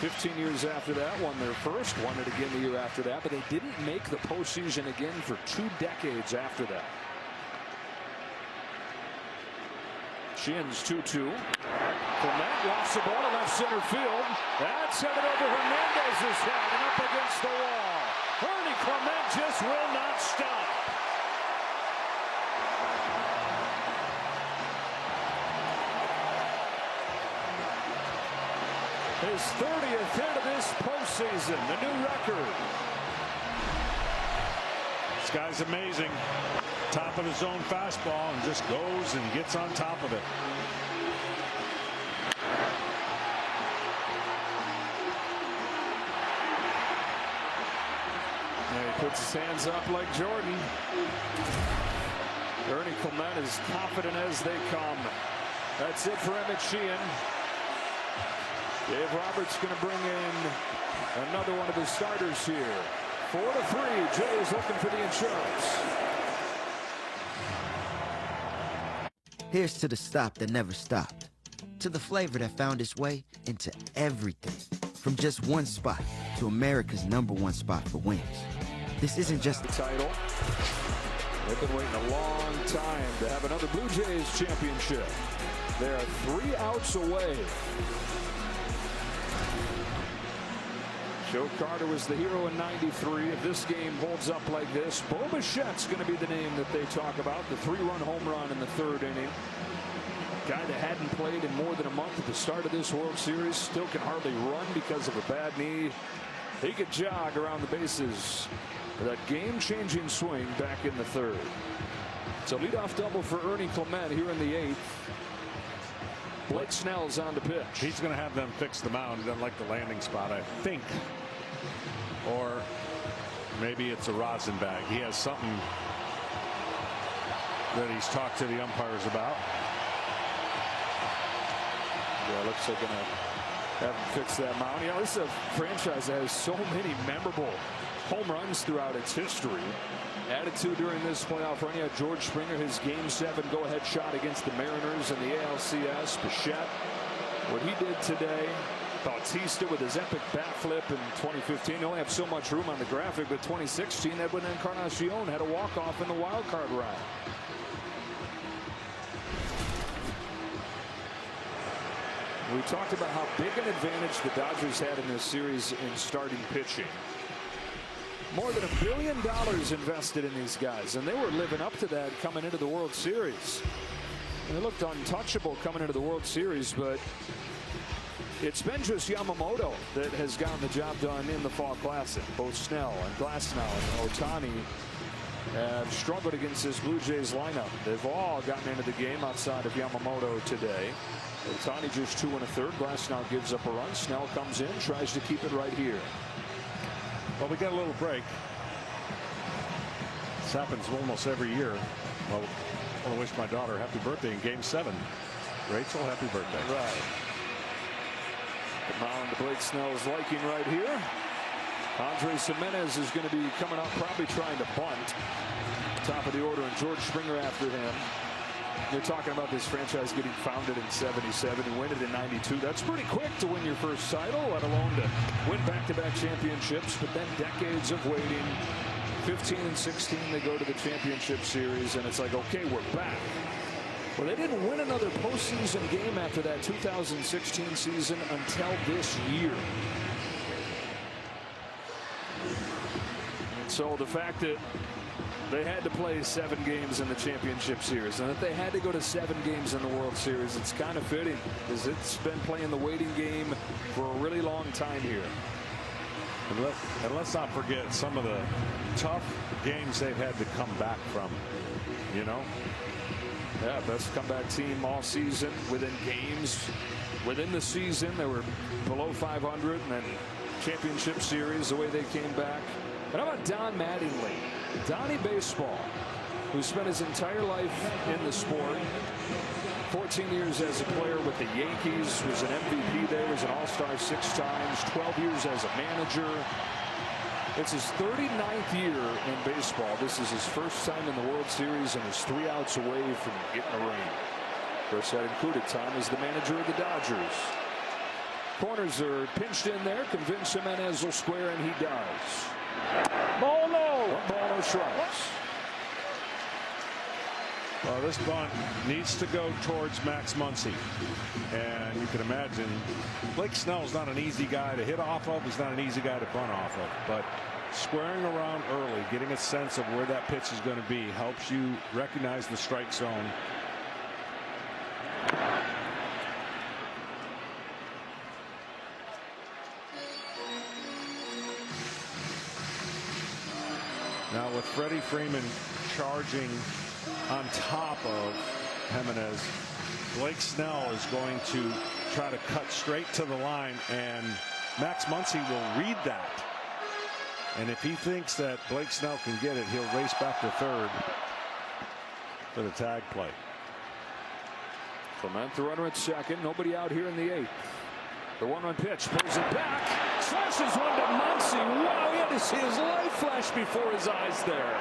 15 years after that, won their first, won it again the year after that, but they didn't make the postseason again for 2 decades after that. Sheehan's 2-2. Clement lofts the ball to left center field. That's headed over Hernandez's head and up against the wall. Ernie Clement just will not stop. His 30th hit of this postseason, the new record. This guy's amazing. Top of his own fastball and just goes and gets on top of it. And he puts his hands up like Jordan. Ernie Clement is confident as they come. That's it for Emmett Sheehan. Dave Roberts going to bring in another one of his starters here. 4-3. Jays looking for the insurance. Here's to the stop that never stopped. To the flavor that found its way into everything. From just one spot to America's #1 spot for wings. This isn't just the title. They've been waiting a long time to have another Blue Jays championship. They are 3 outs away. Joe Carter was the hero in '93. If this game holds up like this, Bo Bichette's going to be the name that they talk about. The 3-run home run in the 3rd inning. Guy that hadn't played in more than a month at the start of this World Series still can hardly run because of a bad knee. He could jog around the bases with that game-changing swing back in the third. It's a leadoff double for Ernie Clement here in the 8th. Blake Snell's on the pitch. He's going to have them fix the mound. He doesn't like the landing spot, I think. Or maybe it's a rosin bag. He has something that he's talked to the umpires about. Yeah, looks like going to have him fix that mound. You know, this is a franchise that has so many memorable home runs throughout its history. Added to during this playoff run, you had George Springer, his Game 7 go-ahead shot against the Mariners in the ALCS. Bichette, what he did today. Bautista with his epic bat flip in 2015. They only have so much room on the graphic, but 2016, Edwin Encarnacion had a walk-off in the wild card round. We talked about how big an advantage the Dodgers had in this series in starting pitching. More than $1 billion invested in these guys, and they were living up to that coming into the World Series. And they looked untouchable coming into the World Series, but it's been just Yamamoto that has gotten the job done in the Fall Classic. Both Snell and Glasnow and Ohtani have struggled against this Blue Jays lineup. They've all gotten into the game outside of Yamamoto today. Ohtani just 2 1/3. Glasnow gives up a run. Snell comes in, tries to keep it right here. Well, we got a little break. This happens almost every year. Well, I want to wish my daughter happy birthday in Game 7. Rachel, happy birthday. Right. The mound to Blake Snell's liking right here. Andres Gimenez is going to be coming up, probably trying to bunt. Top of the order, and George Springer after him. You're talking about this franchise getting founded in '77 and win it in '92. That's pretty quick to win your first title, let alone to win back-to-back championships. But then decades of waiting. 15 and 16, they go to the championship series, and it's like, okay, we're back. Well, they didn't win another postseason game after that 2016 season until this year. And so the fact that they had to play 7 games in the championship series, and that they had to go to 7 games in the World Series, it's kind of fitting, because it's been playing the waiting game for a really long time here. And let's not forget some of the tough games they've had to come back from, you know? Yeah, best comeback team all season, within games. Within the season, they were below 500, and then championship series, the way they came back. And how about Don Mattingly? Donnie Baseball, who spent his entire life in the sport. 14 years as a player with the Yankees, was an MVP there, was an All-Star 6 times, 12 years as a manager. It's his 39th year in baseball. This is his first time in the World Series and is 3 outs away from getting a ring. Of course, that included time as the manager of the Dodgers. Corners are pinched in there. Convince Gimenez will square, and he does. Ball low. 1 ball, no strikes. Well, this bunt needs to go towards Max Muncy. And you can imagine Blake Snell's not an easy guy to hit off of. He's not an easy guy to bunt off of. But squaring around early, getting a sense of where that pitch is going to be, helps you recognize the strike zone. Now with Freddie Freeman charging on top of Jimenez, Blake Snell is going to try to cut straight to the line, and Max Muncy will read that. And if he thinks that Blake Snell can get it, he'll race back to third for the tag play. Clement, the runner at second. Nobody out here in the 8th. The 1-run pitch, pulls it back, slashes one to Muncy. Wow, he had to see his life flash before his eyes there.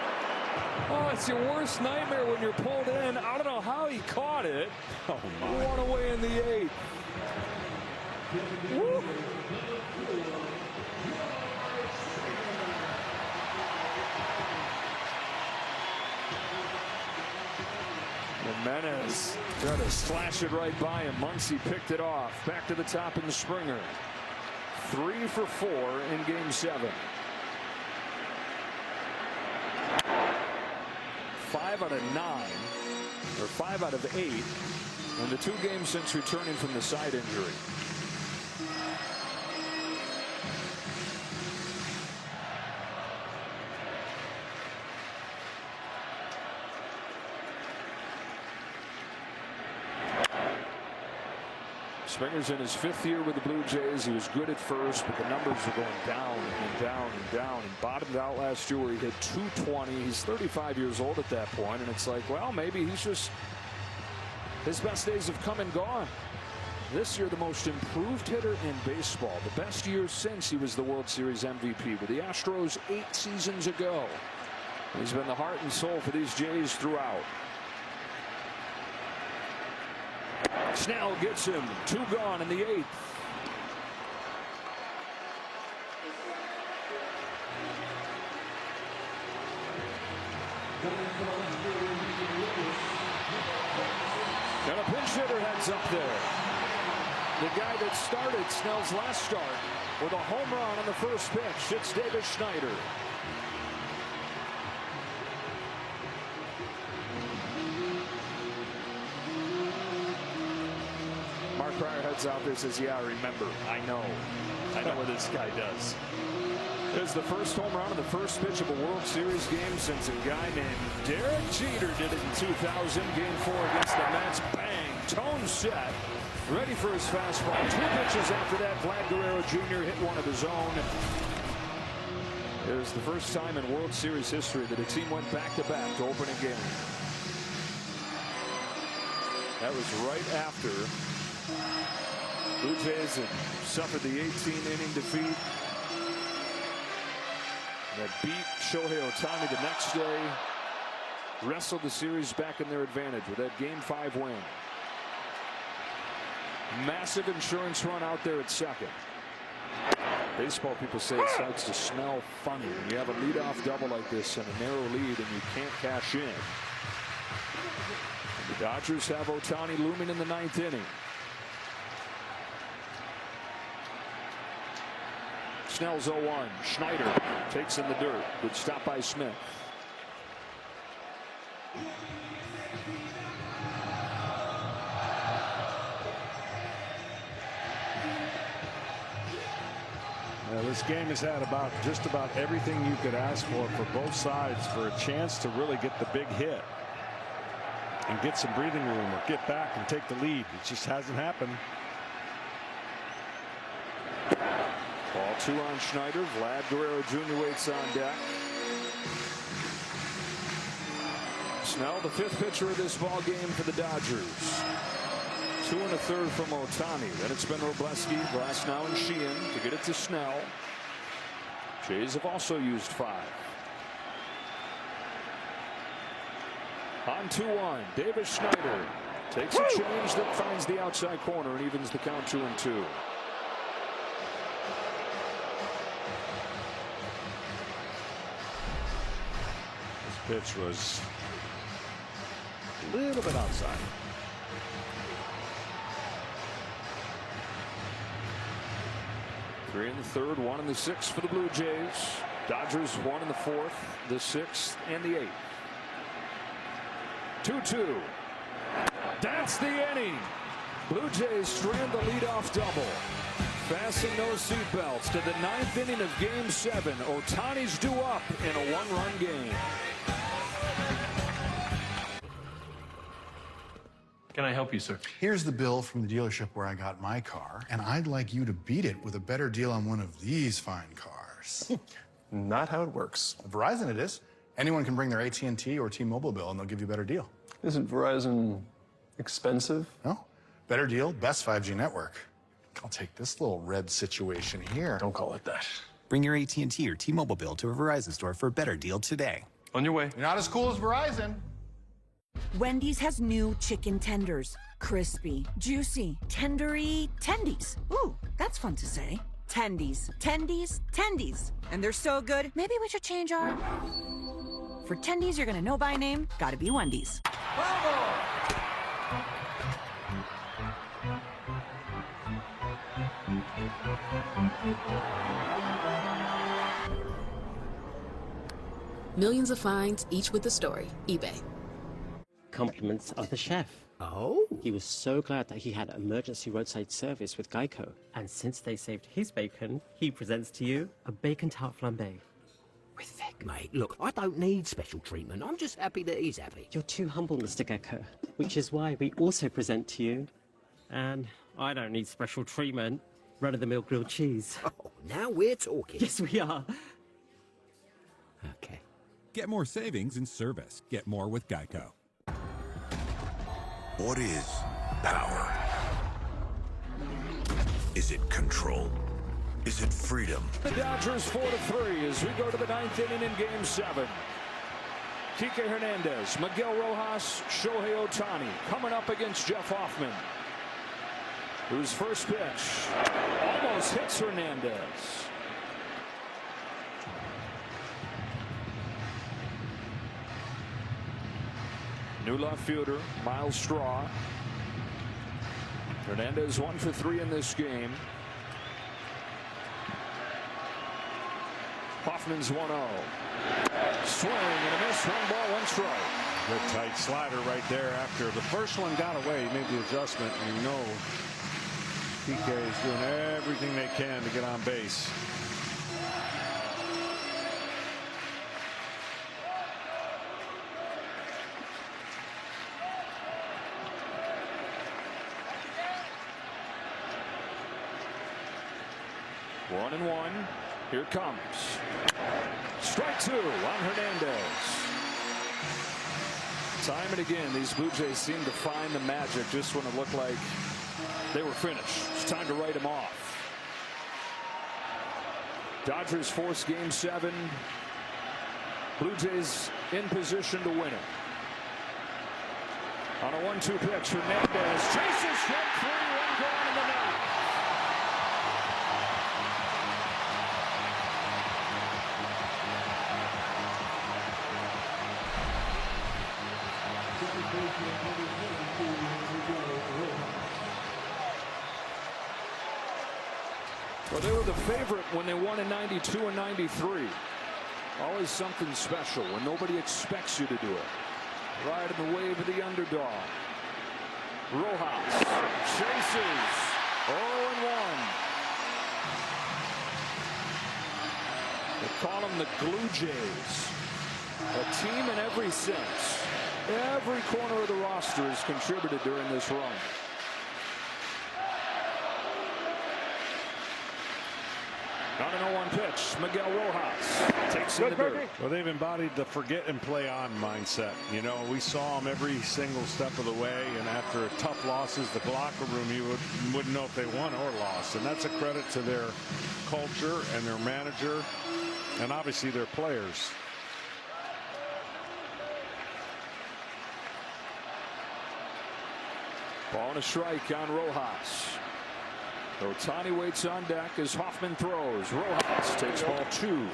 Oh, it's your worst nightmare when you're pulled in. I don't know how he caught it. Oh, my. One away in the 8th. Woo. Jimenez tried to slash it right by him. Muncy picked it off. Back to the top in the Springer. 3 for 4 in Game 7. 5 out of 9. or 5 out of 8 in the 2 games since returning from the side injury. Springer's in his 5th year with the Blue Jays. He was good at first, but the numbers are going down and down and down, and bottomed out last year where he hit .220. He's 35 years old at that point, and it's like, well, maybe he's just, his best days have come and gone. This year, the most improved hitter in baseball. The best year since he was the World Series MVP with the Astros 8 seasons ago. He's been the heart and soul for these Jays throughout. Snell gets him. 2 gone in the 8th. And a pinch hitter heads up there. The guy that started Snell's last start with a home run on the first pitch. It's Davis Schneider. Pryor heads out there, says, yeah, I remember. I know what this guy does. There's the first home run on the first pitch of a World Series game since a guy named Derek Jeter did it in 2000. Game 4 against the Mets. Bang! Tone set. Ready for his fastball. 2 pitches after that. Vlad Guerrero Jr. hit one of his own. It was the first time in World Series history that a team went back-to-back to open a game. That was right after Blue Jays had suffered the 18-inning defeat that beat Shohei Ohtani the next day, wrestled the series back in their advantage with that Game 5 win. Massive insurance run out there at second. Baseball people say it starts to smell funny when you have a leadoff double like this and a narrow lead and you can't cash in. The Dodgers have Ohtani looming in the 9th inning. Snell's 0-1. Schneider takes in the dirt. Good stop by Smith. This game has had just about everything you could ask for both sides for a chance to really get the big hit and get some breathing room or get back and take the lead. It just hasn't happened. Ball 2 on Schneider. Vlad Guerrero Jr. waits on deck. Snell, the 5th pitcher of this ball game for the Dodgers. 2 1/3 from Ohtani. Then it's been Robleski, Glasnow, and Sheehan to get it to Snell. Jays have also used 5. On 2-1, Davis Schneider takes a change that finds the outside corner and evens the count 2-2. Pitch was a little bit outside. Three in the 3rd, 1 in the 6th for the Blue Jays. Dodgers 1 in the 4th, the 6th, and the 8th. 2-2. That's the inning. Blue Jays strand the leadoff double. Fasten those seatbelts to the 9th inning of Game 7. Ohtani's due up in a 1-run game. Can I help you, sir? Here's the bill from the dealership where I got my car, and I'd like you to beat it with a better deal on one of these fine cars. Not how it works. Verizon it is. Anyone can bring their AT&T or T-Mobile bill, and they'll give you a better deal. Isn't Verizon expensive? No. Better deal, best 5G network. I'll take this little red situation here. Don't call it that. Bring your AT&T or T-Mobile bill to a Verizon store for a better deal today. On your way. You're not as cool as Verizon. Wendy's has new chicken tenders. Crispy, juicy, tendery tendies. Ooh, that's fun to say. Tendies, tendies, tendies. And they're so good, maybe we should change our... For tendies you're gonna know by name, gotta be Wendy's. Millions of finds, each with a story. eBay. compliments of the chef. Oh? He was so glad that he had emergency roadside service with Geico. And since they saved his bacon, he presents to you a bacon tart flambe. With Vic. Mate, look, I don't need special treatment. I'm just happy that he's happy. You're too humble, Mr. Gecko, which is why we also present to you, and I don't need special treatment, run-of-the-mill grilled cheese. Oh, now we're talking. Yes, we are. Okay. Get more savings in service. Get more with Geico. What is power? Is it control? Is it freedom? The Dodgers 4-3 as we go to the 9th inning in Game 7. Kike Hernandez, Miguel Rojas, Shohei Ohtani coming up against Jeff Hoffman, whose first pitch almost hits Hernandez. New left fielder, Miles Straw. Hernandez 1 for 3 in this game. Hoffman's 1-0. Swing and a miss. 1 ball, 1 strike. Good tight slider right there after the first one got away. He made the adjustment, and you know PK is doing everything they can to get on base. One and one. Here it comes. Strike 2 on Hernandez. Time and again, these Blue Jays seem to find the magic just when it looked like they were finished. It's time to write them off. Dodgers force Game 7. Blue Jays in position to win it. On a 1-2 pitch, Hernandez chases strike 3, 1 gone in the ninth. Well, they were the favorite when they won in 92 and 93. Always something special when nobody expects you to do it. Right in the wave of the underdog. Rojas chases. 0-1. They call them the Glue Jays. A team in every sense. Every corner of the roster has contributed during this run. On an 0-1 pitch, Miguel Rojas takes in the dirt. Well, they've embodied the forget and play on mindset. You know, we saw them every single step of the way, and after tough losses, the locker room, you wouldn't know if they won or lost. And that's a credit to their culture and their manager and obviously their players. Ball and a strike on Rojas. Ohtani waits on deck as Hoffman throws. Rojas takes ball 2.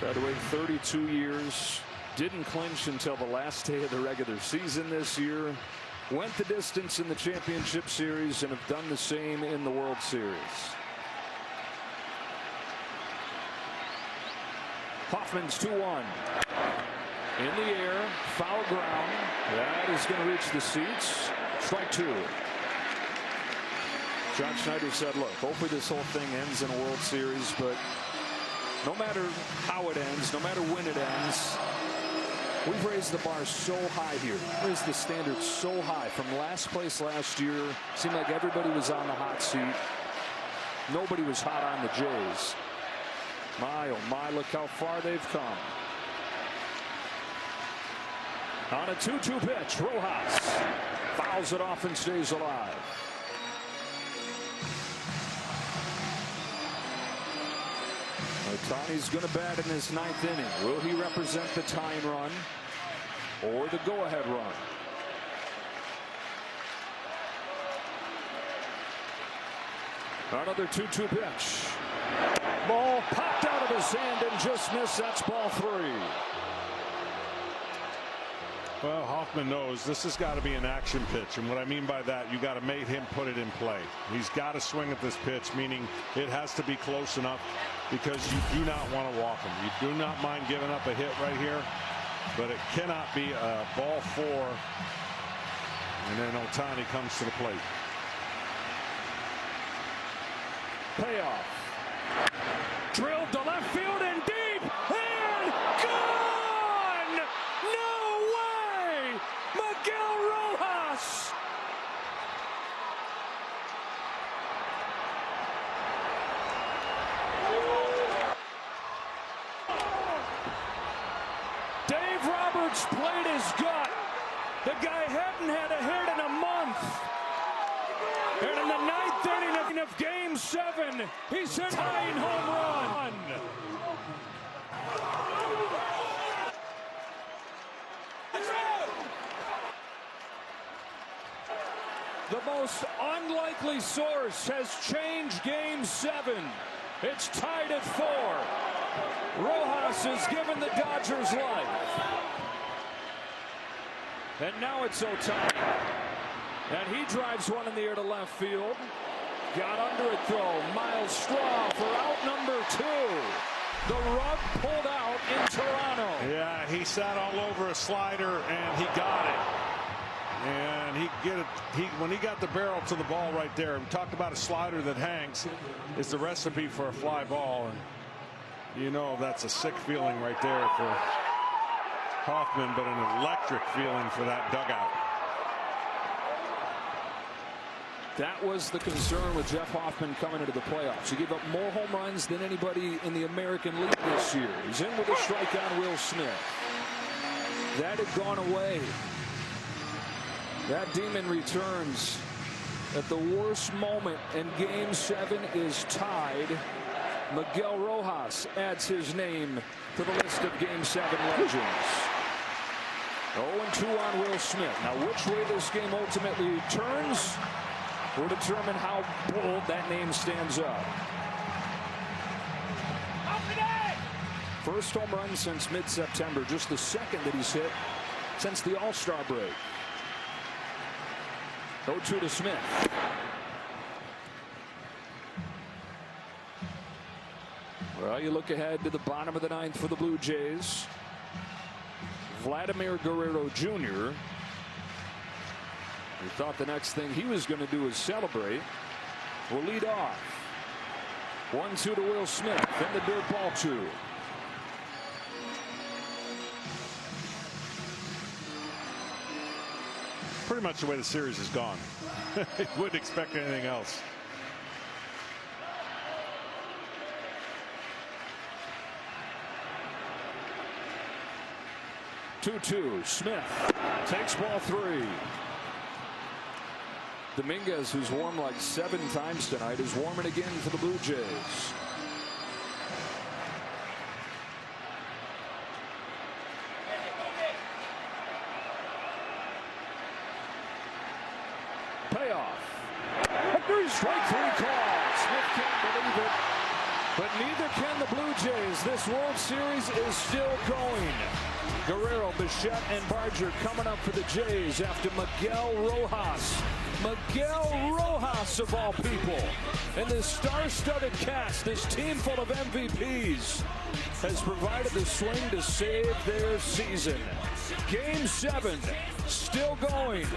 Had to wait 32 years. Didn't clinch until the last day of the regular season this year. Went the distance in the championship series and have done the same in the World Series. Hoffman's 2-1. In the air, foul ground. That is going to reach the seats. Strike 2. John Schneider said, look, hopefully this whole thing ends in a World Series, but no matter how it ends, no matter when it ends, we've raised the bar so high here. Raised the standard so high. From last place last year, seemed like everybody was on the hot seat. Nobody was hot on the Jays. My, oh my, look how far they've come. On a 2-2 pitch, Rojas fouls it off and stays alive. Ohtani's going to bat in his 9th inning. Will he represent the tying run or the go-ahead run? Another 2-2 pitch. Ball popped out of his hand and just missed. That's ball 3. Well, Hoffman knows this has got to be an action pitch, and what I mean by that, you got to make him put it in play. He's got to swing at this pitch, meaning it has to be close enough because you do not want to walk him. You do not mind giving up a hit right here. but it cannot be a ball 4. And then Ohtani comes to the plate. Payoff. Drilled to left field and deep. And gone! No way! Miguel Rojas! Dave Roberts played his gut. The guy hadn't had a hit in a month. And in the 9th inning of Game 7, he's hit a tying home run. The most unlikely source has changed Game 7. It's tied at 4. Rojas has given the Dodgers life. And now it's Ohtani. And he drives one in the air to left field. Got under it though. Miles Straw for out number 2. The rug pulled out in Toronto. Yeah, he sat all over a slider and he got it. And when he got the barrel to the ball right there, we talked about a slider that hangs. Is the recipe for a fly ball. And you know that's a sick feeling right there for Hoffman, but an electric feeling for that dugout. That was the concern with Jeff Hoffman coming into the playoffs. He gave up more home runs than anybody in the American League this year. He's in with a strike on Will Smith. That had gone away. That demon returns at the worst moment, and Game 7 is tied. Miguel Rojas adds his name to the list of Game 7 legends. 0-2 on Will Smith. Now, which way this game ultimately turns will determine how bold that name stands up. First home run since mid-September, just the second that he's hit since the All-Star break. 0-2 to Smith. Well, you look ahead to the bottom of the 9th for the Blue Jays. Vladimir Guerrero Jr. We thought the next thing he was going to do is celebrate. Will lead off. 1-2 to Will Smith. Then the dirt ball 2. Pretty much the way the series has gone. You wouldn't expect anything else. Two. Smith takes ball 3. Dominguez, who's warmed like 7 times tonight, is warming again for the Blue Jays. Payoff. Strike 3 call. Smith can't believe it, but neither can the Blue Jays. This World Series is still going. Guerrero, Bichette, and Barger coming up for the Jays after Miguel Rojas. Miguel Rojas, of all people. And this star-studded cast, this team full of MVPs, has provided the swing to save their season. Game 7 still going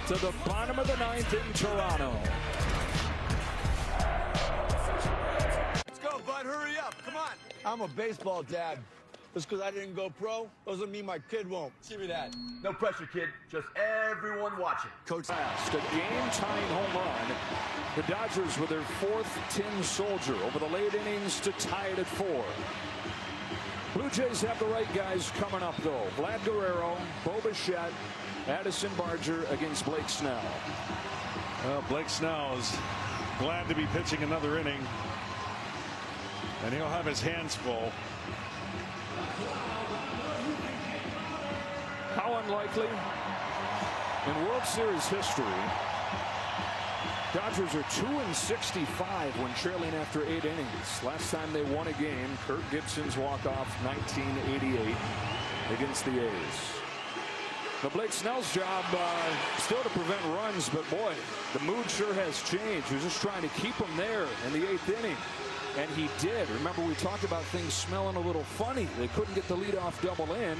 to the bottom of the 9th in Toronto. Let's go, bud. Hurry up. Come on. I'm a baseball dad. Just because I didn't go pro doesn't mean my kid won't. See me, Dad. No pressure, kid. Just everyone watching. Coach last, a game-tying home run. The Dodgers with their 4th tin soldier over the late innings to tie it at 4. Blue Jays have the right guys coming up, though. Vlad Guerrero, Bo Bichette, Addison Barger against Blake Snell. Well, Blake Snell is glad to be pitching another inning, and he'll have his hands full. How unlikely? In World Series history, Dodgers are 2-65 when trailing after 8 innings. Last time they won a game, Kirk Gibson's walk-off 1988 against the A's. Now Blake Snell's job still to prevent runs, but boy, the mood sure has changed. He was just trying to keep them there in the 8th inning. And he did. Remember, we talked about things smelling a little funny. They couldn't get the leadoff double in.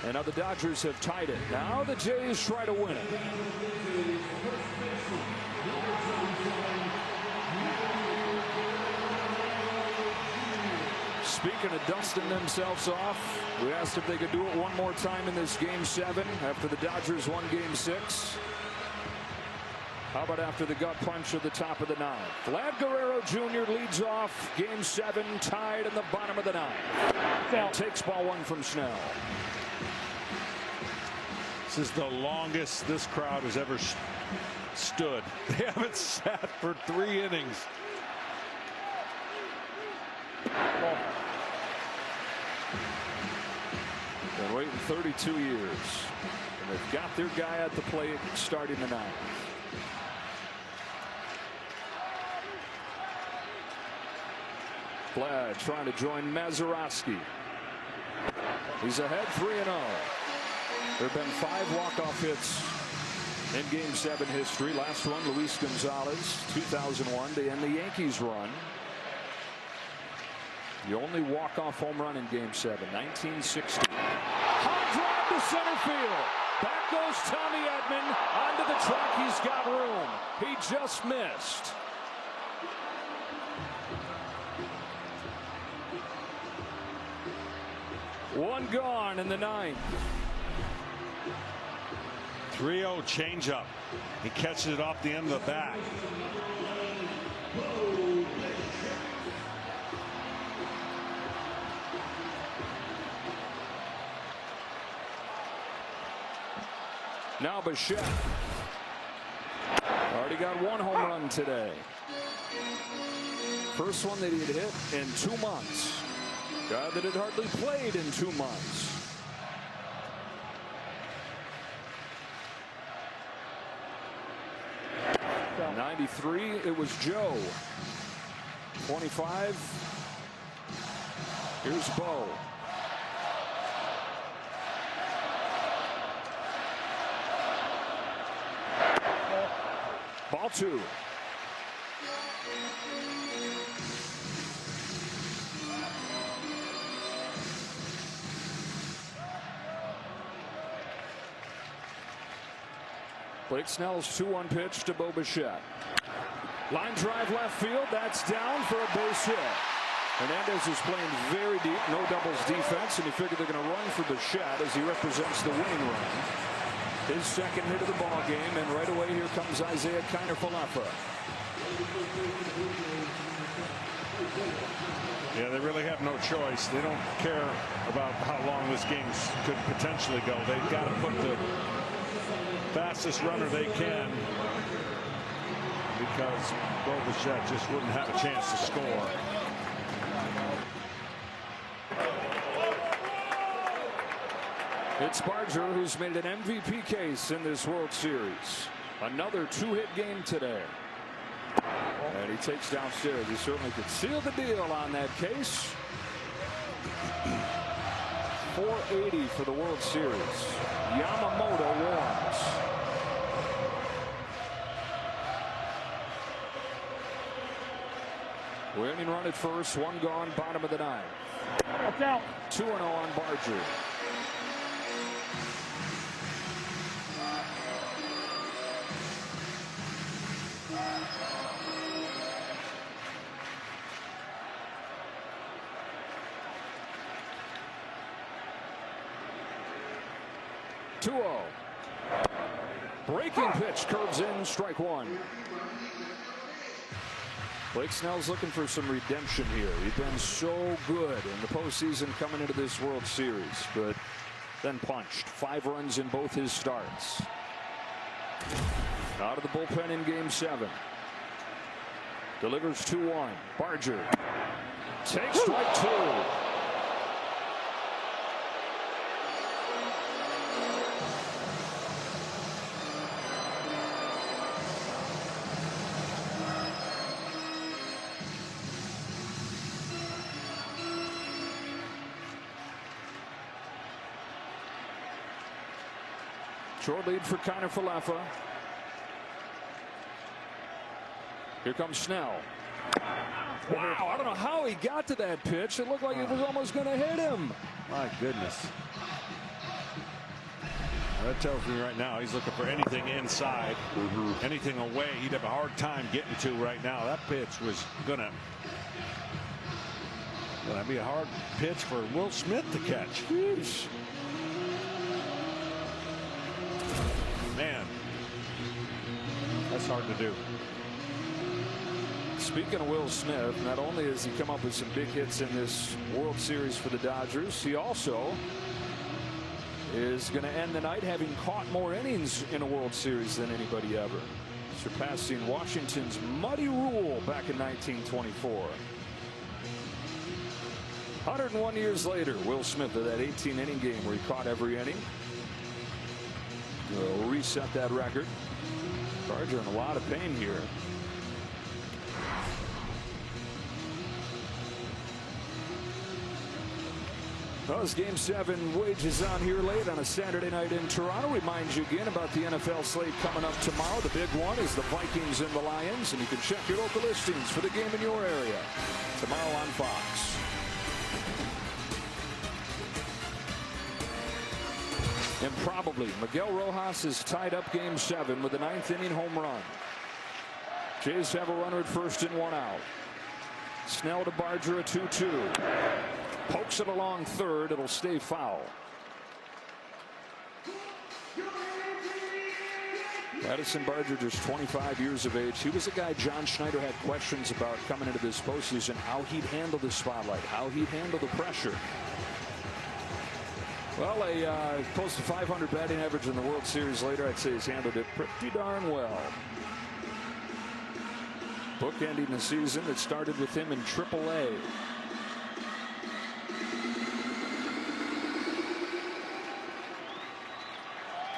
And now the Dodgers have tied it. Now the Jays try to win it. Speaking of dusting themselves off, we asked if they could do it one more time in this Game 7 after the Dodgers won Game 6. How about after the gut punch at the top of the 9th? Vlad Guerrero Jr. leads off Game 7, tied in the bottom of the 9th. And takes ball 1 from Snell. This is the longest this crowd has ever stood. They haven't sat for 3 innings. Been waiting 32 years. And they've got their guy at the plate starting the 9th. Vlad trying to join Mazeroski. He's ahead 3-0. There have been 5 walk-off hits in Game 7 history. Last one, Luis Gonzalez, 2001, to end the Yankees run. The only walk-off home run in Game 7, 1960. High drive to center field. Back goes Tommy Edman. Onto the track, he's got room. He just missed. One gone in the 9th. 3-0 changeup. He catches it off the end of the bat. Now Bichette. Already got 1 home run today. First one that he had hit in 2 months. Guy that had hardly played in 2 months. '93, it was Joe. 25. Here's Bo. Ball 2. Blake Snell's 2-1 pitch to Bo Bichette. Line drive left field. That's down for a base hit. Hernandez is playing very deep, no doubles defense, and you figure they're going to run for Bichette as he represents the winning run. His second hit of the ball game, and right away here comes Isaiah Kiner-Falefa. Yeah, they really have no choice. They don't care about how long this game could potentially go. They've got to put the fastest runner they can, because Bo Bichette just wouldn't have a chance to score. It's Barger who's made an MVP case in this World Series. Another 2-hit game today. And he takes downstairs. He certainly could seal the deal on that case. 480 for the World Series. Yamamoto warms. Winning run at first, 1 gone, bottom of the 9th. 2-0 on Barger. Breaking pitch curves in, strike 1. Blake Snell's looking for some redemption here. He's been so good in the postseason coming into this World Series, but then punched. 5 runs in both his starts. Out of the bullpen in Game 7. Delivers 2-1. Barger takes strike 2. Short lead for Kiner-Falefa. Here comes Snell. Wow, I don't know how he got to that pitch. It looked like it was almost going to hit him. My goodness. That tells me right now he's looking for anything inside, anything away. He'd have a hard time getting to right now. That pitch was gonna be a hard pitch for Will Smith to catch. Jeez. Man, that's hard to do. Speaking of Will Smith, not only has he come up with some big hits in this World Series for the Dodgers, he also is going to end the night having caught more innings in a World Series than anybody ever, surpassing Washington's Muddy Rule back in 1924. 101 years later, Will Smith of that 18-inning game where he caught every inning will reset that record. Dodgers in a lot of pain here. Well, as Game 7 wages on here late on a Saturday night in Toronto, reminds you again about the NFL slate coming up tomorrow. The big one is the Vikings and the Lions, and you can check your local listings for the game in your area tomorrow on Fox. And probably Miguel Rojas has tied up Game 7 with a 9th-inning home run. Jays have a runner at first and 1 out. Snell to Barger, a 2-2. Pokes it along third. It'll stay foul. Addison Barger, just 25 years of age. He was a guy John Schneider had questions about coming into this postseason, how he'd handle the spotlight, how he'd handle the pressure. Well, a close to 500 batting average in the World Series later, I'd say he's handled it pretty darn well. Bookending the season that started with him in AAA.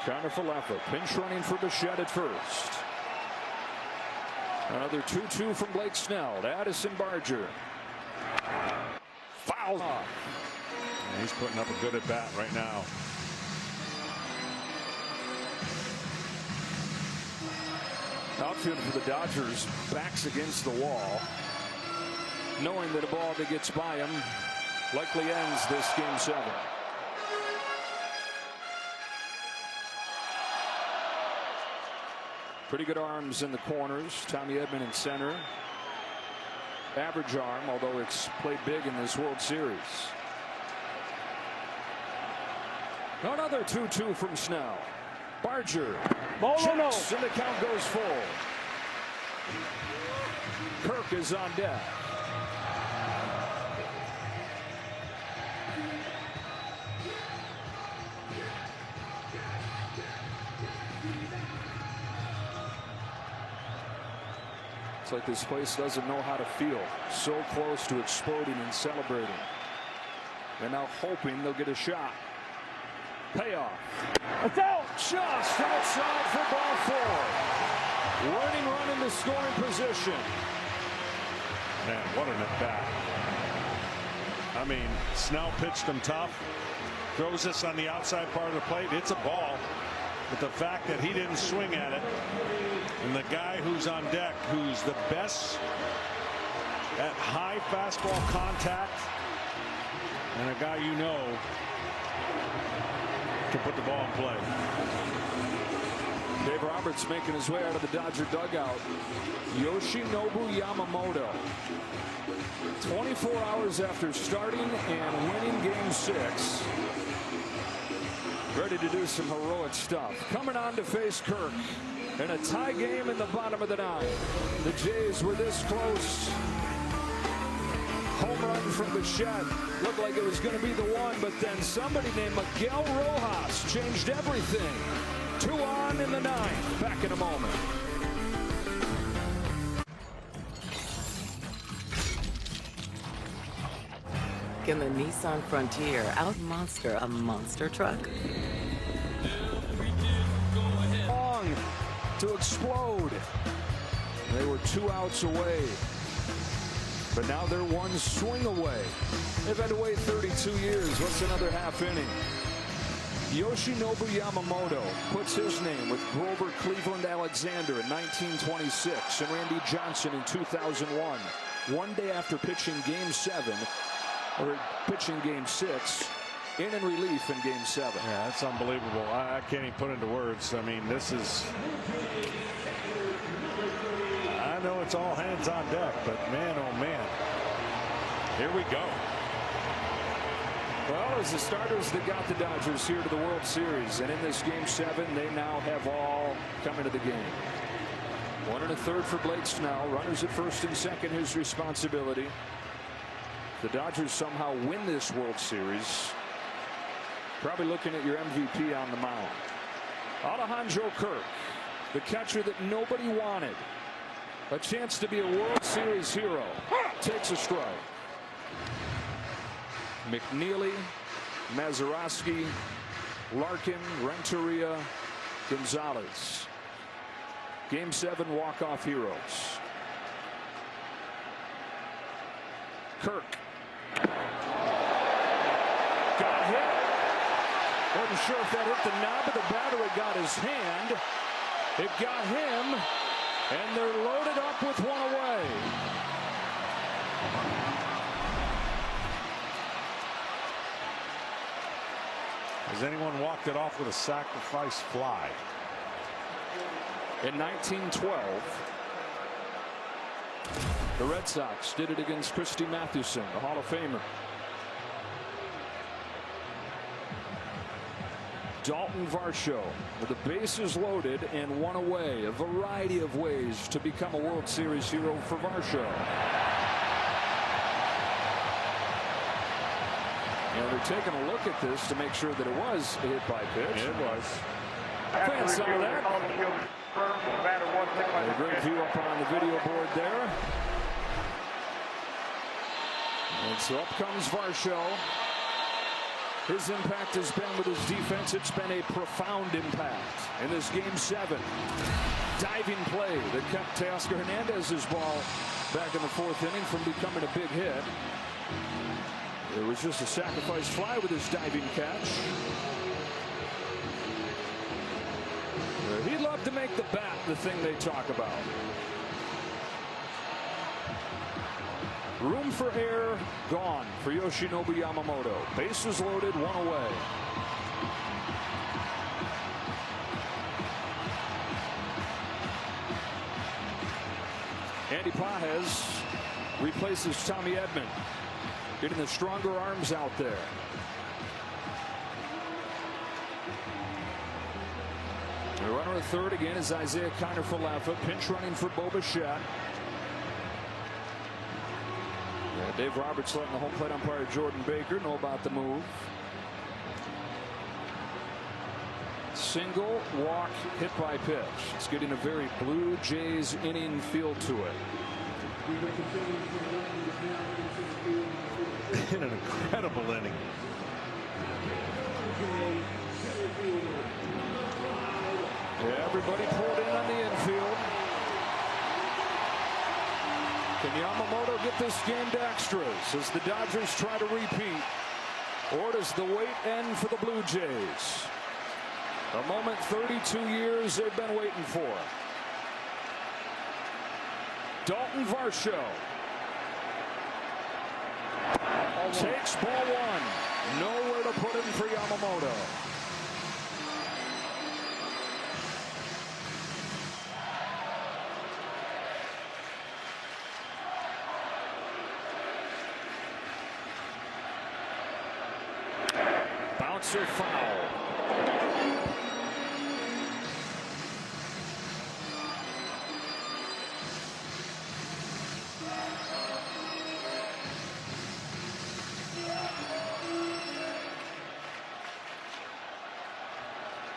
Connor Falefa, pinch running for Bichette at first. Another 2-2 from Blake Snell to Addison Barger. Foul off. And he's putting up a good at bat right now. Outfield for the Dodgers, backs against the wall, knowing that a ball that gets by him likely ends this Game 7. Pretty good arms in the corners. Tommy Edman in center. Average arm, although it's played big in this World Series. Another 2-2 from Snell. Barger checks, and the count goes full. Kirk is on deck. It's like this place doesn't know how to feel. So close to exploding and celebrating. They're now hoping they'll get a shot. Payoff. It's out. Just outside for ball 4. Winning run in the scoring position. Man, what an at bat. I mean, Snell pitched him tough. Throws this on the outside part of the plate. It's a ball. But the fact that he didn't swing at it, and the guy who's on deck, who's the best at high fastball contact, and a guy you know can put the ball in play. Dave Roberts making his way out of the Dodger dugout. Yoshinobu Yamamoto, 24 hours after starting and winning Game 6, ready to do some heroic stuff. Coming on to face Kirk in a tie game in the bottom of the 9th. The Jays were this close. Home run from Bichette. Looked like it was going to be the one, but then somebody named Miguel Rojas changed everything. 2 on in the 9th. Back in a moment. Can the Nissan Frontier out-monster a monster truck? Long to explode. They were 2 outs away. But now they're 1 swing away. They've had to wait 32 years. What's another half inning? Yoshinobu Yamamoto puts his name with Grover Cleveland Alexander in 1926 and Randy Johnson in 2001. One day after pitching Game 7, or pitching Game 6, in relief in Game 7. Yeah, that's unbelievable. I can't even put into words. I mean, this is... I know it's all hands on deck, but man, oh man. Here we go. Well, as the starters that got the Dodgers here to the World Series, and in this Game 7, they now have all come into the game. 1 1/3 for Blake Snell. Runners at first and second, his responsibility. The Dodgers somehow win this World Series. Probably looking at your MVP on the mound. Alejandro Kirk, the catcher that nobody wanted. A chance to be a World Series hero. Takes a strike. McNeely, Mazeroski, Larkin, Renteria, Gonzalez. Game 7 walk-off heroes. Kirk. Got hit. Wasn't sure if that hit the knob of the bat or it got his hand. It got him, and they're loaded up with one away. Has anyone walked it off with a sacrifice fly? In 1912, the Red Sox did it against Christy Mathewson, the Hall of Famer. Dalton Varsho with the bases loaded and one away. A variety of ways to become a World Series hero for Varsho. And they're taking a look at this to make sure that it was a hit by pitch. It was. Fans saw that. A great view up on the video board there. And so up comes Varsho. His impact has been with his defense. It's been a profound impact in this Game 7. Diving play that kept Teoscar Hernandez's ball back in the 4th inning from becoming a big hit. It was just a sacrifice fly with his diving catch. He'd love to make the bat the thing they talk about. Room for error gone for Yoshinobu Yamamoto. Bases loaded, one away. Andy Pages replaces Tommy Edman, getting the stronger arms out there. The runner at third again is Isaiah Kiner-Falefa, pinch running for Bo Bichette. Dave Roberts letting the home plate umpire Jordan Baker know about the move. Single, walk, hit by pitch. It's getting a very Blue Jays inning feel to it. In an incredible inning. Yeah, everybody pulled in on the infield. Can Yamamoto get this game to extras as the Dodgers try to repeat? Or does the wait end for the Blue Jays? A moment 32 years they've been waiting for. Dalton Varsho takes ball one. Nowhere to put him for Yamamoto. Bouncer foul.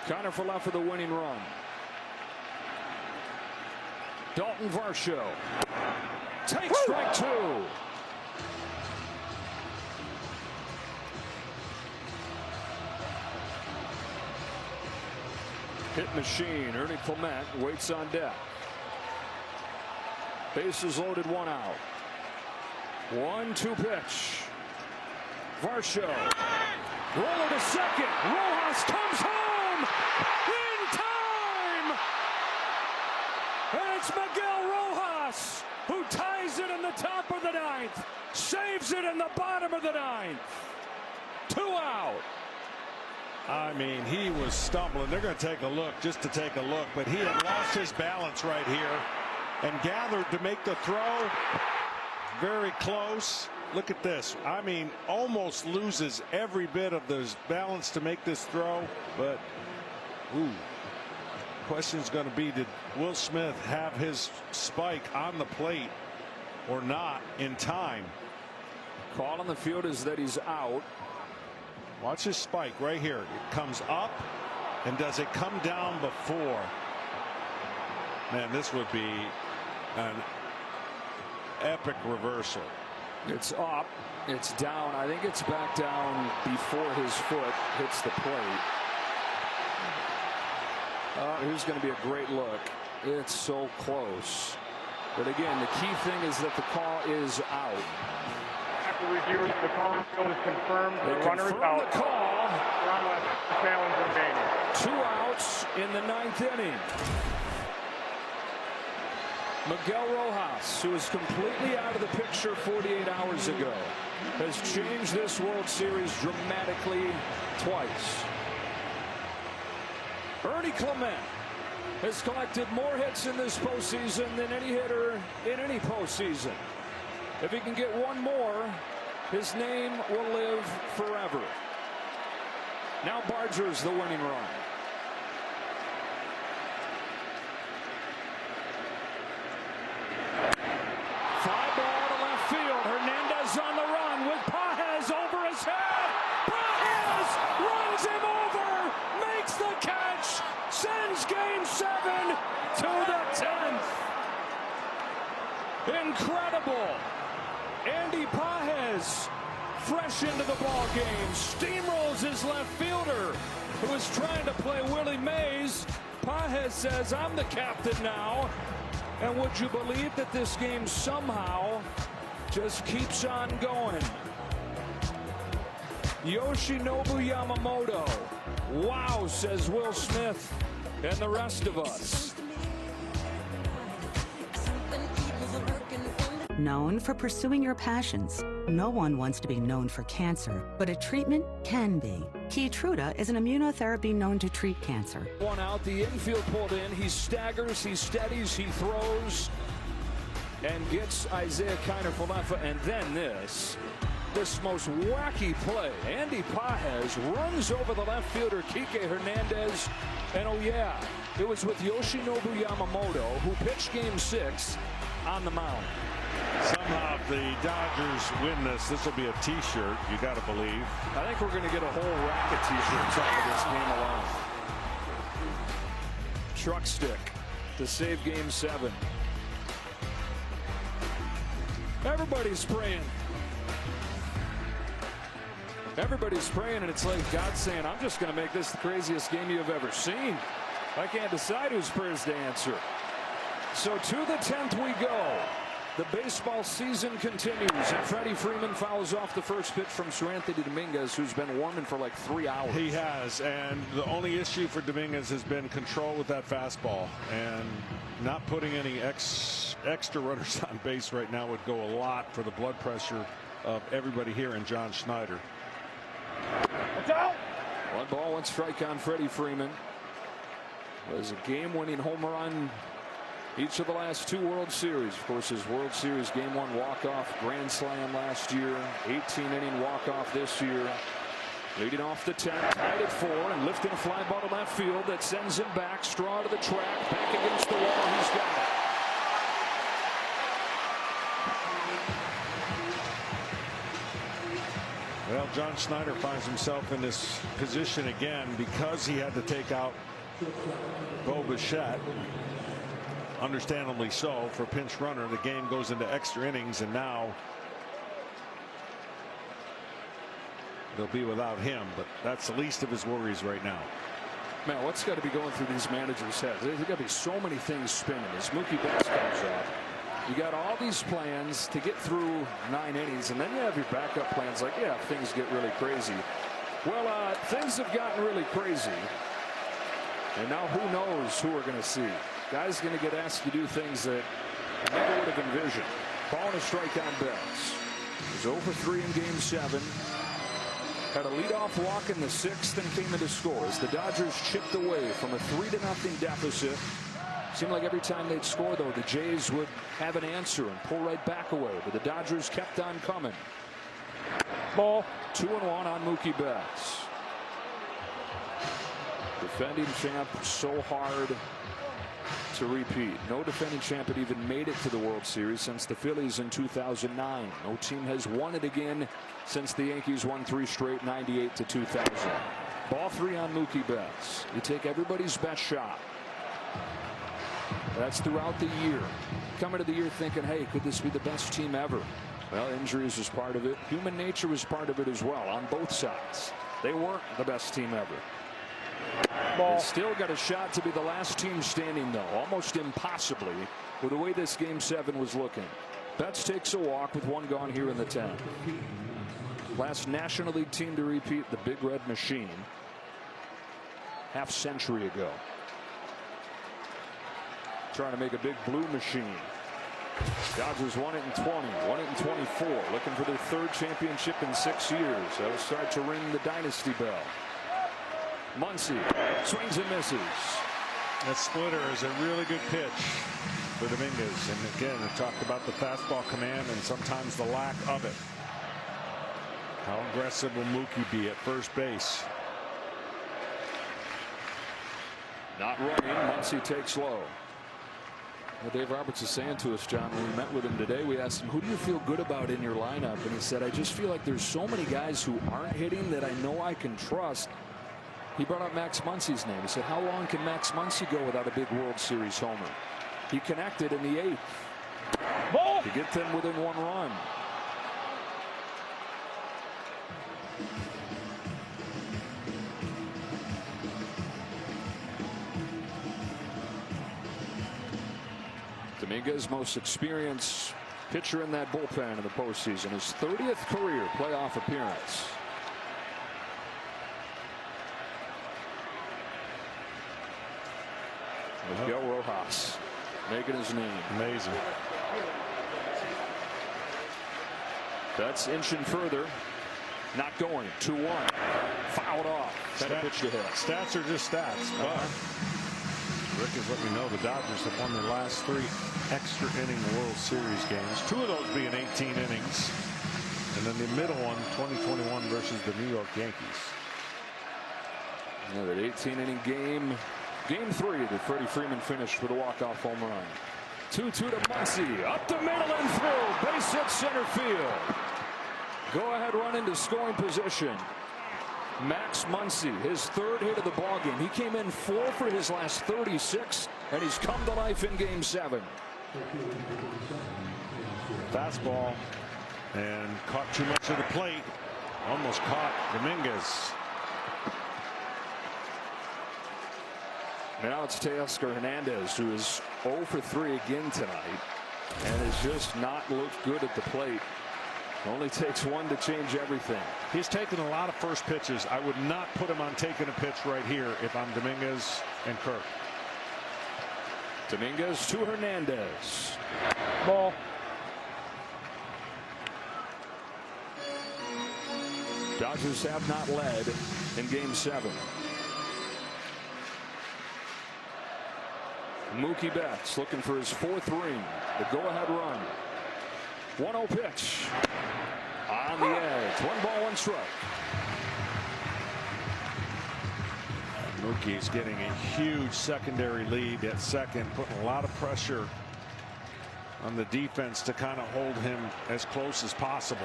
Kiner-Falefa for the winning run. Dalton Varsho takes strike two. Hit machine. Ernie Clement waits on deck. Bases loaded, one out. 1-2 pitch. Varsho. Roller to second. Rojas comes home in time. And it's Miguel Rojas who ties it in the top of the ninth. Saves it in the bottom of the ninth. 2 out. I mean, he was stumbling. They're going to take a look just to take a look, but he had lost his balance right here and gathered to make the throw. Very close. Look at this. I mean, almost loses every bit of his balance to make this throw, but question's going to be, did Will Smith have his spike on the plate or not in time? Call on the field is that he's out. Watch his spike right here. It comes up, and does it come down before? Man, this would be an epic reversal. It's up, it's down. I think it's back down before his foot hits the plate. Here's going to be a great look. It's so close. But again, the key thing is that the call is out. After review, the call is confirmed. They the runner is out. The call. Challenge remaining. 2 outs in the 9th inning. Miguel Rojas, who was completely out of the picture 48 hours ago, has changed this World Series dramatically twice. Ernie Clement has collected more hits in this postseason than any hitter in any postseason. If he can get one more, his name will live forever. Now Barger's the winning run. Fly ball to left field. Hernandez on the run with Pages over his head. Pages runs him over, makes the catch, sends Game 7 to the 10th. Incredible. Andy Pages, fresh into the ball game, steamrolls his left fielder, who is trying to play Willie Mays. Pages says, "I'm the captain now." And would you believe that this game somehow just keeps on going? Yoshinobu Yamamoto. Wow, says Will Smith and the rest of us. Known for pursuing your passions, no one wants to be known for cancer, but a treatment can be. Keytruda is an immunotherapy known to treat cancer. 1 out, the infield pulled in. He staggers, he steadies, he throws, and gets Isaiah Kiner Falefa. And then this most wacky play. Andy Pages runs over the left fielder, Kike Hernandez. And oh yeah, it was with Yoshinobu Yamamoto, who pitched Game 6 on the mound. Somehow, if the Dodgers win this, this will be a T-shirt, you got to believe. I think we're going to get a whole rack of T-shirts out of this game alone. Truck stick to save Game 7. Everybody's praying. Everybody's praying, and it's like God saying, "I'm just going to make this the craziest game you've ever seen. I can't decide whose prayers to answer." So to the 10th we go. The baseball season continues, and Freddie Freeman fouls off the first pitch from Seranthony Dominguez, who's been warming for like 3 hours. He has, and the only issue for Dominguez has been control with that fastball, and not putting any extra runners on base right now would go a lot for the blood pressure of everybody here and John Schneider. 1 ball, 1 strike on Freddie Freeman. Was a game-winning home run each of the last 2 World Series. Of course, his World Series Game 1 walk-off grand slam last year, 18-inning walk-off this year. Leading off the 10th, tied at 4, and lifting a fly ball to left field that sends him back, straw to the track, back against the wall. He's got it. Well, John Schneider finds himself in this position again because he had to take out Bo Bichette. Understandably so, for pinch runner. The game goes into extra innings, and now they'll be without him, but that's the least of his worries right now. Man, what's got to be going through these managers' heads? There's got to be so many things spinning as Mookie Betts comes up. You got all these plans to get through 9 innings, and then you have your backup plans like, yeah, things get really crazy. Well, things have gotten really crazy, and now who knows who we're going to see. Guy's going to get asked to do things that I never would have envisioned. Ball and a strike on Betts. He's 0 for 3 in Game 7. Had a leadoff walk in the 6th and came into score as the Dodgers chipped away from a 3-0 deficit. Seemed like every time they'd score, though, the Jays would have an answer and pull right back away. But the Dodgers kept on coming. Ball. 2-1 on Mookie Betts. Defending champ, so hard to repeat. No defending champ had even made it to the World Series since the Phillies in 2009. No team has won it again since the Yankees won 3 straight, 98 to 2000. Ball 3 on Mookie Betts. You take everybody's best shot. That's throughout the year. Coming to the year thinking, hey, could this be the best team ever? Well, injuries was part of it. Human nature was part of it as well on both sides. They weren't the best team ever. Ball. They still got a shot to be the last team standing, though, almost impossibly with the way this Game 7 was looking. Betts takes a walk with 1 gone here in the 10th. Last National League team to repeat, the Big Red Machine, half-century ago. Trying to make a big blue machine. Dodgers won it in 20, won it in 24, looking for their 3rd championship in 6 years. That'll start to ring the dynasty bell. Muncy swings and misses. That splitter is a really good pitch for Dominguez. And again, I talked about the fastball command and sometimes the lack of it. How aggressive will Mookie be at first base? Not running. Muncy takes low. Well, Dave Roberts is saying to us, John, when we met with him today, we asked him, who do you feel good about in your lineup? And he said, I just feel like there's so many guys who aren't hitting that I know I can trust. He brought up Max Muncy's name. He said, how long can Max Muncy go without a big World Series homer? He connected in the 8th to get them within 1 run. Dominguez, most experienced pitcher in that bullpen in the postseason. His 30th career playoff appearance. Miguel Rojas making his name. Amazing. That's inching further. Not going. 2-1. Fouled off. Better pitch to hit. Stats are just stats. But Rick has let me know the Dodgers have won their last 3 extra inning World Series games. 2 of those being 18 innings. And then the middle one, 2021 versus the New York Yankees. Yeah, that 18-inning game. Game 3 that Freddie Freeman finished with a walk-off home run. 2-2 to Muncy. Up the middle and through. Base hit center field. Go-ahead run into scoring position. Max Muncy, his 3rd hit of the ballgame. He came in 4 for his last 36, and he's come to life in Game 7. Fastball and caught too much of the plate. Almost caught Dominguez. Now it's Teoscar Hernandez, who is 0 for 3 again tonight and has just not looked good at the plate. Only takes 1 to change everything. He's taken a lot of first pitches. I would not put him on taking a pitch right here if I'm Dominguez and Kirk. Dominguez to Hernandez. Ball. Dodgers have not led in Game 7. Mookie Betts looking for his 4th ring. The go-ahead run. 1-0 pitch. On the edge. 1 ball, 1 strike. Mookie's getting a huge secondary lead at second, putting a lot of pressure on the defense to kind of hold him as close as possible.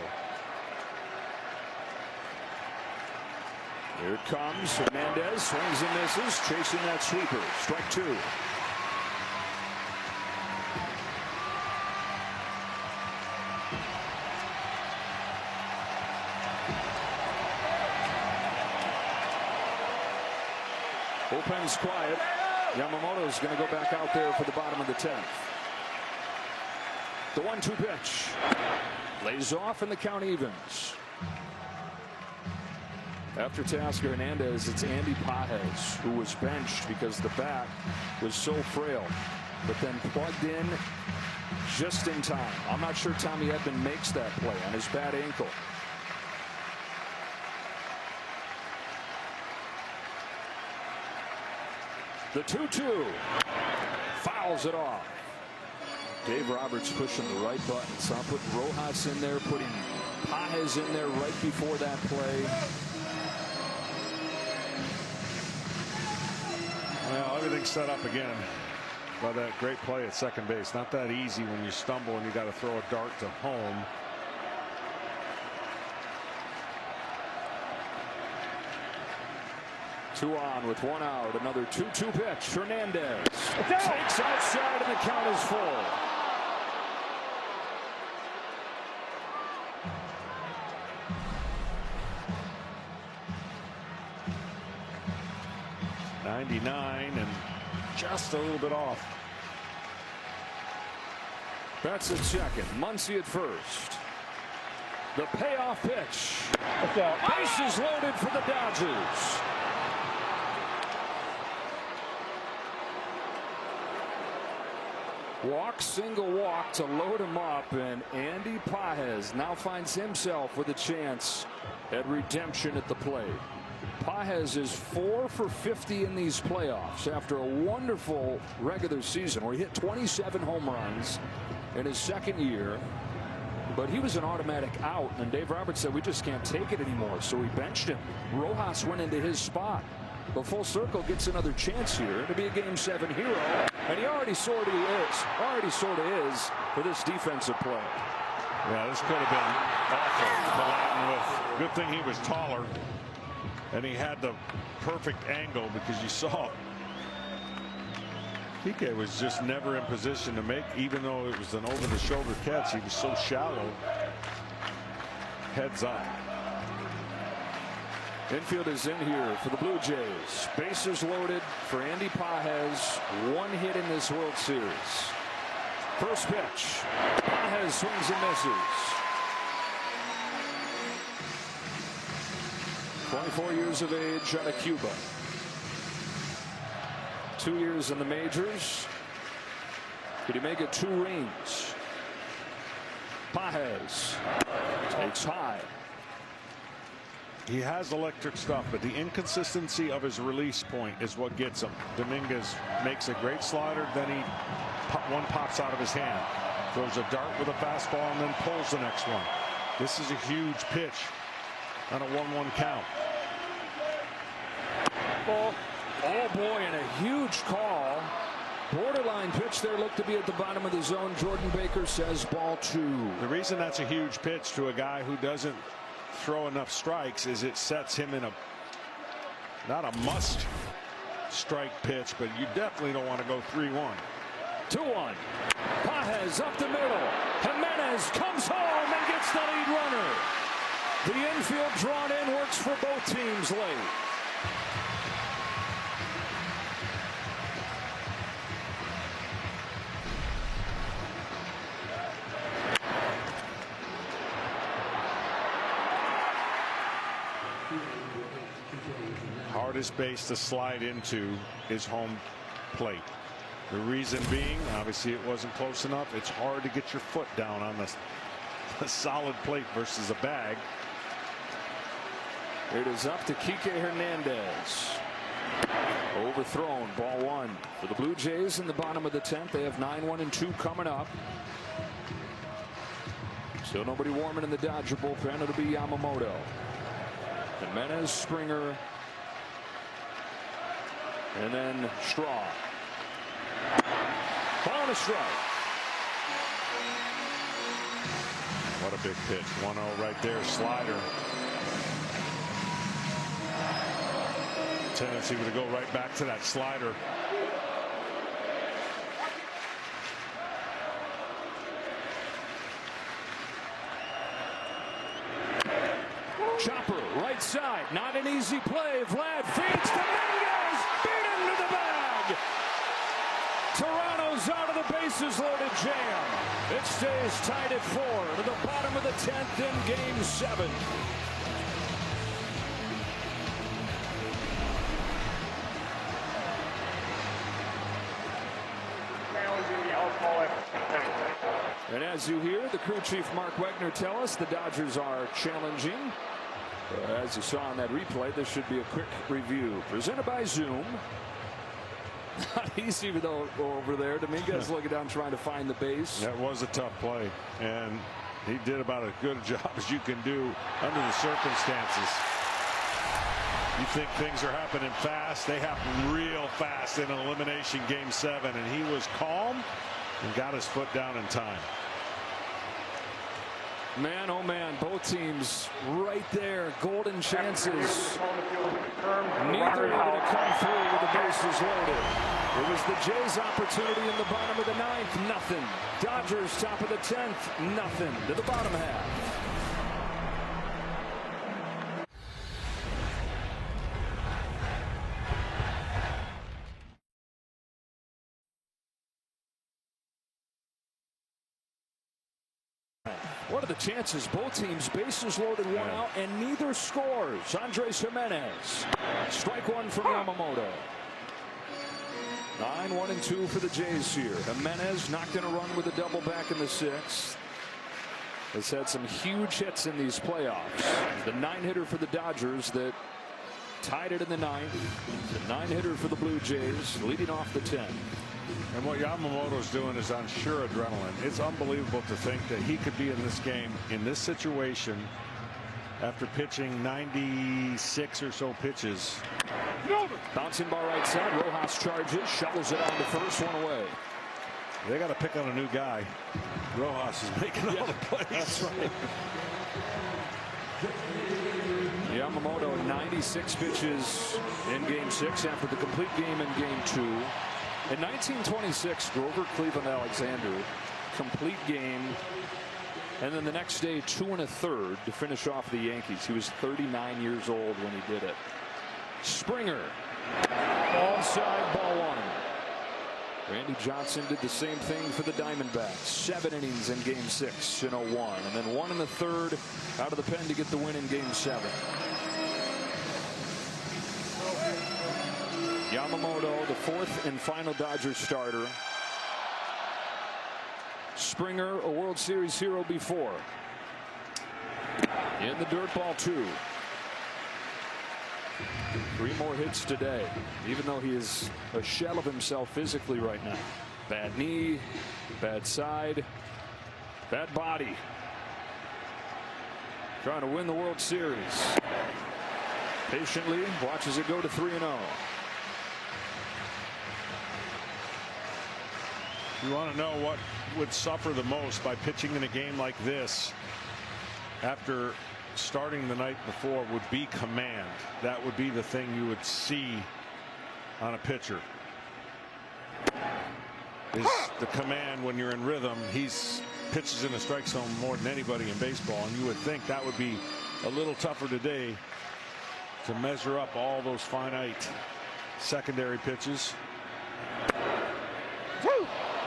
Here it comes. Hernandez swings and misses, chasing that sweeper. Strike 2. Bullpen's quiet. Yamamoto's going to go back out there for the bottom of the 10th. The 1-2 pitch. Lays off and the count evens. After Teoscar Hernandez, it's Andy Pages, who was benched because the bat was so frail, but then plugged in just in time. I'm not sure Tommy Edman makes that play on his bad ankle. The 2-2. Fouls it off. Dave Roberts pushing the right button. So I'm putting Rojas in there, putting Pages in there right before that play. Well, everything's set up again by that great play at second base. Not that easy when you stumble and you got to throw a dart to home. Two on with one out. Another 2-2 pitch. Hernandez takes outside and the count is full. .99 and just a little bit off. That's at second. Muncy at first. The payoff pitch. Bases loaded for the Dodgers. Walk, single walk to load him up, and Andy Pages now finds himself with a chance at redemption at the plate. Pages is 4 for 50 in these playoffs after a wonderful regular season where he hit 27 home runs in his second year. But he was an automatic out, and Dave Roberts said we just can't take it anymore, so he benched him. Rojas went into his spot. But full circle gets another chance here to be a Game 7 hero, and he already sort of is for this defensive play. Yeah, this could have been awful. With good thing he was taller, and he had the perfect angle because you saw Kike was just never in position to make, even though it was an over-the-shoulder catch. He was so shallow. Heads up. Infield is in here for the Blue Jays. Bases loaded for Andy Pages. One hit in this World Series. First pitch. Pages swings and misses. 24 years of age out of Cuba. 2 years in the majors. Could he make it 2 rings? Pages takes high. He has electric stuff, but the inconsistency of his release point is what gets him. Dominguez makes a great slider, then one pops out of his hand, throws a dart with a fastball, and then pulls the next one. This is a huge pitch on a 1-1 count. Oh boy, and a huge call. Borderline pitch there, looked to be at the bottom of the zone. Jordan Baker says ball 2. The reason that's a huge pitch to a guy who doesn't throw enough strikes is it sets him in not a must strike pitch, but you definitely don't want to go 3-1. 2-1. Pages up the middle. Jimenez comes home and gets the lead runner. The infield drawn in works for both teams late. Hardest base to slide into is home plate. The reason being, obviously it wasn't close enough. It's hard to get your foot down on the solid plate versus a bag. It is up to Kike Hernandez. Overthrown, ball 1 for the Blue Jays in the bottom of the 10th. They have 9-1 and 2 coming up. Still nobody warming in the Dodger bullpen. It'll be Yamamoto. Jimenez, Springer, and then Straw. Ball and a strike. What a big pitch. 1-0 right there. Slider. Tendency to go right back to that slider. Chopper, right side, not an easy play. Vlad feeds Dominguez, beat him to the bag. Toronto's out of the bases loaded jam. It stays tied at 4 to the bottom of the 10th in Game 7. And as you hear the crew chief Mark Wegner tell us, the Dodgers are challenging. As you saw on that replay, this should be a quick review. Presented by Zoom. Not easy though over there. Dominguez looking down trying to find the base. That was a tough play, and he did about as good a job as you can do under the circumstances. You think things are happening fast. They happen real fast in an elimination game 7, and he was calm and got his foot down in time. Man, oh man, both teams right there. Golden chances. Neither are going to come through with the bases loaded. It was the Jays' opportunity in the bottom of the 9th. Nothing. Dodgers top of the 10th. Nothing to the bottom half. What are the chances? Both teams bases loaded, one out, and neither scores. Andres Jimenez. Strike one from Yamamoto. 9-1-2 for the Jays here. Jimenez knocked in a run with a double back in the 6th. Has had some huge hits in these playoffs. The 9-hitter for the Dodgers that tied it in the 9th. The 9-hitter for the Blue Jays leading off the 10th. And what Yamamoto's doing is on sure adrenaline. It's unbelievable to think that he could be in this game, in this situation, after pitching 96 or so pitches. Bouncing ball right side. Rojas charges, shovels it on to first, one away. They got to pick on a new guy. Rojas is making all the plays. That's right. Yamamoto 96 pitches in game 6 after the complete game in game 2. In 1926, Grover Cleveland Alexander, complete game, and then the next day 2 1/3 to finish off the Yankees. He was 39 years old when he did it. Springer, onside, ball 1. Randy Johnson did the same thing for the Diamondbacks. 7 innings in game 6 in 01, and then 1 1/3 out of the pen to get the win in game 7. Yamamoto, the 4th and final Dodgers starter. Springer, a World Series hero before. In the dirt, ball 2. 3 more hits today, even though he is a shell of himself physically right now. Bad knee, bad side, bad body. Trying to win the World Series. Patiently watches it go to 3-0. You want to know what would suffer the most by pitching in a game like this after starting the night before would be command. That would be the thing you would see on a pitcher. Is the command when you're in rhythm. He's pitches in a strike zone more than anybody in baseball, and you would think that would be a little tougher today to measure up all those finite secondary pitches.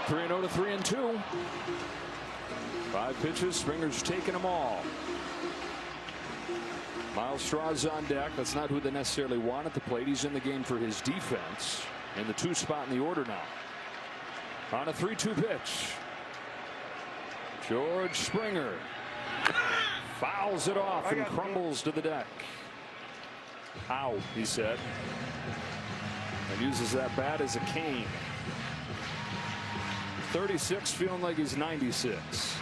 3-0 to 3-2. 5 pitches. Springer's taking them all. Miles Straw's on deck. That's not who they necessarily want at the plate. He's in the game for his defense in the 2 spot in the order now. On a 3-2 pitch. George Springer fouls it off and crumbles to the deck. Ow, he said. And uses that bat as a cane. 36, feeling like he's 96.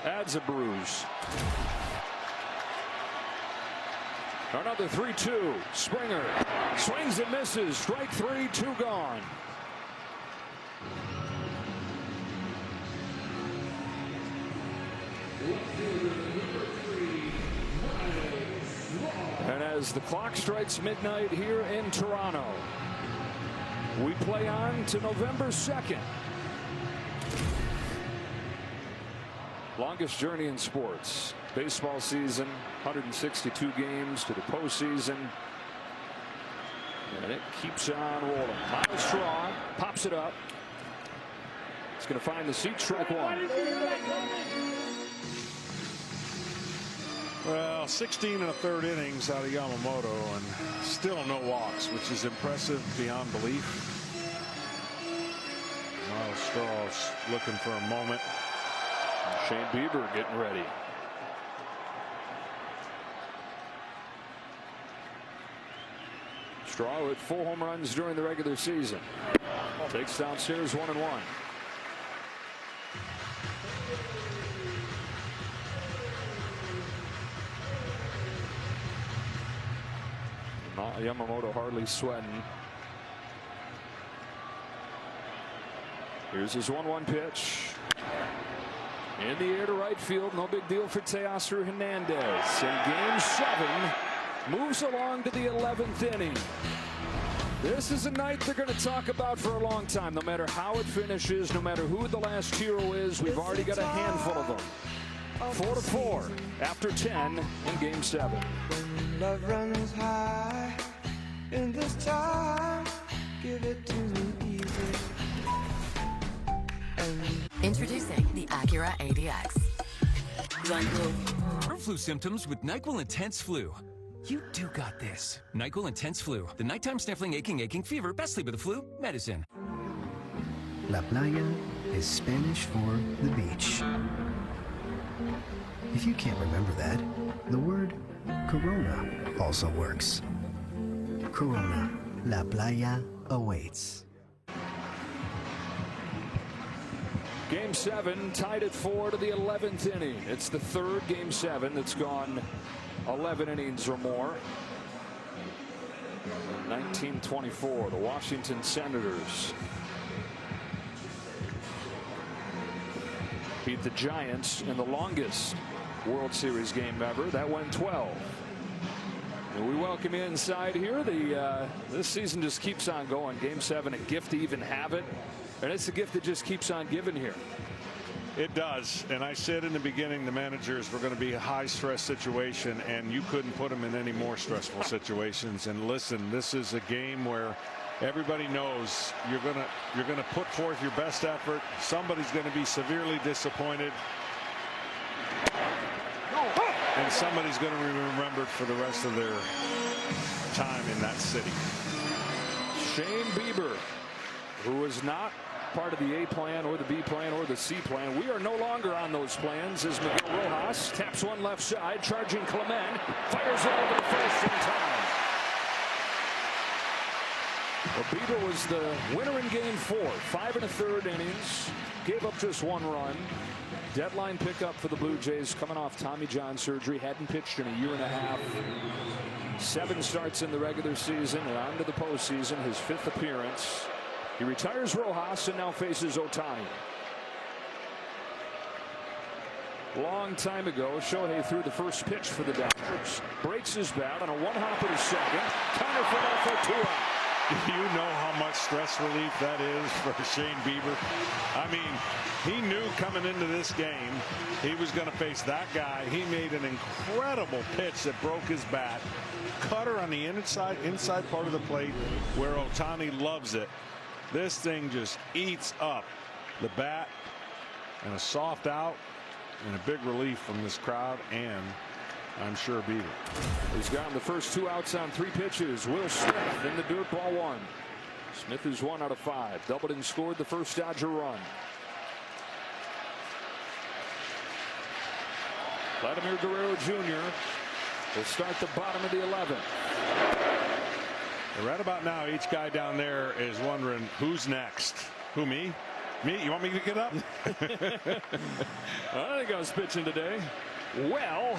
Adds a bruise. Another 3-2. Springer swings and misses. Strike 3, 2 gone. And as the clock strikes midnight here in Toronto, we play on to November 2nd. Longest journey in sports. Baseball season, 162 games to the postseason. And it keeps on rolling. Miles Straw pops it up. It's going to find the seat, strike 1. Well, 16 1/3 innings out of Yamamoto and still no walks, which is impressive beyond belief. Miles Straw's looking for a moment. Shane Bieber getting ready. Straw with 4 home runs during the regular season. Takes downstairs 1-1. Yamamoto hardly sweating. Here's his 1-1 pitch. In the air to right field. No big deal for Teoscar Hernandez. And game 7 moves along to the 11th inning. This is a night they're going to talk about for a long time. No matter how it finishes, no matter who the last hero is, we've already got a handful of them. 4-4 after 10 in game 7. When love runs high in this time, give it to me easy. Introducing the Acura ADX. Flu symptoms with NyQuil Intense Flu. You do got this. NyQuil Intense Flu. The nighttime sniffling, aching fever. Best sleep of the flu. Medicine. La playa is Spanish for the beach. If you can't remember that, the word Corona also works. Corona, La Playa awaits. Game 7 tied at 4 to the 11th inning. It's the third game 7 that's gone 11 innings or more. In 1924, the Washington Senators beat the Giants in the longest World Series game ever. That went 12. And we welcome you inside here. This season just keeps on going. Game 7, a gift to even have it. And it's a gift that just keeps on giving here. It does. And I said in the beginning the managers were going to be a high stress situation, and you couldn't put them in any more stressful situations. And listen, this is a game where everybody knows you're gonna put forth your best effort. Somebody's going to be severely disappointed, and somebody's going to be remembered for the rest of their time in that city. Shane Bieber, who is not part of the A plan or the B plan or the C plan. We are no longer on those plans as Miguel Rojas taps one left side, charging Clement, fires it over the first in time. Well, Bieber was the winner in game 4, 5 1/3 innings, gave up just 1 run. Deadline pickup for the Blue Jays, coming off Tommy John surgery, hadn't pitched in a year and a half. 7 starts in the regular season and on to the postseason, his 5th appearance. He retires Rojas and now faces Ohtani. Long time ago, Shohei threw the first pitch for the Dodgers. Breaks his bat on a 1-hopper to second. Counter for Alpha 2 out. You know how much stress relief that is for Shane Bieber. I mean, he knew coming into this game he was going to face that guy. He made an incredible pitch that broke his bat. Cutter on the inside part of the plate where Ohtani loves it. This thing just eats up the bat, and a soft out and a big relief from this crowd and I'm sure Bieber. He's gotten the first 2 outs on 3 pitches. Will Smith in the dirt, ball 1. Smith is 1 out of 5. Doubled and scored the first Dodger run. Vladimir Guerrero Jr. will start the bottom of the 11th. And right about now, each guy down there is wondering who's next. Who, me? Me? You want me to get up? I think I was pitching today. Well,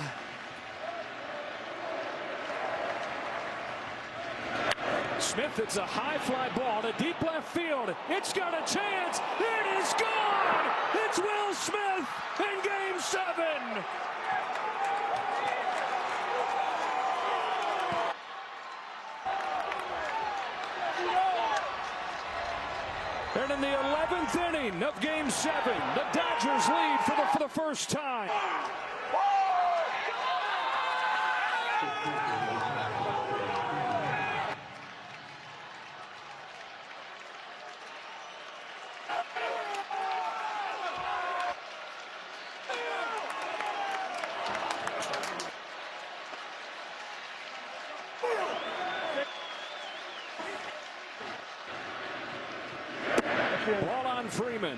Smith, it's a high fly ball to deep left field. It's got a chance. It is gone. It's Will Smith in game 7. And in the 11th inning of game 7, the Dodgers lead for the first time. Ball on Freeman.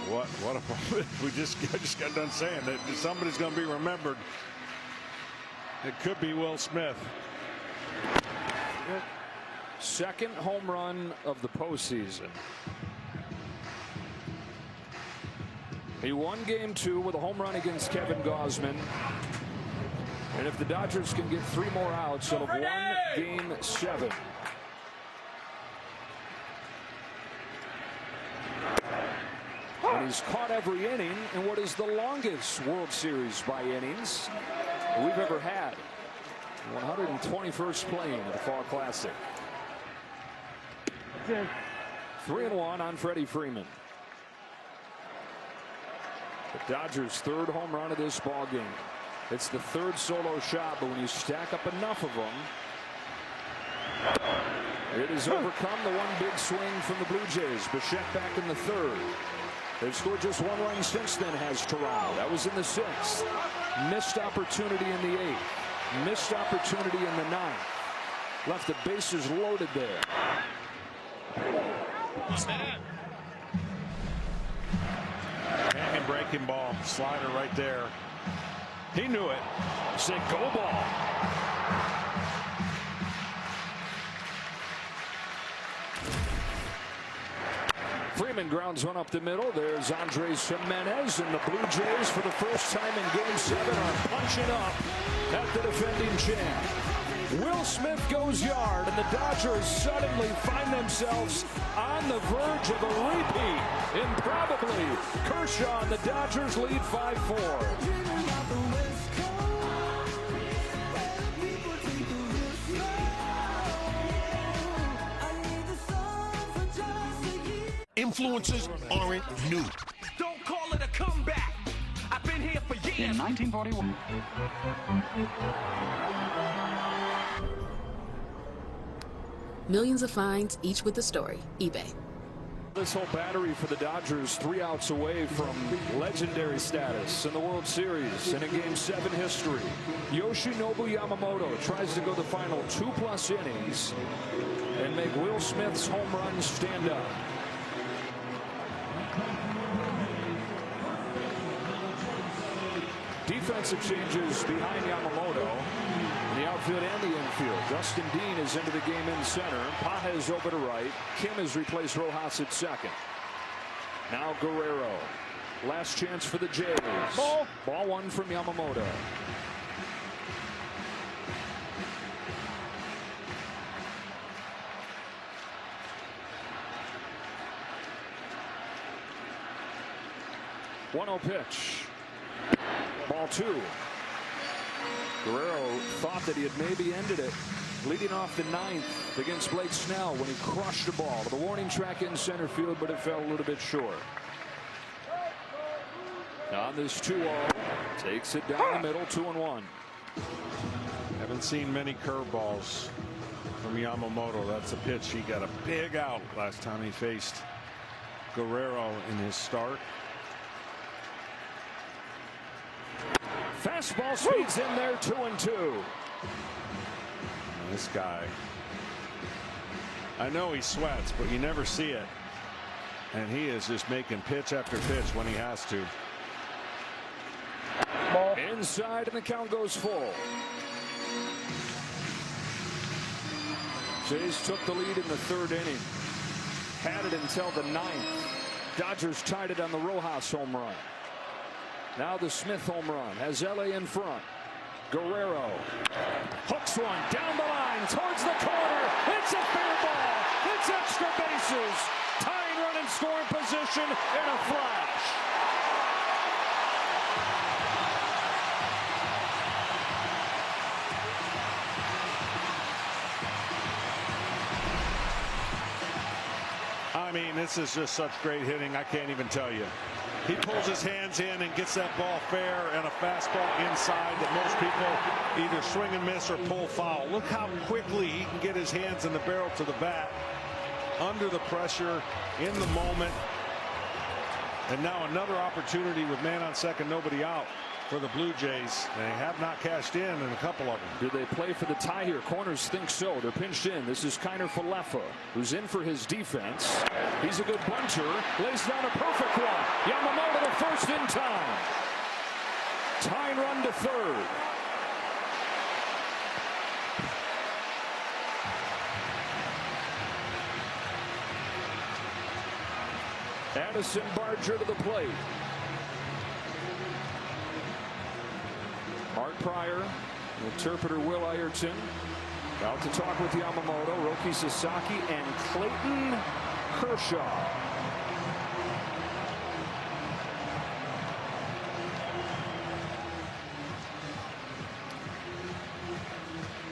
What a moment. I just got done saying that somebody's going to be remembered. It could be Will Smith. Second home run of the postseason. He won Game 2 with a home run against Kevin Gausman. And if the Dodgers can get 3 more outs, they'll have won Game 7. And he's caught every inning in what is the longest World Series by innings we've ever had. 121st playing at the Fall Classic. 3-1 on Freddie Freeman. The Dodgers' 3rd home run of this ball game. It's the 3rd solo shot, but when you stack up enough of them, it has overcome the one big swing from the Blue Jays. Bichette back in the 3rd. They've scored just 1 run since then, has Toronto. That was in the 6th. Missed opportunity in the 8th. Missed opportunity in the 9th. Left the bases loaded there. Hanging breaking ball. Slider right there. He knew it. Say go ball. Freeman grounds one up the middle. There's Andres Jimenez, and the Blue Jays for the first time in Game 7 are punching up at the defending champ. Will Smith goes yard, and the Dodgers suddenly find themselves on the verge of a repeat. Improbably, Kershaw and the Dodgers lead 5-4. Influencers aren't new. Don't call it a comeback. I've been here for years. In 1941. Millions of finds, each with a story. eBay. This whole battery for the Dodgers 3 outs away from legendary status in the World Series and in Game 7 history. Yoshinobu Yamamoto tries to go the final 2+ innings and make Will Smith's home runs stand up. Defensive changes behind Yamamoto in the outfield and the infield. Dustin Dean is into the game in center. Pages over to right. Kim has replaced Rojas at second. Now Guerrero. Last chance for the Jays. Ball 1 from Yamamoto. One-0 pitch. Ball 2. Guerrero thought that he had maybe ended it, leading off the 9th against Blake Snell when he crushed the ball to the warning track in center field, but it fell a little bit short. On this 2-0, takes it down the middle, 2-1. Haven't seen many curveballs from Yamamoto. That's a pitch. He got a big out last time he faced Guerrero in his start. Fastball speeds in there, 2-2. This guy, I know he sweats, but you never see it. And he is just making pitch after pitch when he has to. Ball. Inside, and the count goes full. Jays took the lead in the 3rd inning. Had it until the 9th. Dodgers tied it on the Rojas home run. Now the Smith home run has LA in front. Guerrero hooks one down the line towards the corner. It's a fair ball. It's extra bases. Tying run in scoring position in a flash. I mean, this is just such great hitting. I can't even tell you. He pulls his hands in and gets that ball fair and a fastball inside that most people either swing and miss or pull foul. Look how quickly he can get his hands in the barrel to the bat under the pressure in the moment. And now another opportunity with man on second, nobody out for the Blue Jays. They have not cashed in a couple of them. Do they play for the tie here? Corners think so. They're pinched in. This is Kiner Falefa, who's in for his defense. He's a good bunter. Lays down a perfect one. Yamamoto the first in time. Tying run to 3rd. Addison Barger to the plate. Art Pryor, interpreter Will Ayrton, out to talk with Yamamoto, Roki Sasaki, and Clayton Kershaw.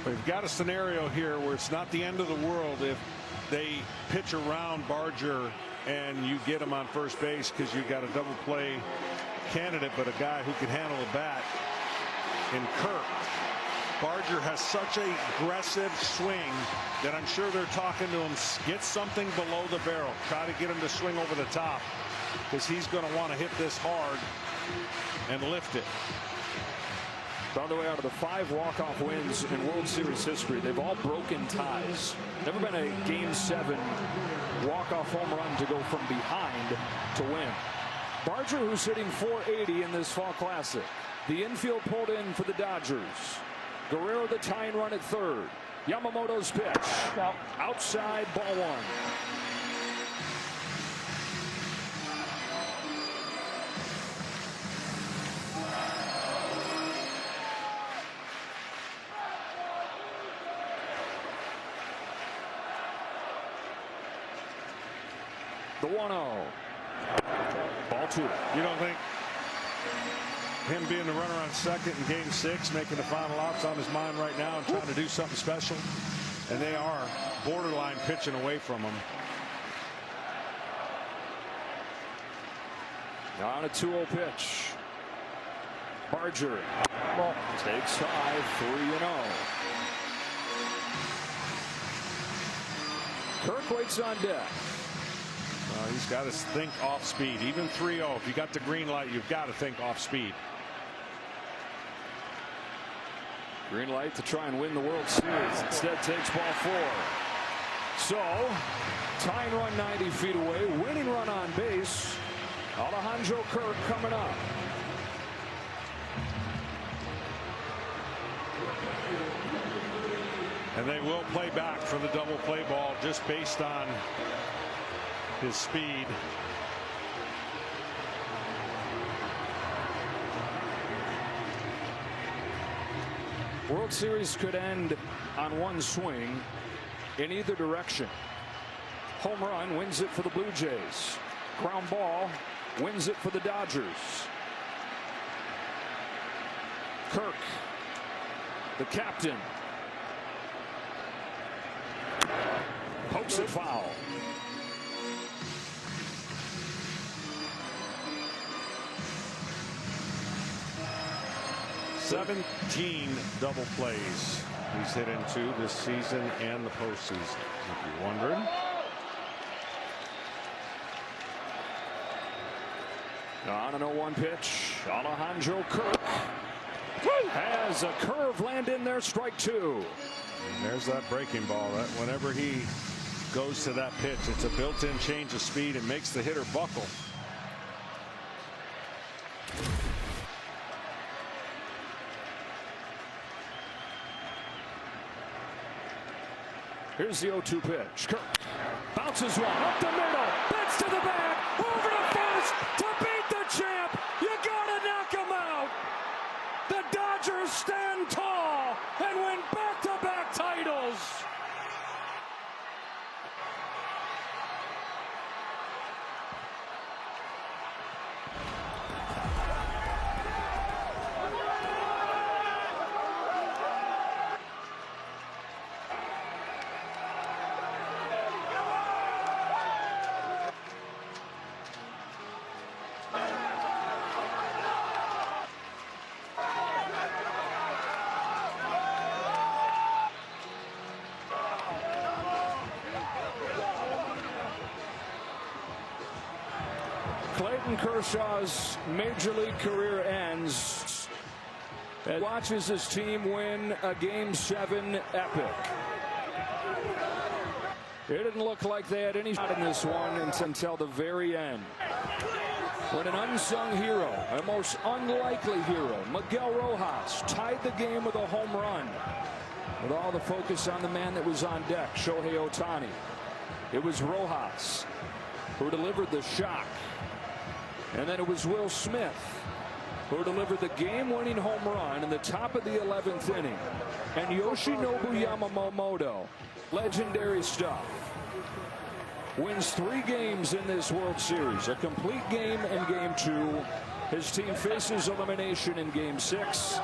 We've got a scenario here where it's not the end of the world if they pitch around Barger and you get him on first base, because you got a double play candidate, but a guy who can handle the bat in Kirk. Barger has such a aggressive swing that I'm sure they're talking to him, get something below the barrel, try to get him to swing over the top, because he's going to want to hit this hard and lift it. By the way, out of the 5 walk-off wins in World Series history, they've all broken ties. Never been a Game 7 walk-off home run to go from behind to win. Barger, who's hitting .480 in this Fall Classic. The infield pulled in for the Dodgers. Guerrero the tying run at third. Yamamoto's pitch. Outside, ball 1. The 1-0. Ball 2. You don't think him being the runner on second in Game 6, making the final outs on his mind right now and trying to do something special? And they are borderline pitching away from him. On a 2-0 pitch. Barger takes high, 3-0. Kirk waits on deck. He's got to think off speed. Even 3-0, if you got the green light, you've got to think off speed. Green light to try and win the World Series. Instead takes ball 4. So, tying run 90 feet away, winning run on base. Alejandro Kirk coming up. And they will play back for the double play ball just based on his speed. World Series could end on one swing in either direction. Home run wins it for the Blue Jays. Ground ball wins it for the Dodgers. Kirk, the captain, pokes it foul. $17 double plays he's hit into this season and the postseason, if you're wondering. On an 0-1 pitch, Alejandro Kirk has a curve land in there, strike 2. And there's that breaking ball. That whenever he goes to that pitch, it's a built-in change of speed and makes the hitter buckle. Here's the 0-2 pitch. Kirk bounces one up the middle, bats to the bag, over to first to beat the champ. You gotta knock him out. The Dodgers stand tall and win back-to-back titles. Clayton Kershaw's major league career ends and watches his team win a Game 7 epic. It didn't look like they had any shot in this one until the very end, when an unsung hero, a most unlikely hero, Miguel Rojas, tied the game with a home run. With all the focus on the man that was on deck, Shohei Ohtani. It was Rojas who delivered the shock. And then it was Will Smith who delivered the game-winning home run in the top of the 11th inning. And Yoshinobu Yamamoto, legendary stuff, wins 3 games in this World Series. A complete game in Game 2. His team faces elimination in Game 6.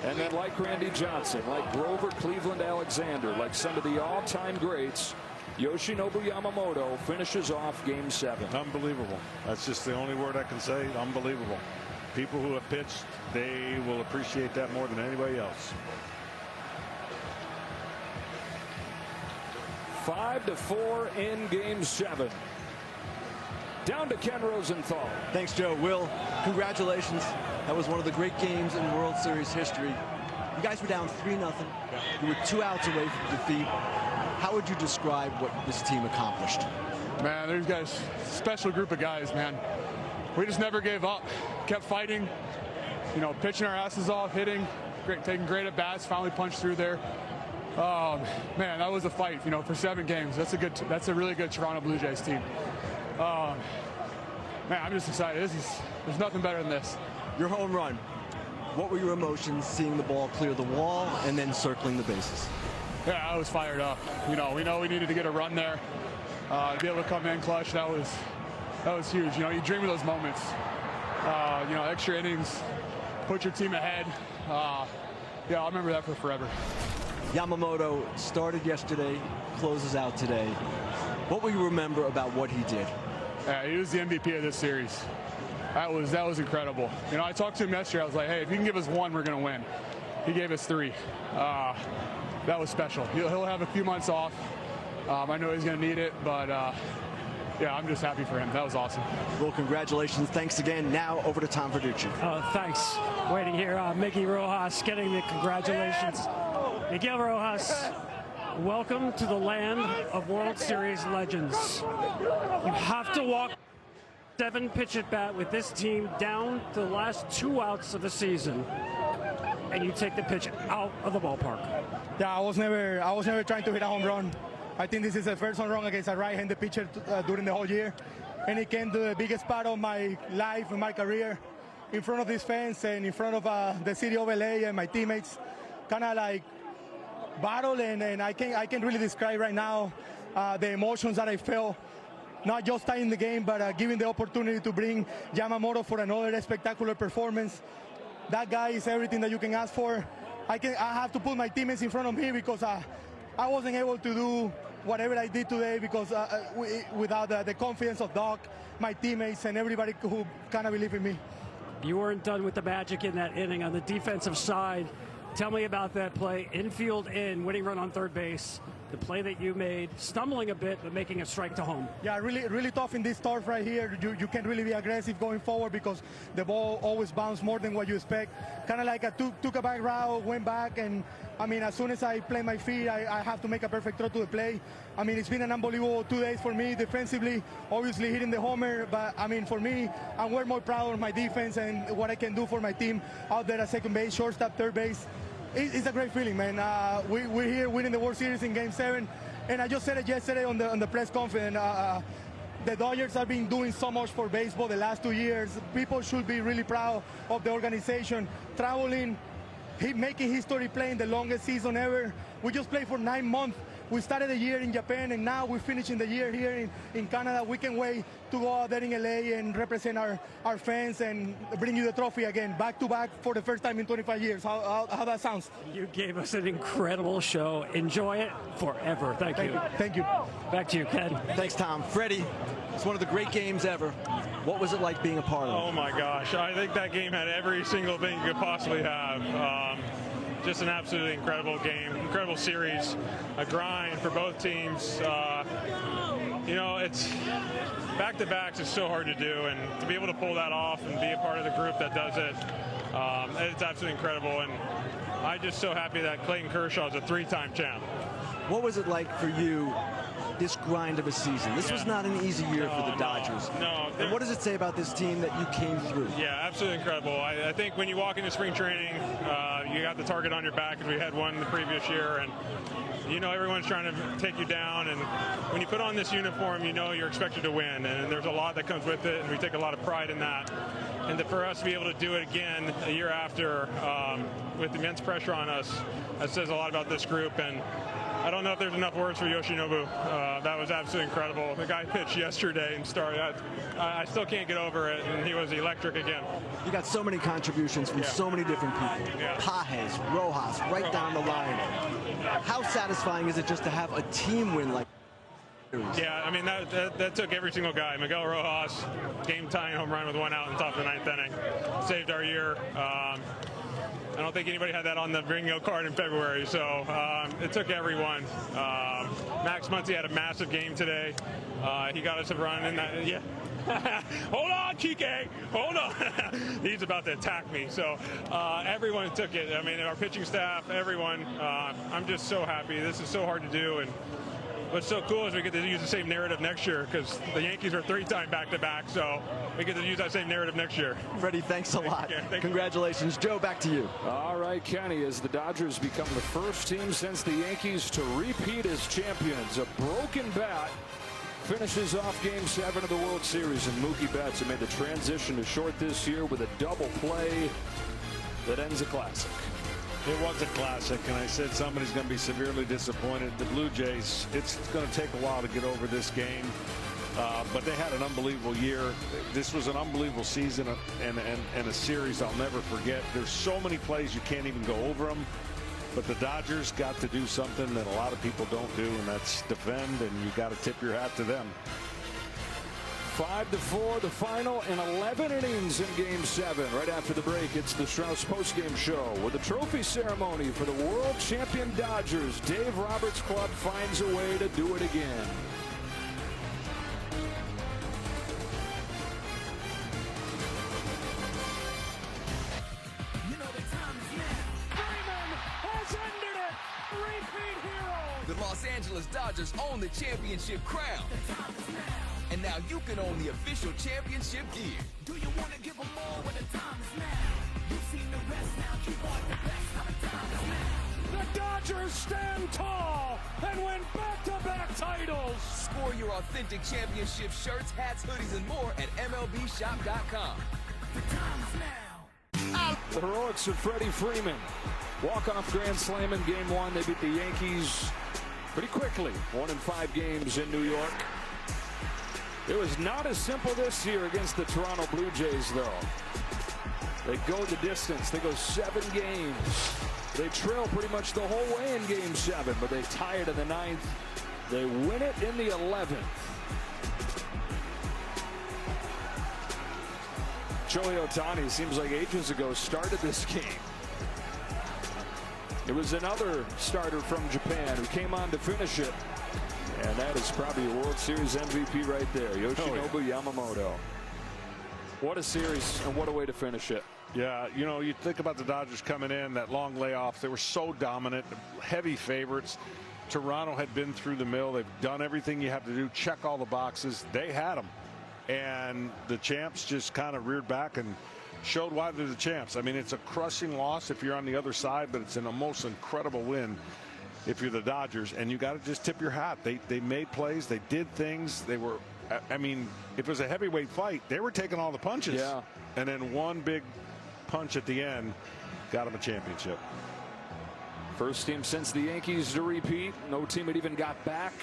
And then like Randy Johnson, like Grover Cleveland Alexander, like some of the all-time greats, Yoshinobu Yamamoto finishes off Game 7. Unbelievable. That's just the only word I can say. Unbelievable. People who have pitched, they will appreciate that more than anybody else. 5-4 in Game 7. Down to Ken Rosenthal. Thanks, Joe. Will, congratulations. That was one of the great games in World Series history. You guys were down 3-0. You were 2 outs away from defeat. How would you describe what this team accomplished? Man, these guys, special group of guys, man. We just never gave up. Kept fighting, you know, pitching our asses off, hitting, taking great at bats, finally punched through there. Man, that was a fight, you know, for 7 games. That's a really good Toronto Blue Jays team. Man, I'm just excited. There's nothing better than this. Your home run. What were your emotions seeing the ball clear the wall and then circling the bases? Yeah, I was fired up. You know we needed to get a run there. To be able to come in clutch, that was huge. You know, you dream of those moments. You know, extra innings, put your team ahead. Yeah, I'll remember that for forever. Yamamoto started yesterday, closes out today. What will you remember about what he did? Yeah, he was the MVP of this series. That was incredible. You know, I talked to him yesterday. I was like, hey, if you can give us 1, we're going to win. He gave us 3. That was special. He'll have a few months off. I know he's going to need it, but yeah, I'm just happy for him. That was awesome. Well, congratulations. Thanks again. Now over to Tom Verducci. Thanks. Waiting here, Miggy Rojas getting the congratulations. Miguel Rojas, welcome to the land of World Series legends. You have to walk 7 pitch at bat with this team down to the last 2 outs of the season, and you take the pitch out of the ballpark. Yeah, I was never trying to hit a home run. I think this is the first home run against a right-handed pitcher during the whole year, and it came to the biggest part of my life and my career, in front of these fans and in front of the city of LA and my teammates. Kind of like battle, and I can really describe right now the emotions that I felt. Not just tying the game, but giving the opportunity to bring Yamamoto for another spectacular performance. That guy is everything that you can ask for. I have to put my teammates in front of me because I wasn't able to do whatever I did today because without the confidence of Doc, my teammates, and everybody who kind of believe in me. You weren't done with the magic in that inning on the defensive side. Tell me about that play. Infield in, winning run on third base. The play that you made, stumbling a bit, but making a strike to home. Yeah, really tough in this turf right here. You can't really be aggressive going forward because the ball always bounces more than what you expect. Kind of like took a back route, went back, and I mean, as soon as I play my feet, I have to make a perfect throw to the play. I mean, it's been an unbelievable 2 days for me defensively, obviously hitting the homer, but I mean, for me, I'm way more proud of my defense and what I can do for my team out there at second base, shortstop, third base. It's a great feeling, man. We're here winning the World Series in Game 7, and I just said it yesterday on the press conference. The Dodgers have been doing so much for baseball the last 2 years. People should be really proud of the organization. Traveling, making history, playing the longest season ever. We just played for 9 months. We started the year in Japan, and now we're finishing the year here in Canada. We can't wait to go out there in LA and represent our fans and bring you the trophy again, back-to-back for the first time in 25 years. How that sounds? You gave us an incredible show. Enjoy it forever. Thank you. Thank you. Back to you, Ken. Thanks, Tom. Freddie, it's one of the great games ever. What was it like being a part of it? Oh, my gosh. I think that game had every single thing you could possibly have. Just an absolutely incredible game, incredible series, a grind for both teams. You know, it's back-to-backs is so hard to do, and to be able to pull that off and be a part of the group that does it, it's absolutely incredible. And I'm just so happy that Clayton Kershaw is a 3-time champ. What was it like for you this grind of a season. This was not an easy year for the Dodgers. No. And what does it say about this team that you came through? Yeah, absolutely incredible. I think when you walk into spring training, you got the target on your back because we had one the previous year, and you know everyone's trying to take you down. And when you put on this uniform, you know you're expected to win, and there's a lot that comes with it, and we take a lot of pride in that. And for us to be able to do it again a year after with immense pressure on us, that says a lot about this group. And I don't know if there's enough words for Yoshinobu. That was absolutely incredible. The guy pitched yesterday and started. I still can't get over it, and he was electric again. You got so many contributions from so many different people. Pages, Rojas, right down the line. How satisfying is it just to have a team win like that? Yeah, I mean, that took every single guy. Miguel Rojas, game-tying home run with 1 out in the top of the 9th inning. Saved our year. I don't think anybody had that on the bingo card in February, so it took everyone. Max Muncy had a massive game today. He got us a run in that. Yeah. Hold on, Kike. Hold on. He's about to attack me. So everyone took it. I mean, our pitching staff, everyone. I'm just so happy. This is so hard to do, and what's so cool is we get to use the same narrative next year because the Yankees are 3-time back-to-back, so we get to use that same narrative next year. Freddie, thanks a lot. Congratulations. Joe, back to you. All right, Kenny, as the Dodgers become the first team since the Yankees to repeat as champions, a broken bat finishes off Game 7 of the World Series, and Mookie Betts have made the transition to short this year with a double play that ends a classic. It was a classic, and I said somebody's going to be severely disappointed. The Blue Jays, it's going to take a while to get over this game, but they had an unbelievable year. This was an unbelievable season and a series I'll never forget. There's so many plays you can't even go over them, but the Dodgers got to do something that a lot of people don't do, and that's defend, and you got to tip your hat to them. 5-4, the final in 11 innings in Game 7. Right after the break, it's the Strauss postgame show with the trophy ceremony for the world champion Dodgers. Dave Roberts' club finds a way to do it again. You know the time is now. Freeman has ended it. Repeat hero. The Los Angeles Dodgers own the championship crown. The time is now. And now you can own the official championship gear. Do you want to give them more when the time is now? You've seen the rest now. Keep on the best. Now the time is now. The Dodgers stand tall and win back-to-back titles. Score your authentic championship shirts, hats, hoodies, and more at MLBshop.com. The time is now. The heroics of Freddie Freeman. Walk-off grand slam in Game 1. They beat the Yankees pretty quickly. 1 in 5 games in New York. It was not as simple this year against the Toronto Blue Jays, though. They go the distance. They go 7 games. They trail pretty much the whole way in Game 7, but they tie it in the 9th. They win it in the 11th. Shohei Ohtani, seems like ages ago, started this game. It was another starter from Japan who came on to finish it. And that is probably a World Series MVP right there, Yoshinobu Yamamoto. What a series, and what a way to finish it. Yeah, you know, you think about the Dodgers coming in, that long layoff. They were so dominant, heavy favorites. Toronto had been through the mill. They've done everything you have to do, check all the boxes. They had them. And the champs just kind of reared back and showed why they're the champs. I mean, it's a crushing loss if you're on the other side, but it's a most incredible win if you're the Dodgers, and you got to just tip your hat. They made plays, they did things. They were, I mean, if it was a heavyweight fight, they were taking all the punches. Yeah. And then one big punch at the end got them a championship. First team since the Yankees to repeat. No team had even got back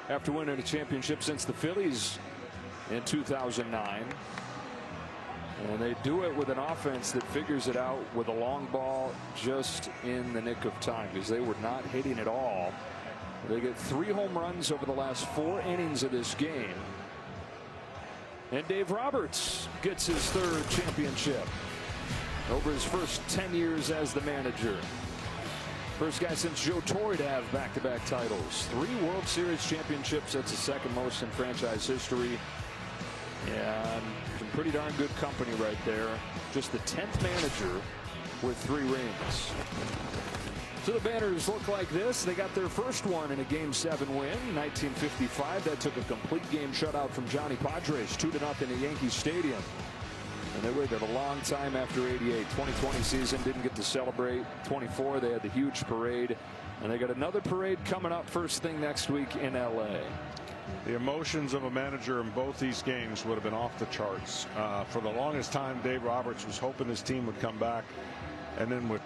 after winning a championship since the Phillies in 2009. And they do it with an offense that figures it out with a long ball just in the nick of time, because they were not hitting at all. They get 3 home runs over the last 4 innings of this game. And Dave Roberts gets his 3rd championship over his first 10 years as the manager. First guy since Joe Torre to have back-to-back titles. 3 World Series championships. That's the 2nd most in franchise history. And some pretty darn good company right there. Just the 10th manager with 3 rings. So the banners look like this. They got their first one in a Game 7 win, 1955. That took a complete game shutout from Johnny Padres, 2-0 at Yankee Stadium. And they waited a long time after 88. 2020 season didn't get to celebrate. 24, they had the huge parade. And they got another parade coming up first thing next week in LA. The emotions of a manager in both these games would have been off the charts. For the longest time, Dave Roberts was hoping his team would come back. And then with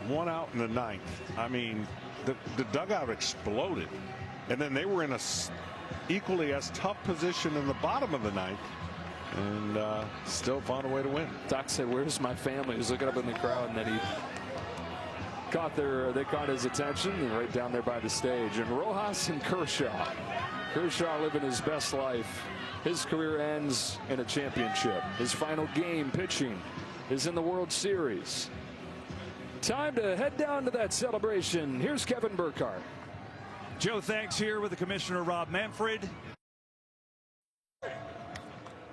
one out in the ninth, I mean, the dugout exploded. And then they were in a equally as tough position in the bottom of the ninth. And still found a way to win. Doc said, "Where's my family?" He was looking up in the crowd, and then he they caught his attention and right down there by the stage. And Rojas and Kershaw living his best life. His career ends in a championship. His final game pitching is in the World Series. Time to head down to that celebration. Here's Kevin Burkhardt. Joe, thanks, here with the Commissioner Rob Manfred.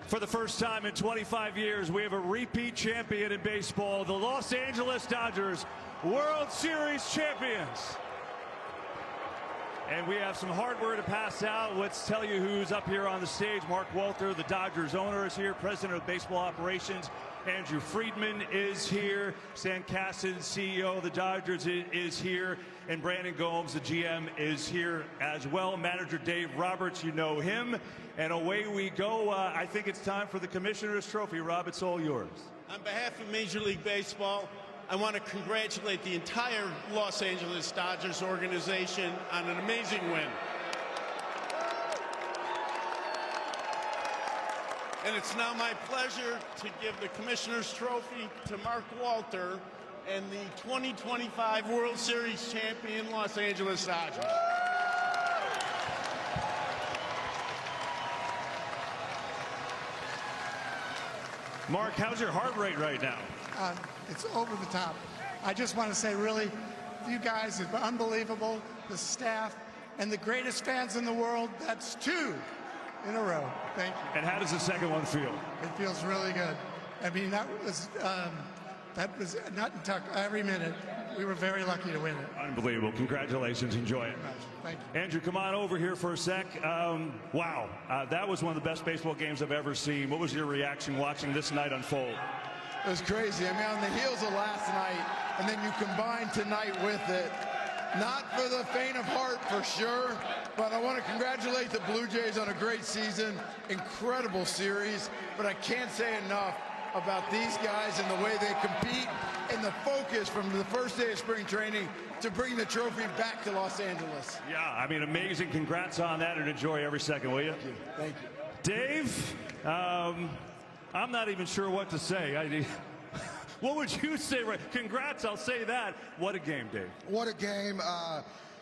For the first time in 25 years, we have a repeat champion in baseball, the Los Angeles Dodgers, World Series champions. And we have some hardware to pass out. Let's tell you who's up here on the stage. Mark Walter, the Dodgers owner, is here. President of Baseball Operations, Andrew Friedman, is here. Stan Kasten, CEO of the Dodgers, is here. And Brandon Gomes, the GM, is here as well. Manager Dave Roberts, you know him. And away we go. I think it's time for the Commissioner's Trophy. Rob, it's all yours. On behalf of Major League Baseball, I want to congratulate the entire Los Angeles Dodgers organization on an amazing win. And it's now my pleasure to give the Commissioner's Trophy to Mark Walter and the 2025 World Series champion Los Angeles Dodgers. Mark, how's your heart rate right now? It's over the top. I just want to say, really, you guys are unbelievable, the staff, and the greatest fans in the world. That's 2 in a row. Thank you. And how does the second one feel? It feels really good. I mean, that was not in tuck every minute. We were very lucky to win it. Unbelievable. Congratulations. Enjoy it. Thank you. Andrew, come on over here for a sec. Wow. That was one of the best baseball games I've ever seen. What was your reaction watching this night unfold? It was crazy. I mean, on the heels of last night, and then you combine tonight with it. Not for the faint of heart, for sure, but I want to congratulate the Blue Jays on a great season, incredible series, but I can't say enough about these guys and the way they compete and the focus from the first day of spring training to bring the trophy back to Los Angeles. Yeah, I mean, amazing. Congrats on that, and enjoy every second, will you? Thank you. Thank you. Dave, I'm not even sure what to say. What would you say? Congrats, I'll say that. What a game, Dave. What a game.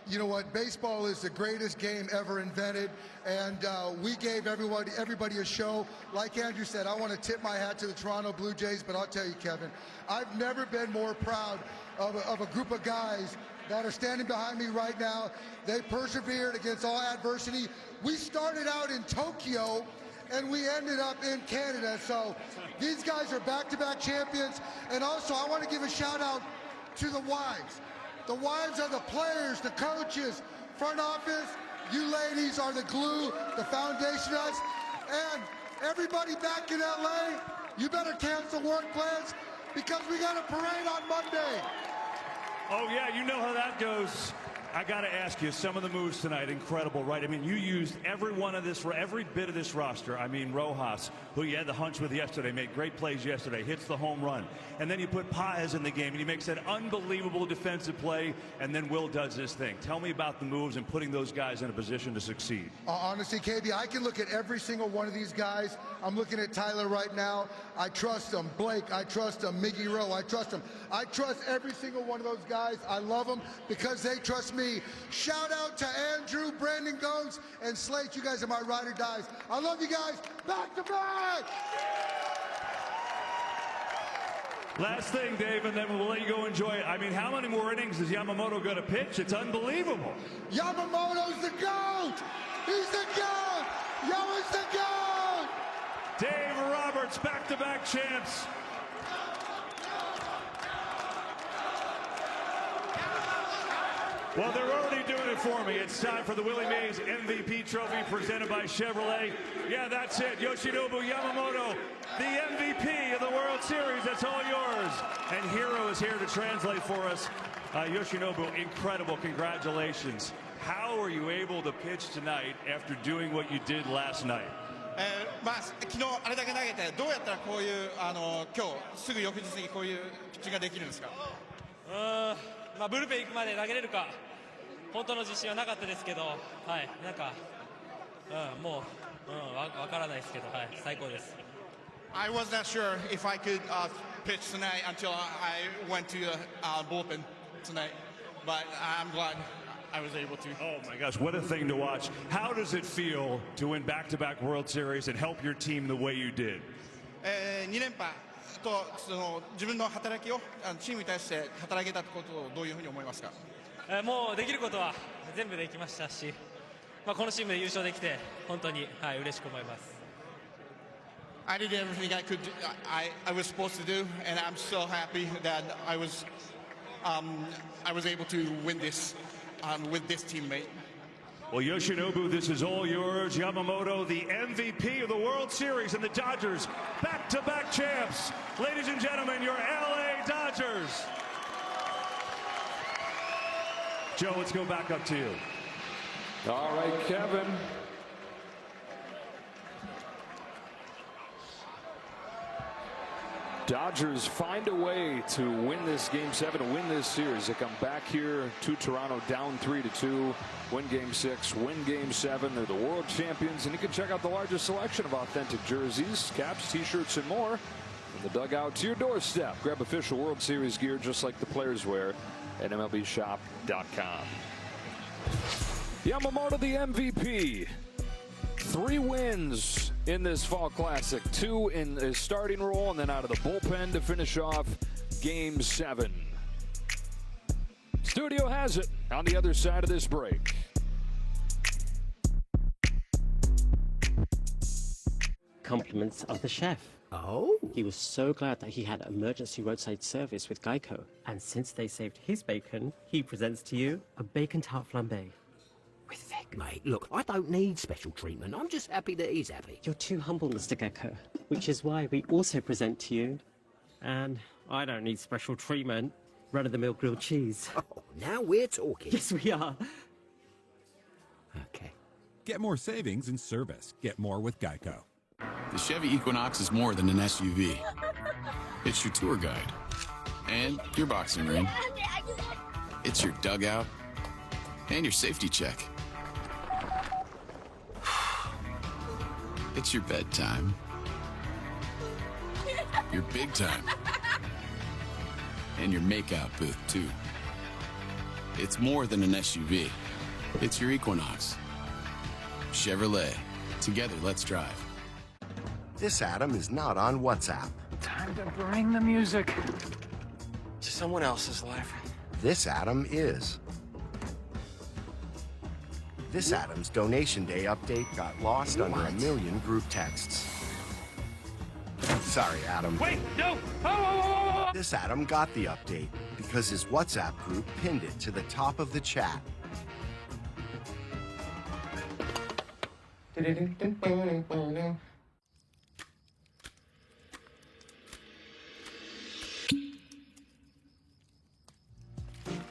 You know what? Baseball is the greatest game ever invented, and we gave everybody a show. Like Andrew said, I want to tip my hat to the Toronto Blue Jays, but I'll tell you, Kevin, I've never been more proud of a group of guys that are standing behind me right now. They persevered against all adversity. We started out in Tokyo, and we ended up in Canada. So these guys are back-to-back champions. And also, I want to give a shout-out to the wives. The wives are the players, the coaches, front office. You ladies are the glue, the foundation of us. And everybody back in LA, you better cancel work plans because we got a parade on Monday. Oh, yeah, you know how that goes. I got to ask you, some of the moves tonight, incredible, right? I mean, you used every bit of this roster. I mean, Rojas, who you had the hunch with yesterday, made great plays yesterday, hits the home run. And then you put Paez in the game, and he makes that unbelievable defensive play, and then Will does this thing. Tell me about the moves and putting those guys in a position to succeed. Honestly, KB, I can look at every single one of these guys. I'm looking at Tyler right now. I trust him. Blake, I trust him. Miggy Rowe, I trust him. I trust every single one of those guys. I love them because they trust me. Shout out to Andrew, Brandon Gomes, and Slate. You guys are my ride or dies. I love you guys. Back to back! Last thing, Dave, and then we'll let you go enjoy it. I mean, how many more innings is Yamamoto going to pitch? It's unbelievable. Yamamoto's the GOAT! He's the GOAT! Yama's the GOAT! Dave Roberts, back-to-back champs. Well, they're already doing it for me. It's time for the Willie Mays MVP trophy presented by Chevrolet. Yeah, that's it. Yoshinobu Yamamoto, the MVP of the World Series. That's all yours. And Hiro is here to translate for us. Yoshinobu, incredible. Congratulations. How were you able to pitch tonight after doing what you did last night? 昨日あれだけ投げてどうやったらこういう今日すぐ翌日にこういうピッチングができるんですか？ブルペン行くまで投げれるか本当の自信はなかったですけど、はい、なんか、もう、わからないですけど、はい、最高です。I was not sure if I could pitch tonight until I went to the bullpen tonight, but I'm glad I was able to. Oh my gosh, what a thing to watch. How does it feel to win back-to-back World Series and help your team the way you did? 2連覇とその自分の働きをチームに対して働けたことをどういうふうに思いますか？もうできることは全部できましたし、このチームで優勝できて本当に、はい、嬉しく思います。I did everything I could. I was supposed to do, and I'm so happy that I was able to win this with this teammate. Well, Yoshinobu, this is all yours. Yamamoto, the MVP of the World Series, and the Dodgers, back-to-back champs. Ladies and gentlemen, your LA Dodgers. Joe, let's go back up to you. All right, Kevin. Dodgers find a way to win this Game 7, to win this series. They come back here to Toronto down 3-2, win Game 6, win Game 7. They're the world champions, and you can check out the largest selection of authentic jerseys, caps, t-shirts, and more from the dugout to your doorstep. Grab official World Series gear just like the players wear at MLBshop.com. Yamamoto, the MVP. 3 wins in this Fall Classic, 2 in his starting role, and then out of the bullpen to finish off Game 7. Studio has it on the other side of this break. Compliments of the chef. Oh? He was so glad that he had emergency roadside service with Geico. And since they saved his bacon, he presents to you a bacon tart flambe. With Vic. Mate, look, I don't need special treatment. I'm just happy that he's happy. You're too humble, Mr. Gecko, which is why we also present to you, and I don't need special treatment, run-of-the-mill grilled cheese. Oh, now we're talking. Yes, we are. Okay. Get more savings in service. Get more with Geico. The Chevy Equinox is more than an SUV. It's your tour guide and your boxing ring. It's your dugout and your safety check. It's your bedtime. Your big time. And your makeout booth, too. It's more than an SUV. It's your Equinox. Chevrolet. Together, let's drive. This Adam is not on WhatsApp. Time to bring the music to someone else's life. This Adam is. This Adam's Donation Day update got lost under a million group texts. Sorry, Adam. Wait, no! Oh! This Adam got the update because his WhatsApp group pinned it to the top of the chat.